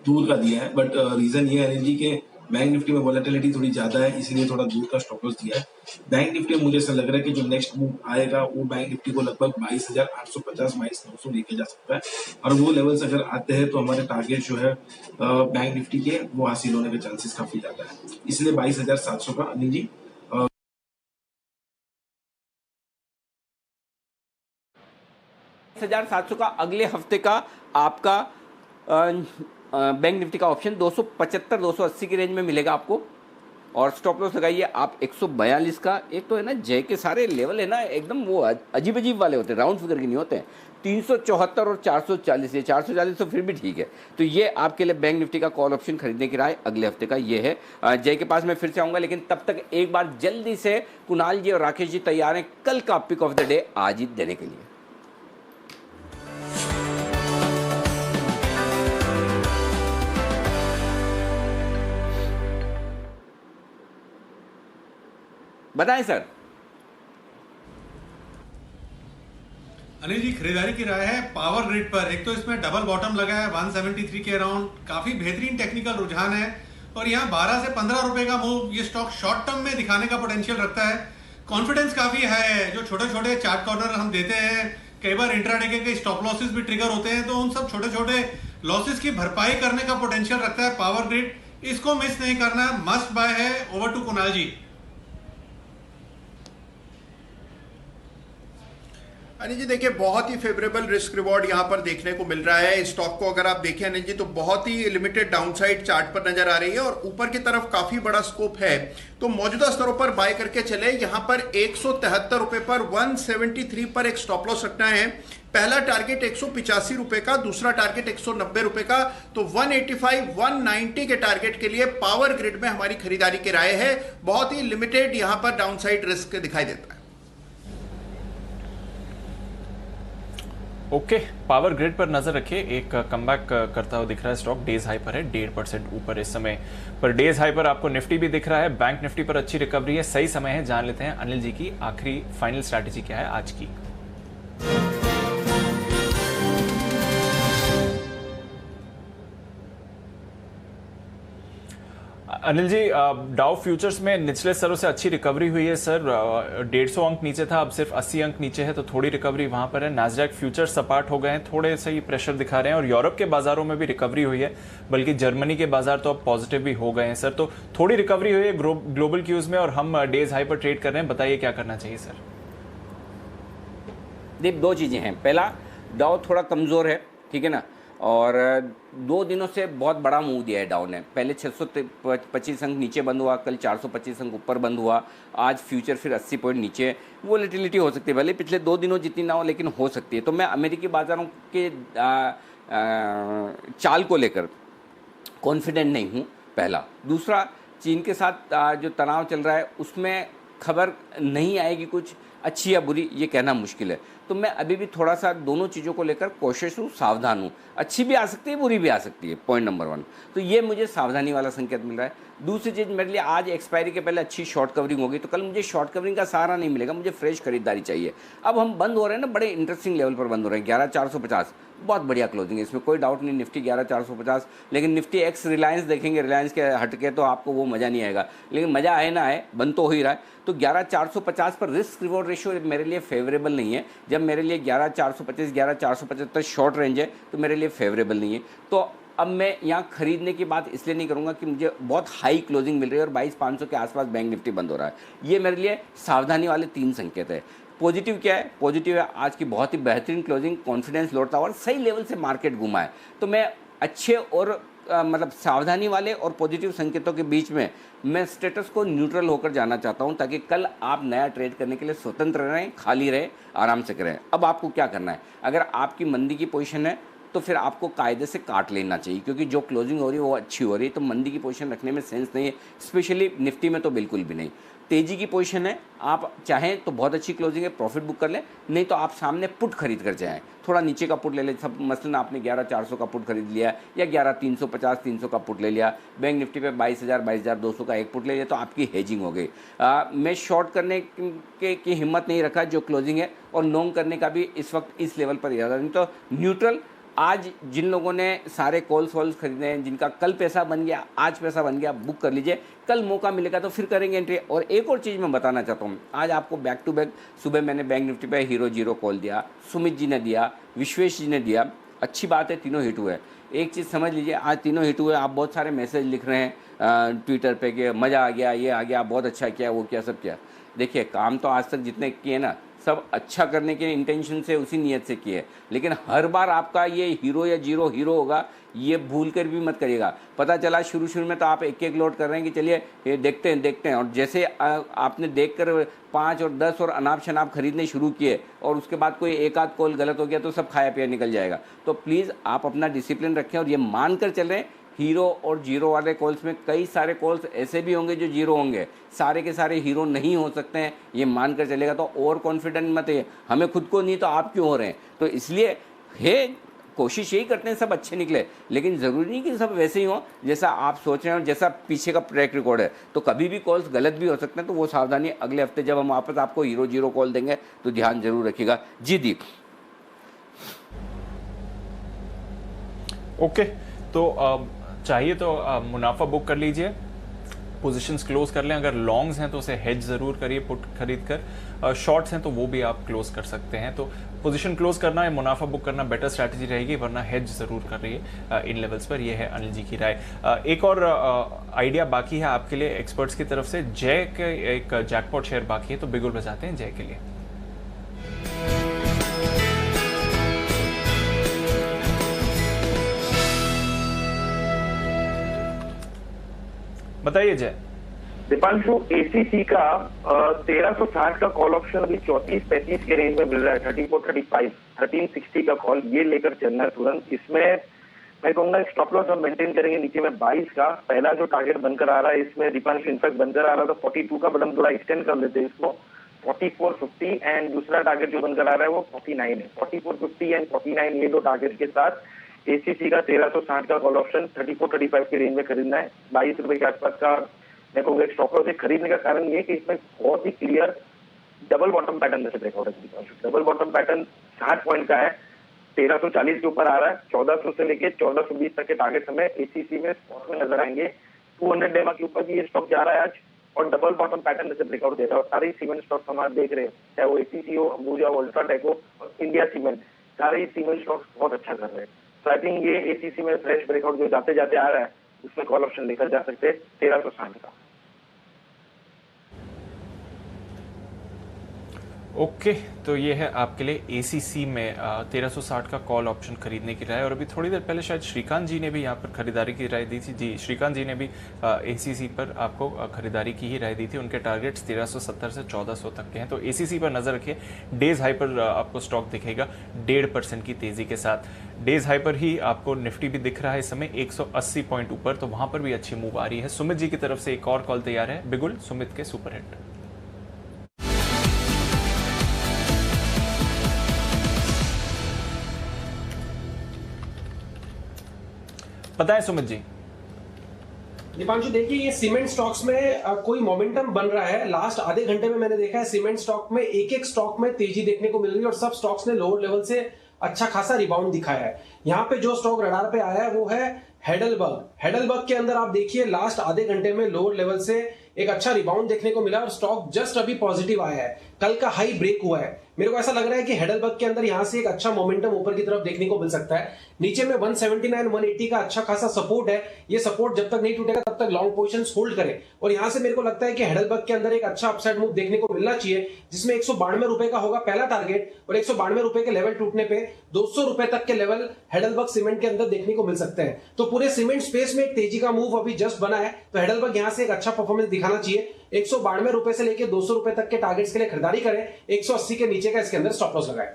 दूर का दिया है, बट रीजन ये है कि बैंक निफ्टी में वोलेटिलिटी थोड़ी ज्यादा है, इसलिए थोड़ा दूर का स्टॉप लॉस दिया है। बैंक निफ्टी में मुझे ऐसा लग रहा है कि जो नेक्स्ट मूव आएगा वो बैंक निफ्टी को लगभग 22,850, 22,900 लेके जा सकता है, और वो लेवल्स अगर आते हैं तो हमारे टारगेट जो है बैंक निफ्टी के वो हासिल होने के चांसेस काफी ज्यादा है, इसलिए 22,700 का अनिल जी। 22,700 का अगले हफ्ते का आपका बैंक निफ्टी का ऑप्शन 275, 280 की रेंज में मिलेगा आपको। और स्टॉप लॉस लगाइए आप 142 का। एक तो है ना जय के सारे लेवल है ना एकदम वो अजीब अजीब वाले होते हैं, राउंड फिगर के नहीं होते हैं। 374 और 440, ये 440 तो फिर भी ठीक है। तो ये आपके लिए बैंक निफ्टी का कॉल ऑप्शन खरीदने की राय अगले हफ्ते का ये है। जय के पास मैं फिर से आऊँगा, लेकिन तब तक एक बार जल्दी से कुणाल जी और राकेश जी तैयार हैं कल का पिक ऑफ द डे आज ही देने के लिए। बताएं सर। अनिल जी, खरीदारी की राय है पावर ग्रिड पर। एक तो इसमें डबल बॉटम लगा है 173 के अराउंड, काफी बेहतरीन टेक्निकल रुझान है और यहाँ 12 से 15 रुपए का मूव ये स्टॉक शॉर्ट टर्म में दिखाने का पोटेंशियल रखता है। कॉन्फिडेंस काफी हाई है। जो छोटे छोटे चार्ट कॉर्नर हम देते हैं, कई बार इंट्राडे के स्टॉप लॉसेस भी ट्रिगर होते हैं, तो उन सब छोटे छोटे लॉसेस की भरपाई करने का पोटेंशियल रखता है पावर ग्रिड। इसको मिस नहीं करना, मस्ट बाय है। ओवर टू कुणाल जी। अनिल जी देखिए, बहुत ही फेवरेबल रिस्क रिवॉर्ड यहां पर देखने को मिल रहा है। इस स्टॉक को अगर आप देखें अनिल जी तो बहुत ही लिमिटेड डाउनसाइड चार्ट पर नजर आ रही है और ऊपर की तरफ काफी बड़ा स्कोप है। तो मौजूदा स्तरों पर बाय करके चले। यहां पर 173 रुपए पर 173 पर एक स्टॉप लॉस रखना है। पहला टारगेट 185 रुपए का, दूसरा टारगेट 190 रुपए का। तो 185 190 के टारगेट के लिए पावर ग्रिड में हमारी खरीदारी की राय है। बहुत ही लिमिटेड यहां पर डाउनसाइड रिस्क दिखाई देता है। ओके, पावर ग्रिड पर नजर रखिए। एक कमबैक करता हुआ दिख रहा है स्टॉक, डेज हाई पर है, 1.5% ऊपर इस समय पर। डेज हाई पर आपको निफ्टी भी दिख रहा है, बैंक निफ्टी पर अच्छी रिकवरी है। सही समय है, जान लेते हैं अनिल जी की आखिरी फाइनल स्ट्रैटेजी क्या है आज की। अनिल जी, डाउ फ्यूचर्स में निचले स्तरों से अच्छी रिकवरी हुई है सर। 150 अंक नीचे था, अब सिर्फ 80 अंक नीचे है, तो थोड़ी रिकवरी वहां पर है। नास्डैक फ्यूचर्स सपाट हो गए हैं, थोड़े से ही प्रेशर दिखा रहे हैं और यूरोप के बाजारों में भी रिकवरी हुई है, बल्कि जर्मनी के बाजार तो अब पॉजिटिव भी हो गए हैं सर। तो थोड़ी रिकवरी हुई है ग्लोबल क्यूज में और हम डेज हाई पर ट्रेड कर रहे हैं, बताइए क्या करना चाहिए सर। दीप, दो चीज़ें हैं। पहला, डाउ थोड़ा कमज़ोर है, ठीक है ना, और 2 दिनों से बहुत बड़ा मूव दिया है डाउन ने। पहले 625 अंक नीचे बंद हुआ, कल 425 अंक ऊपर बंद हुआ, आज फ्यूचर फिर 80 पॉइंट नीचे। वोलेटिलिटी हो सकती है, भले पिछले 2 दिनों जितनी ना हो, लेकिन हो सकती है। तो मैं अमेरिकी बाज़ारों के चाल को लेकर कॉन्फिडेंट नहीं हूँ, पहला। दूसरा, चीन के साथ जो तनाव चल रहा है उसमें खबर नहीं आएगी कुछ अच्छी या बुरी, ये कहना मुश्किल है। तो मैं अभी भी थोड़ा सा दोनों चीज़ों को लेकर कोशिश हूँ, सावधान हूँ। अच्छी भी आ सकती है, बुरी भी आ सकती है, पॉइंट नंबर 1। तो ये मुझे सावधानी वाला संकेत मिल रहा है। दूसरी चीज़, मेरे लिए आज एक्सपायरी के पहले अच्छी शॉर्ट कवरिंग होगी, तो कल मुझे शॉर्ट कवरिंग का सहारा नहीं मिलेगा, मुझे फ्रेश खरीदारी चाहिए। अब हम बंद हो रहे हैं ना, बड़े इंटरेस्टिंग लेवल पर बंद हो रहे हैं। 11,450 बहुत बढ़िया क्लोजिंग है, इसमें कोई डाउट नहीं। निफ्टी 11,450, लेकिन निफ्टी एक्स रिलायंस देखेंगे, रिलायंस के हटके तो आपको वो मज़ा नहीं आएगा, लेकिन मज़ा आए ना आए, बंद तो हो ही रहा है। तो 11,450 पर रिस्क रिवॉर्ड रेशियो मेरे लिए फेवरेबल नहीं है। जब मेरे लिए 11,425 11,475 शॉर्ट रेंज है, तो मेरे लिए फेवरेबल नहीं है। तो अब मैं यहाँ खरीदने की बात इसलिए नहीं करूँगा कि मुझे बहुत हाई क्लोजिंग मिल रही है और 22,500 के आसपास बैंक निफ्टी बंद हो रहा है। ये मेरे लिए सावधानी वाले 3 संकेत है। पॉजिटिव क्या है? पॉजिटिव है आज की बहुत ही बेहतरीन क्लोजिंग, कॉन्फिडेंस लौटता और सही लेवल से मार्केट घुमा है। तो मैं अच्छे और मतलब सावधानी वाले और पॉजिटिव संकेतों के बीच में मैं स्टेटस को न्यूट्रल होकर जाना चाहता हूं, ताकि कल आप नया ट्रेड करने के लिए स्वतंत्र रहें, खाली रहें, आराम से करें। अब आपको क्या करना है, अगर आपकी मंदी की पोजीशन है तो फिर आपको कायदे से काट लेना चाहिए, क्योंकि जो क्लोजिंग हो रही है वो अच्छी हो रही है। तो मंदी की पोजीशन रखने में सेंस नहीं है, स्पेशली निफ्टी में तो बिल्कुल भी नहीं। तेजी की पोजीशन है, आप चाहें तो बहुत अच्छी क्लोजिंग है, प्रॉफिट बुक कर लें, नहीं तो आप सामने पुट खरीद कर जाएं, थोड़ा नीचे का पुट ले लें। सब मसलन आपने 11,400 का पुट खरीद लिया या 11,350 300 का पुट ले लिया, बैंक निफ्टी पे 22,000 22,200 का एक पुट ले लिया, तो आपकी हेजिंग हो गई। मैं शॉर्ट करने की हिम्मत नहीं रखा जो क्लोजिंग है, और लॉन्ग करने का भी इस वक्त इस लेवल पर इरादा नहीं। तो न्यूट्रल। आज जिन लोगों ने सारे कॉल्स वॉल्स खरीदे हैं, जिनका कल पैसा बन गया, आज पैसा बन गया, बुक कर लीजिए, कल मौका मिलेगा तो फिर करेंगे एंट्री। और एक और चीज़ मैं बताना चाहता हूँ, आज आपको बैक टू बैक सुबह मैंने बैंक निफ्टी पे हीरो जीरो कॉल दिया, सुमित जी ने दिया, विश्वेश जी ने दिया, अच्छी बात है, तीनों हिट हुए। एक चीज़ समझ लीजिए, आज तीनों हिट हुए। आप बहुत सारे मैसेज लिख रहे हैं ट्विटर पे कि मज़ा आ गया, ये आ गया, बहुत अच्छा किया, वो किया, सब किया। देखिए, काम तो आज तक जितने किए ना, सब अच्छा करने के इंटेंशन से, उसी नीयत से किए, लेकिन हर बार आपका ये हीरो या जीरो हीरो होगा, ये भूल कर भी मत करिएगा। पता चला शुरू में तो आप एक एक लोड कर रहे हैं कि चलिए ये देखते हैं, और जैसे आपने देखकर 5 और 10 और अनाप शनाप खरीदने शुरू किए और उसके बाद कोई एक आध कॉल गलत हो गया तो सब खाया पिया निकल जाएगा। तो प्लीज़ आप अपना डिसिप्लिन रखें और ये मान कर चल रहे हैं हीरो और जीरो वाले कॉल्स में कई सारे कॉल्स ऐसे भी होंगे जो जीरो होंगे, सारे के सारे हीरो नहीं हो सकते हैं, ये मान कर चलेगा। तो ओवर कॉन्फिडेंट मत है, हमें खुद को नहीं तो आप क्यों हो रहे हैं। तो इसलिए कोशिश यही करते हैं सब अच्छे निकले, लेकिन ज़रूरी नहीं कि सब वैसे ही हो जैसा आप सोच रहे हैं और जैसा पीछे का ट्रैक रिकॉर्ड है। तो कभी भी कॉल्स गलत भी हो सकते हैं, तो वो सावधानी अगले हफ्ते जब हम वापस आपको हीरो जीरो कॉल देंगे तो ध्यान जरूर रखिएगा। जी दीप। ओके, तो चाहिए तो मुनाफा बुक कर लीजिए, पोजीशंस क्लोज कर लें। अगर लॉन्ग्स हैं तो उसे हेज ज़रूर करिए पुट खरीद कर, शॉर्ट्स हैं तो वो भी आप क्लोज कर सकते हैं। तो पोजीशन क्लोज करना है, मुनाफा बुक करना बेटर स्ट्रैटेजी रहेगी, वरना हेज ज़रूर करिए इन लेवल्स पर। ये है अनिल जी की राय। एक और आइडिया बाकी है आपके लिए एक्सपर्ट्स की तरफ से। जय के एक जैकपॉट शेयर बाकी है, तो बिगुल बजाते हैं जय के लिए। बताइए जय। दीपांशु, एसीसी का 1360 का कॉल ऑप्शन अभी 34-35 के रेंज में मिल रहा है, 34-35, 1360 का कॉल, ये लेकर चलना है तुरंत। इसमें मैं कहूंगा स्टॉप लॉस हम मेंटेन करेंगे नीचे में 22 का। पहला जो टारगेट बनकर आ रहा है इसमें दीपांशु इनफैक्ट बनकर आ रहा है तो 42 का, बट हम थोड़ा एक्सटेंड कर लेते हैं इसको 4450, एंड दूसरा टारगेट जो बनकर आ रहा है वो 49 है। 4450 एंड 49 ये दो टारगेट के साथ एसीसी का 1360 का कॉल ऑप्शन 34-35 के रेंज में खरीदना है। 22 रुपए के आसपास का मैं कहूँगा स्टॉप लॉस खरीदने का कारण ये कि इसमें बहुत ही क्लियर डबल बॉटम पैटर्न जैसे ब्रेकआउट है। डबल बॉटम पैटर्न 60 पॉइंट का है, 1340 के ऊपर आ रहा है। 1400 से लेके 1420 तक के टारगेट हमें एसीसी में स्पॉट में नजर आएंगे। 200 डेमा के ऊपर भी ये स्टॉक जा रहा है आज और डबल बॉटम पैटर्न जैसे ब्रेकआउट दे रहा है। और सारे सीमेंट स्टॉक्स हम आज देख रहे हैं, चाहे वो एसीसी हो, अंबुजा हो, अल्ट्राटेक हो और इंडिया सीमेंट, सारे सीमेंट स्टॉक्स बहुत अच्छा कर रहे हैं। तो आई थिंक ये एसीसी में फ्रेश ब्रेकआउट जो जाते जाते आ रहा है उसमें कॉल ऑप्शन लेकर जा सकते हैं 1360 का। ओके, तो ये है आपके लिए एसीसी में 1360 का कॉल ऑप्शन खरीदने की राय। और अभी थोड़ी देर पहले शायद श्रीकांत जी ने भी यहाँ पर खरीदारी की राय दी थी। जी, श्रीकांत जी ने भी एसीसी पर आपको खरीदारी की ही राय दी थी। उनके टारगेट्स 1370 से 1400 तक के हैं। तो एसीसी पर नजर रखिए। डेज हाई पर आपको स्टॉक दिखेगा 1.5% की तेजी के साथ। डेज हाई पर ही आपको निफ्टी भी दिख रहा है इस समय 180 पॉइंट ऊपर, तो वहां पर भी अच्छी मूव आ रही है। सुमित जी की तरफ से एक और कॉल तैयार है, बिगुल सुमित के सुपरहिट। बताएं सुमित जी। दीपांशु, देखिए ये सीमेंट स्टॉक्स में कोई मोमेंटम बन रहा है। लास्ट आधे घंटे में मैंने देखा है सीमेंट स्टॉक में एक एक स्टॉक में तेजी देखने को मिल रही है और सब स्टॉक्स ने लोअर लेवल से अच्छा खासा रिबाउंड दिखाया है। यहाँ पे जो स्टॉक रडार पे आया है वो है हेडलबर्ग। हेडलबर्ग के अंदर आप देखिए लास्ट आधे घंटे में लोअर लेवल से एक अच्छा रिबाउंड देखने को मिला और स्टॉक जस्ट अभी पॉजिटिव आया है, कल का हाई ब्रेक हुआ है। मेरे को ऐसा लग रहा है कि हेडलबर्ग के अंदर यहां से एक अच्छा मोमेंटम ऊपर की तरफ देखने को मिल सकता है। नीचे में 179-180 का अच्छा खासा सपोर्ट है। ये सपोर्ट जब तक नहीं टूटेगा तब तक लॉन्ग पोजीशंस होल्ड करें। और यहां से मेरे को लगता है कि हेडलबर्ग के अंदर एक अच्छा अपसाइड मूव देखने को मिलना चाहिए, जिसमें 192 रुपए का होगा पहला टारगेट और 192 रुपए के लेवल टूटने पे 200 रुपए तक के लेवल हेडलबर्ग सीमेंट के अंदर देखने को मिल सकते हैं। तो पूरे सीमेंट स्पेस में एक तेजी का मूव अभी जस्ट बना है, तो हेडलबर्ग यहां से एक अच्छा परफॉर्मेंस दिखाना चाहिए। 192 रुपए से लेकर 200 रुपए तक के टारगेट्स के लिए खरीदारी करें। 180 के नीचे का इसके अंदर स्टॉप लॉस लगाएं।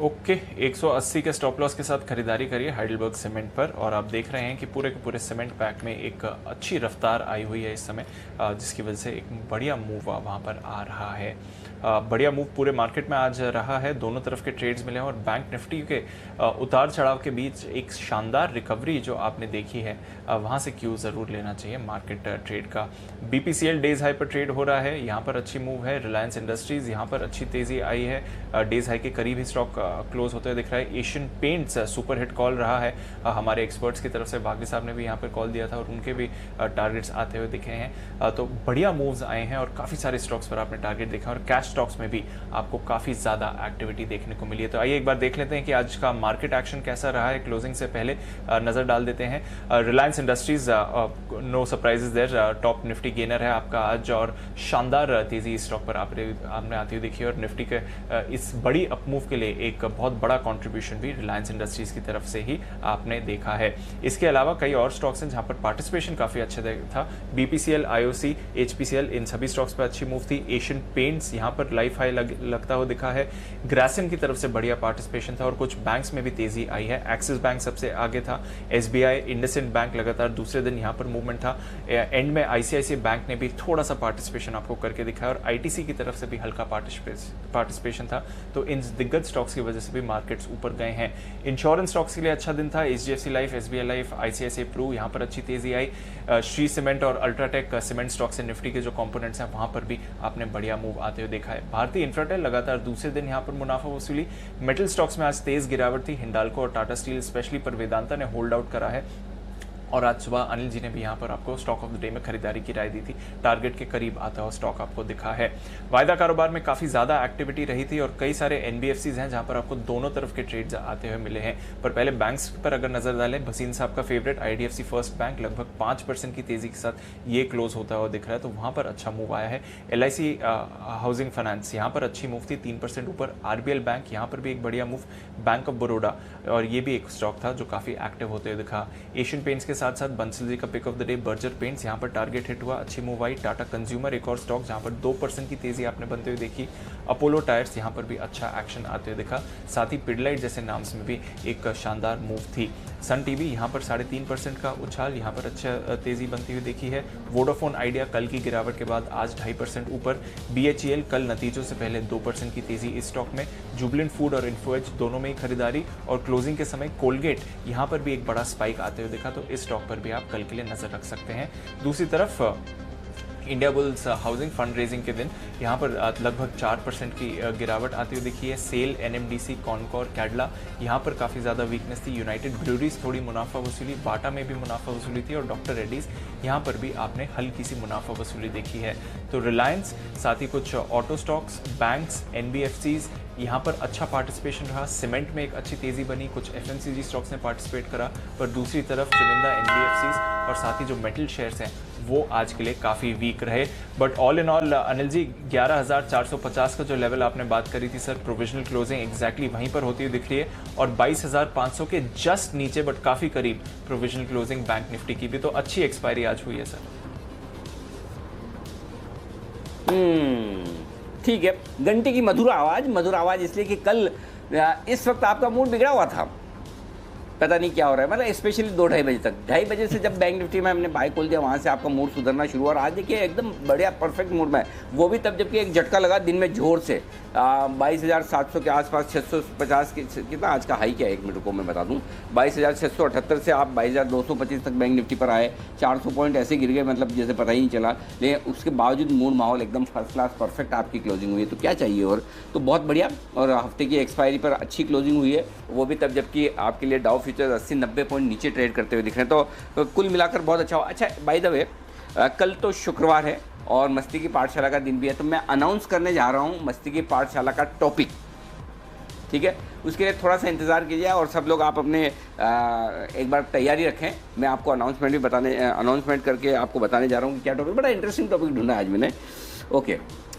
ओके, 180 के स्टॉप लॉस के साथ खरीदारी करिए हाइडेलबर्ग सीमेंट पर। और आप देख रहे हैं कि पूरे के पूरे सीमेंट पैक में एक अच्छी रफ्तार आई हुई है इस समय, जिसकी वजह से एक बढ़िया मूव वहाँ पर आ रहा है। बढ़िया मूव पूरे मार्केट में आज रहा है, दोनों तरफ के ट्रेड्स मिले हैं और बैंक निफ्टी के उतार चढ़ाव के बीच एक शानदार रिकवरी जो आपने देखी है, वहाँ से क्यू ज़रूर लेना चाहिए मार्केट ट्रेड का। बीपीसीएल डेज हाई पर ट्रेड हो रहा है, यहाँ पर अच्छी मूव है। रिलायंस इंडस्ट्रीज़ यहाँ पर अच्छी तेज़ी आई है, डेज हाई के करीब ही स्टॉक क्लोज होते हुए दिख रहा है। Asian paints super hit call रहा है, हमारे एक्सपर्ट्स की तरफ से वागली साहब ने भी यहाँ पर कॉल दिया था और उनके भी टारगेट्स आते हुए दिखे हैं। तो बढ़िया मूव्स आए हैं और काफ़ी सारे स्टॉक्स पर आपने टारगेट देखा और कैश स्टॉक्स में भी आपको काफ़ी ज़्यादा एक्टिविटी देखने को मिली है। तो आइए एक बार देख लेते हैं कि आज का मार्केट एक्शन कैसा रहा है। क्लोजिंग से पहले नज़र डाल देते हैं। Reliance Industries no surprises there, top Nifty gainer है आपका आज और शानदार तेज़ी इस स्टॉक पर आपने आती हुई देखी और निफ्टी के इस बड़ी अपमूव के लिए एक एक बहुत बड़ा कंट्रीब्यूशन भी रिलायंस इंडस्ट्रीज की तरफ से ही आपने देखा है। इसके अलावा कई और स्टॉक्स हैं जहां पर पार्टिसिपेशन काफ़ी अच्छा था। BPCL, IOC, HPCL, इन सभी स्टॉक्स पर अच्छी मूव थी। एशियन पेंट्स यहाँ पर लाइफ हाई लगता हुआ दिखा है। ग्रासिम की तरफ से बढ़िया पार्टिसिपेशन था और कुछ बैंक्स में भी तेजी आई है। एक्सिस बैंक सबसे आगे था, SBI, इंडसइंड बैंक लगातार दूसरे दिन यहाँ पर मूवमेंट था। एंड में ICICI बैंक ने भी थोड़ा सा पार्टिसिपेशन आपको करके दिखाया और ITC की तरफ से भी हल्का पार्टिसिपेशन था। तो इन दिग्गज स्टॉक्स की वजह से भी मार्केट्स ऊपर गए हैं। इंश्योरेंस स्टॉक्स के लिए अच्छा दिन था। HDFC life, SBI life, ICICI Pru, यहाँ पर अच्छी तेजी आई। श्री सीमेंट और अल्ट्राटेक सीमेंट स्टॉक्स एंड निफ्टी के जो कंपोनेंट्स हैं वहाँ पर भी आपने बढ़िया मूव आते हुए देखा है। भारतीय इंफ्राटेल लगातार दूसरे दिन यहाँ पर मुनाफा वसूली। मेटल स्टॉक्स में आज तेज गिरावट थी। हिंडाल्को और टाटा स्टील स्पेशली पर वेदांता ने होल्ड आउट करा है और आज सुबह अनिल जी ने भी यहाँ पर आपको स्टॉक ऑफ द डे में खरीदारी की राय दी थी। टारगेट के करीब आता हुआ स्टॉक आपको दिखा है। वायदा कारोबार में काफ़ी ज़्यादा एक्टिविटी रही थी और कई सारे NBFCs हैं जहाँ पर आपको दोनों तरफ के ट्रेड्स आते हुए मिले हैं। पर पहले बैंक्स पर अगर नजर डालें, भसीन साहब का फेवरेट IDFC फर्स्ट बैंक लगभग 5% की तेजी के साथ ये क्लोज होता हुआ दिख रहा है, तो वहाँ पर अच्छा मूव आया है। LIC हाउसिंग फाइनेंस यहाँ पर अच्छी मूव थी, 3% ऊपर। RBL बैंक यहाँ पर भी एक बढ़िया मूव। बैंक ऑफ बड़ौदा और ये भी एक स्टॉक था जो काफ़ी एक्टिव होते हुए दिखा। एशियन पेंट्स के साथ साथ बंसल जी का pick of the day Berger Paints, यहाँ पर टारगेट हिट हुआ, अच्छी मूव आई। टाटा कंज्यूमर एक और स्टॉक जहाँ पर 2% की तेजी आपने बनते हुए देखी। अपोलो टायर्स यहाँ पर भी अच्छा एक्शन आते हुए दिखा। साथ ही पिडलाइट जैसे नाम्स में भी एक शानदार मूव थी। सन टीवी यहाँ पर 3.5% का उछाल, यहाँ पर अच्छा तेजी बनती हुई देखी है। वोडाफोन आइडिया कल की गिरावट के बाद आज 2.5% ऊपर। BHEL कल नतीजों से पहले 2% की तेजी इस स्टॉक में। जुबलेंट फूड और इन्फोएज दोनों में ही खरीदारी और क्लोजिंग के समय कोलगेट यहाँ पर भी एक बड़ा स्पाइक आते हुए दिखा, तो इस स्टॉक पर भी आप कल के लिए नजर रख सकते हैं। दूसरी तरफ India bulls housing fund raising के दिन यहाँ पर लगभग 4% की गिरावट आती हुई दिखी है। सेल, NMDC, कॉनकॉर, कैडला यहाँ पर काफ़ी ज़्यादा वीकनेस थी। यूनाइटेड ब्रूअरीज थोड़ी मुनाफा वसूली, बाटा में भी मुनाफा वसूली थी और डॉक्टर रेड्डीज यहाँ पर भी आपने हल्की सी मुनाफा वसूली देखी है। तो रिलायंस, साथ ही कुछ ऑटो स्टॉक्स, बैंक्स, NBFCs यहाँ पर अच्छा पार्टिसिपेशन रहा। सीमेंट में एक अच्छी तेजी बनी, कुछ FMCG स्टॉक्स ने पार्टिसिपेट करा, पर दूसरी तरफ चुनिंदा NBFCs और साथ ही जो मेटल शेयर्स हैं वो आज के लिए काफ़ी वीक रहे। But all in all Anil ji 11,450 का जो लेवल आपने बात करी थी सर, प्रोविजनल क्लोजिंग एग्जैक्टली वहीं पर होती हुई दिख रही है और 22,500 के जस्ट नीचे बट काफ़ी करीब प्रोविजनल क्लोजिंग बैंक निफ्टी की भी, तो अच्छी एक्सपायरी आज हुई है सर। ठीक है। घंटे की मधुर आवाज़ इसलिए कि कल इस वक्त आपका मूड बिगड़ा हुआ था, पता नहीं क्या हो रहा है, मतलब स्पेशली 2-2:30 बजे तक। 2:30 बजे से जब बैंक निफ्टी में हमने बाय खोल दिया वहाँ से आपका मूड सुधरना शुरू हुआ और आज देखिए एकदम बढ़िया परफेक्ट मूड में, वो भी तब जबकि एक झटका लगा दिन में जोर से 22,700 के आसपास, 650 कितना आज का हाई क्या है, 1 मिनट रुको मैं बता दूं, 22,678 से आप 22,225 तक बैंक निफ्टी पर आए। 400 पॉइंट ऐसे गिर गए, मतलब जैसे पता ही नहीं चला, लेकिन उसके बावजूद मूड माहौल एकदम फर्स्ट क्लास परफेक्ट आपकी क्लोजिंग हुई है, तो क्या चाहिए और, तो बहुत बढ़िया। और हफ्ते की एक्सपायरी पर अच्छी क्लोजिंग हुई है, वो भी तब जबकि आपके लिए डाउ फ्यूचर्स 80-90 पॉइंट नीचे ट्रेड करते हुए दिख रहे हैं, तो कुल मिलाकर बहुत अच्छा हुआ। अच्छा बाय द वे, कल तो शुक्रवार है और मस्ती की पाठशाला का दिन भी है, तो मैं अनाउंस करने जा रहा हूँ मस्ती की पाठशाला का टॉपिक, ठीक है? उसके लिए थोड़ा सा इंतज़ार कीजिए और सब लोग आप अपने एक बार तैयारी रखें। मैं आपको अनाउंसमेंट करके आपको बताने जा रहा हूँ कि क्या टॉपिक, बड़ा इंटरेस्टिंग टॉपिक ढूंढा है आज मैंने। ओके,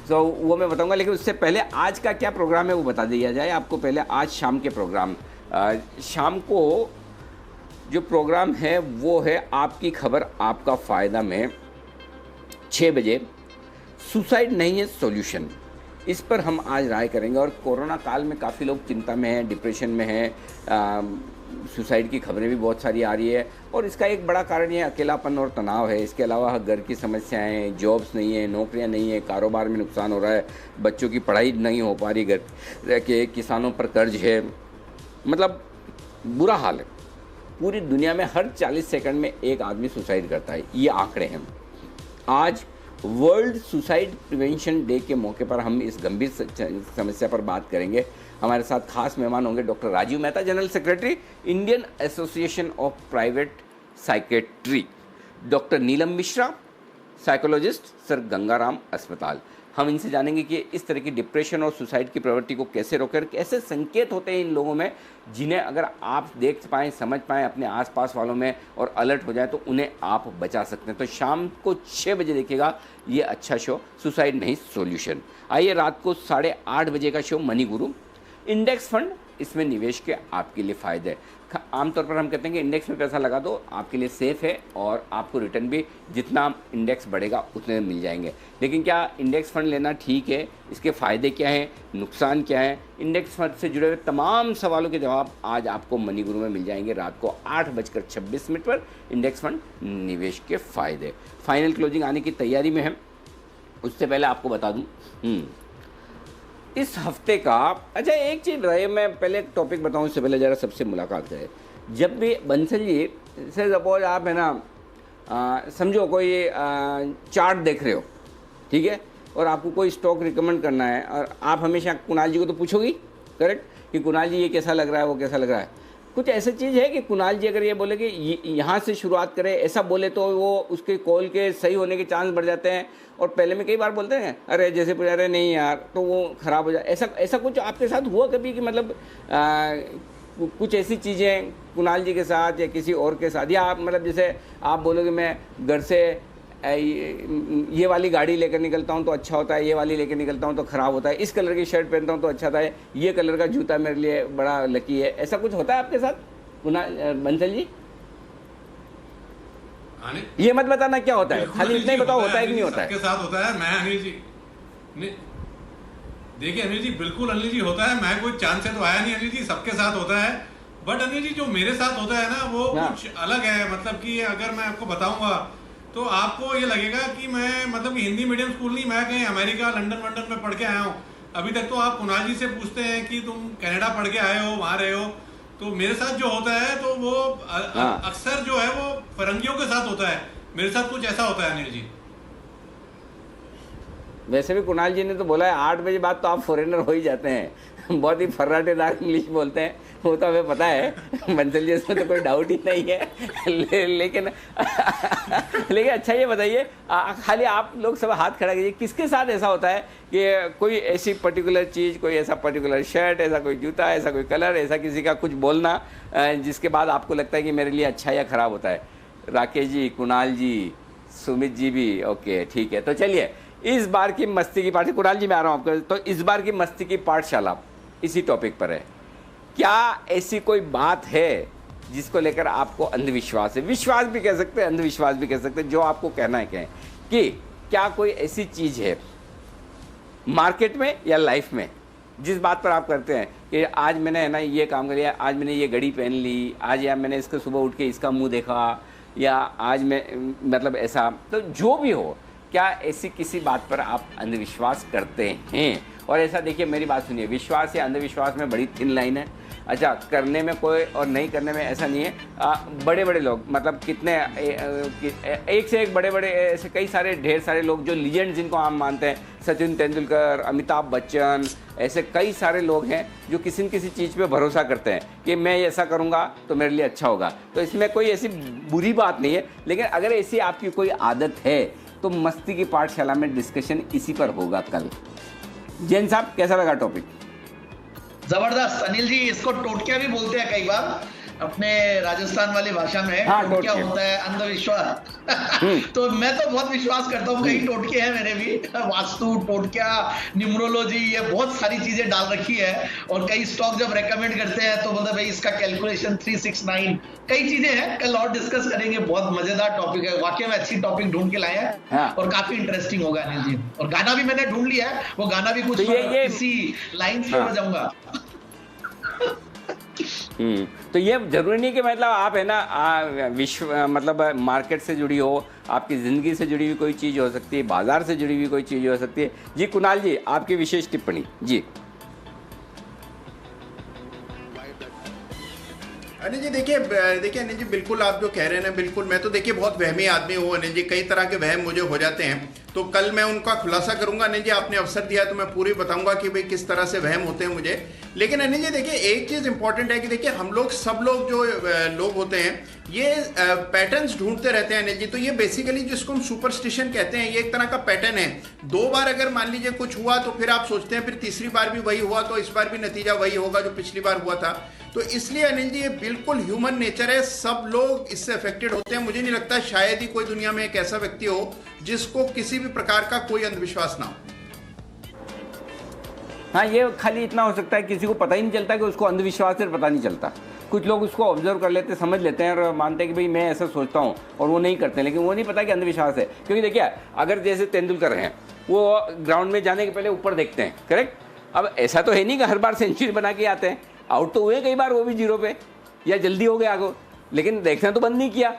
तो वो मैं बताऊँगा, लेकिन उससे पहले आज का क्या प्रोग्राम है वो बता दिया जाए आपको। पहले आज शाम के प्रोग्राम, शाम को जो प्रोग्राम है वो है आपकी खबर आपका फ़ायदा में 6 बजे, सुसाइड नहीं है सॉल्यूशन, इस पर हम आज राय करेंगे। और कोरोना काल में काफ़ी लोग चिंता में हैं, डिप्रेशन में हैं, सुसाइड की खबरें भी बहुत सारी आ रही है और इसका एक बड़ा कारण ये अकेलापन और तनाव है। इसके अलावा घर की समस्याएं, जॉब्स नहीं है, नौकरियां नहीं है, कारोबार में नुकसान हो रहा है, बच्चों की पढ़ाई नहीं हो पा रही, घर के किसानों पर कर्ज है, मतलब बुरा हाल है। पूरी दुनिया में हर 40 सेकंड में एक आदमी सुसाइड करता है, ये आंकड़े हैं। आज वर्ल्ड सुसाइड प्रिवेंशन डे के मौके पर हम इस गंभीर समस्या पर बात करेंगे। हमारे साथ खास मेहमान होंगे doctor Rajiv Mehta, general secretary Indian association of private psychiatry, doctor Neelam Mishra, psychologist, sir Gangaram अस्पताल। हम इनसे जानेंगे कि इस तरह की डिप्रेशन और सुसाइड की प्रवृत्ति को कैसे रोकें, कैसे संकेत होते हैं इन लोगों में, जिन्हें अगर आप देख पाएँ, समझ पाएँ अपने आसपास वालों में और अलर्ट हो जाए तो उन्हें आप बचा सकते हैं। तो शाम को 6 बजे देखिएगा ये अच्छा शो, सुसाइड नहीं सॉल्यूशन। आइए रात को 8:30 बजे का शो मनी गुरु, इंडेक्स फंड इसमें निवेश के आपके लिए फ़ायदे है। आमतौर पर हम कहते हैं कि इंडेक्स में पैसा लगा दो, आपके लिए सेफ़ है और आपको रिटर्न भी जितना इंडेक्स बढ़ेगा उतने मिल जाएंगे। लेकिन क्या इंडेक्स फंड लेना ठीक है? इसके फ़ायदे क्या हैं, नुकसान क्या है? इंडेक्स फंड से जुड़े हुए तमाम सवालों के जवाब आज आपको मनी गुरु में मिल जाएंगे रात को 8:26 पर। इंडेक्स फंड निवेश के फ़ायदे फाइनल क्लोजिंग आने की तैयारी में है। उससे पहले आपको बता दूँ इस हफ्ते का, अच्छा एक चीज़ रहे, मैं पहले एक टॉपिक बताऊं इससे पहले ज़रा सबसे मुलाकात करें। जब भी बंसल जी से सपोज आप है ना समझो कोई चार्ट देख रहे हो, ठीक है, और आपको कोई स्टॉक रिकमेंड करना है और आप हमेशा कुणाल जी को तो पूछोगी, करेक्ट, कि कुणाल जी ये कैसा लग रहा है, वो कैसा लग रहा है। कुछ ऐसी चीज़ है कि कुणाल जी अगर ये बोले कि यहाँ से शुरुआत करें, ऐसा बोले तो वो उसके कॉल के सही होने के चांस बढ़ जाते हैं। और पहले में कई बार बोलते हैं अरे जैसे पूछा अरे नहीं यार, तो वो ख़राब हो जाए। ऐसा कुछ आपके साथ हुआ कभी कि मतलब कुछ ऐसी चीज़ें कुणाल जी के साथ या किसी और के साथ, या आप मतलब जैसे आप बोलोगे मैं घर से ये वाली गाड़ी लेकर निकलता हूँ तो अच्छा होता है, ये वाली लेकर निकलता हूँ तो ख़राब होता है, इस कलर की शर्ट पहनता हूँ तो अच्छा था, ये कलर का जूता मेरे लिए बड़ा लकी है, ऐसा कुछ होता है आपके साथ बंसल जी? ये मत बताना क्या होता है, खाली इतना ही बताओ होता है कि नहीं होता है। सबके साथ होता है। मैं अनिल जी देखिए अनिल जी, बिल्कुल अनिल जी होता है। मैं कोई चांद से तो आया नहीं अनिल जी, सबके साथ होता है। बट अनिल जी जो मेरे साथ होता है ना वो कुछ अलग है। मतलब कि अगर मैं आपको बताऊंगा तो आपको ये लगेगा कि मैं मतलब कि हिंदी मीडियम स्कूल नहीं, मैं कहीं अमेरिका लंदन में पढ़ के आया हूँ। अभी तक तो आप कुणाल जी से पूछते हैं कि तुम कनाडा पढ़ के आए हो, वहाँ रहे हो। तो मेरे साथ जो होता है तो वो अक्सर जो है वो फरंगियों के साथ होता है। मेरे साथ कुछ ऐसा होता है अनिल जी। वैसे भी कुणाल जी ने तो बोला है 8 बजे बाद तो आप फॉरेनर हो ही जाते हैं। बहुत ही फर्राटेदार इंग्लिश बोलते हैं, वो तो हमें पता है। बंसल जी इसमें तो कोई डाउट ही नहीं है। लेकिन अच्छा ये बताइए, खाली आप लोग सब हाथ खड़ा कीजिए, किसके साथ ऐसा होता है कि कोई ऐसी पर्टिकुलर चीज़, कोई ऐसा पर्टिकुलर शर्ट, ऐसा कोई जूता, ऐसा कोई कलर, ऐसा किसी का कुछ बोलना जिसके बाद आपको लगता है कि मेरे लिए अच्छा या ख़राब होता है? राकेश जी, कुणाल जी, सुमित जी भी, ओके ठीक है। तो चलिए इस बार की मस्ती की पाठशाला, कुणाल जी मैं आ रहा हूँ आपको, तो इस बार की मस्ती की पाठशाला इसी टॉपिक पर है। क्या ऐसी कोई बात है जिसको लेकर आपको अंधविश्वास है, विश्वास भी कह सकते हैं, अंधविश्वास भी कह सकते हैं, जो आपको कहना है कहें, कि क्या कोई ऐसी चीज़ है मार्केट में या लाइफ में जिस बात पर आप करते हैं कि आज मैंने है ना ये काम कर लिया, आज मैंने ये घड़ी पहन ली, आज या मैंने इसको सुबह उठ के इसका मुंह देखा, या आज मैं मतलब ऐसा, तो जो भी हो, क्या ऐसी किसी बात पर आप अंधविश्वास करते हैं? और ऐसा देखिए, मेरी बात सुनिए, विश्वास या अंधविश्वास में बड़ी थिन लाइन है। अच्छा, करने में कोई और नहीं करने में ऐसा नहीं है। बड़े बड़े लोग, मतलब कितने एक से एक बड़े बड़े ऐसे कई सारे ढेर सारे लोग जो लीजेंड जिनको हम मानते हैं, सचिन तेंदुलकर, अमिताभ बच्चन, ऐसे कई सारे लोग हैं जो किसी न किसी चीज़ पे भरोसा करते हैं कि मैं ऐसा करूँगा तो मेरे लिए अच्छा होगा। तो इसमें कोई ऐसी बुरी बात नहीं है, लेकिन अगर ऐसी आपकी कोई आदत है तो मस्ती की पाठशाला में डिस्कशन इसी पर होगा कल। जैन साहब, कैसा लगा टॉपिक? जबरदस्त अनिल जी, इसको टोटकिया भी बोलते हैं कई बार अपने राजस्थान वाली भाषा में। टोटकिया होता है अंधविश्वास। तो मैं तो बहुत विश्वास करता हूँ, कई टोटके हैं मेरे भी, वास्तु, टोटकिया, न्यूमरोलॉजी, ये बहुत सारी चीजें डाल रखी है। और कई स्टॉक जब रेकमेंड करते हैं तो बोलते भाई इसका कैलकुलेशन 369, कई चीजें हैं, कल और डिस्कस करेंगे। बहुत मजेदार टॉपिक है, वाकई में अच्छी टॉपिक ढूंढ के लाए हैं और काफी इंटरेस्टिंग होगा अनिल जी। और गाना भी मैंने ढूंढ लिया है, वो गाना भी कुछ इसी लाइन से बजाऊंगा। तो ये जरूरी नहीं कि मतलब आप है ना विश्व मतलब मार्केट से जुड़ी हो, आपकी ज़िंदगी से जुड़ी हुई कोई चीज़ हो सकती है, बाजार से जुड़ी हुई कोई चीज़ हो सकती है। जी कुणाल जी, आपकी विशेष टिप्पणी जी। अनिल जी देखिए अनिल जी, बिल्कुल आप जो कह रहे हैं ना, बिल्कुल मैं तो देखिए बहुत वहमी आदमी हूँ अनिल जी, कई तरह के वहम मुझे हो जाते हैं। तो कल मैं उनका खुलासा करूंगा अनिल जी, आपने अवसर दिया तो मैं पूरी बताऊंगा कि भाई किस तरह से वहम होते हैं मुझे। लेकिन अनिल जी देखिए, एक चीज इंपॉर्टेंट है कि देखिए हम लोग सब लोग जो लोग होते हैं ये पैटर्न्स ढूंढते रहते हैं अनिल जी। तो ये बेसिकली जिसको हम सुपरस्टिशन कहते हैं, ये एक तरह का पैटर्न है। 2 बार अगर मान लीजिए कुछ हुआ तो फिर आप सोचते हैं फिर तीसरी बार भी वही हुआ तो इस बार भी नतीजा वही होगा जो पिछली बार हुआ था। तो इसलिए अनिल जी ये बिल्कुल ह्यूमन नेचर है, सब लोग इससे अफेक्टेड होते हैं। मुझे नहीं लगता शायद ही कोई दुनिया में एक ऐसा व्यक्ति हो जिसको किसी भी प्रकार का कोई अंधविश्वास ना हो। हाँ, ये खाली इतना हो सकता है किसी को पता ही नहीं चलता कि उसको अंधविश्वास से पता नहीं चलता। कुछ लोग उसको ऑब्जर्व कर लेते, समझ लेते हैं और मानते हैं कि भाई मैं ऐसा सोचता हूँ, और वो नहीं करते, लेकिन वो नहीं पता कि अंधविश्वास है। क्योंकि देखिए, अगर जैसे तेंदुलकर हैं, वो ग्राउंड में जाने के पहले ऊपर देखते हैं, करेक्ट। अब ऐसा तो है नहीं कि हर बार सेंचुरी बना के आते हैं, आउट तो हुए कई बार, वो भी 0 पे, या जल्दी हो गया आगो, लेकिन देखना तो बंद नहीं किया,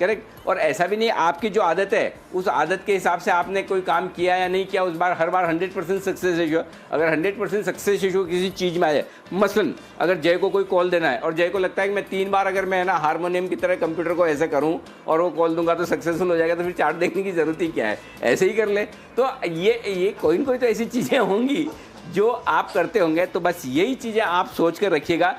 करेक्ट। और ऐसा भी नहीं, आपकी जो आदत है उस आदत के हिसाब से आपने कोई काम किया या नहीं किया, उस बार हर बार 100% सक्सेस रेशियो। अगर 100% सक्सेस रेशियो किसी चीज़ में आ जाए, मसलन अगर जय को कोई कॉल देना है और जय को लगता है कि मैं 3 बार अगर मैं ना हारमोनियम की तरह कंप्यूटर को ऐसे करूं और वो कॉल दूंगा तो सक्सेसफुल हो जाएगा, तो फिर चार्ट देखने की ज़रूरत ही क्या है, ऐसे ही कर ले। तो ये कोई तो ऐसी चीज़ें होंगी जो आप करते होंगे। तो बस यही चीज़ें आप सोच कर रखिएगा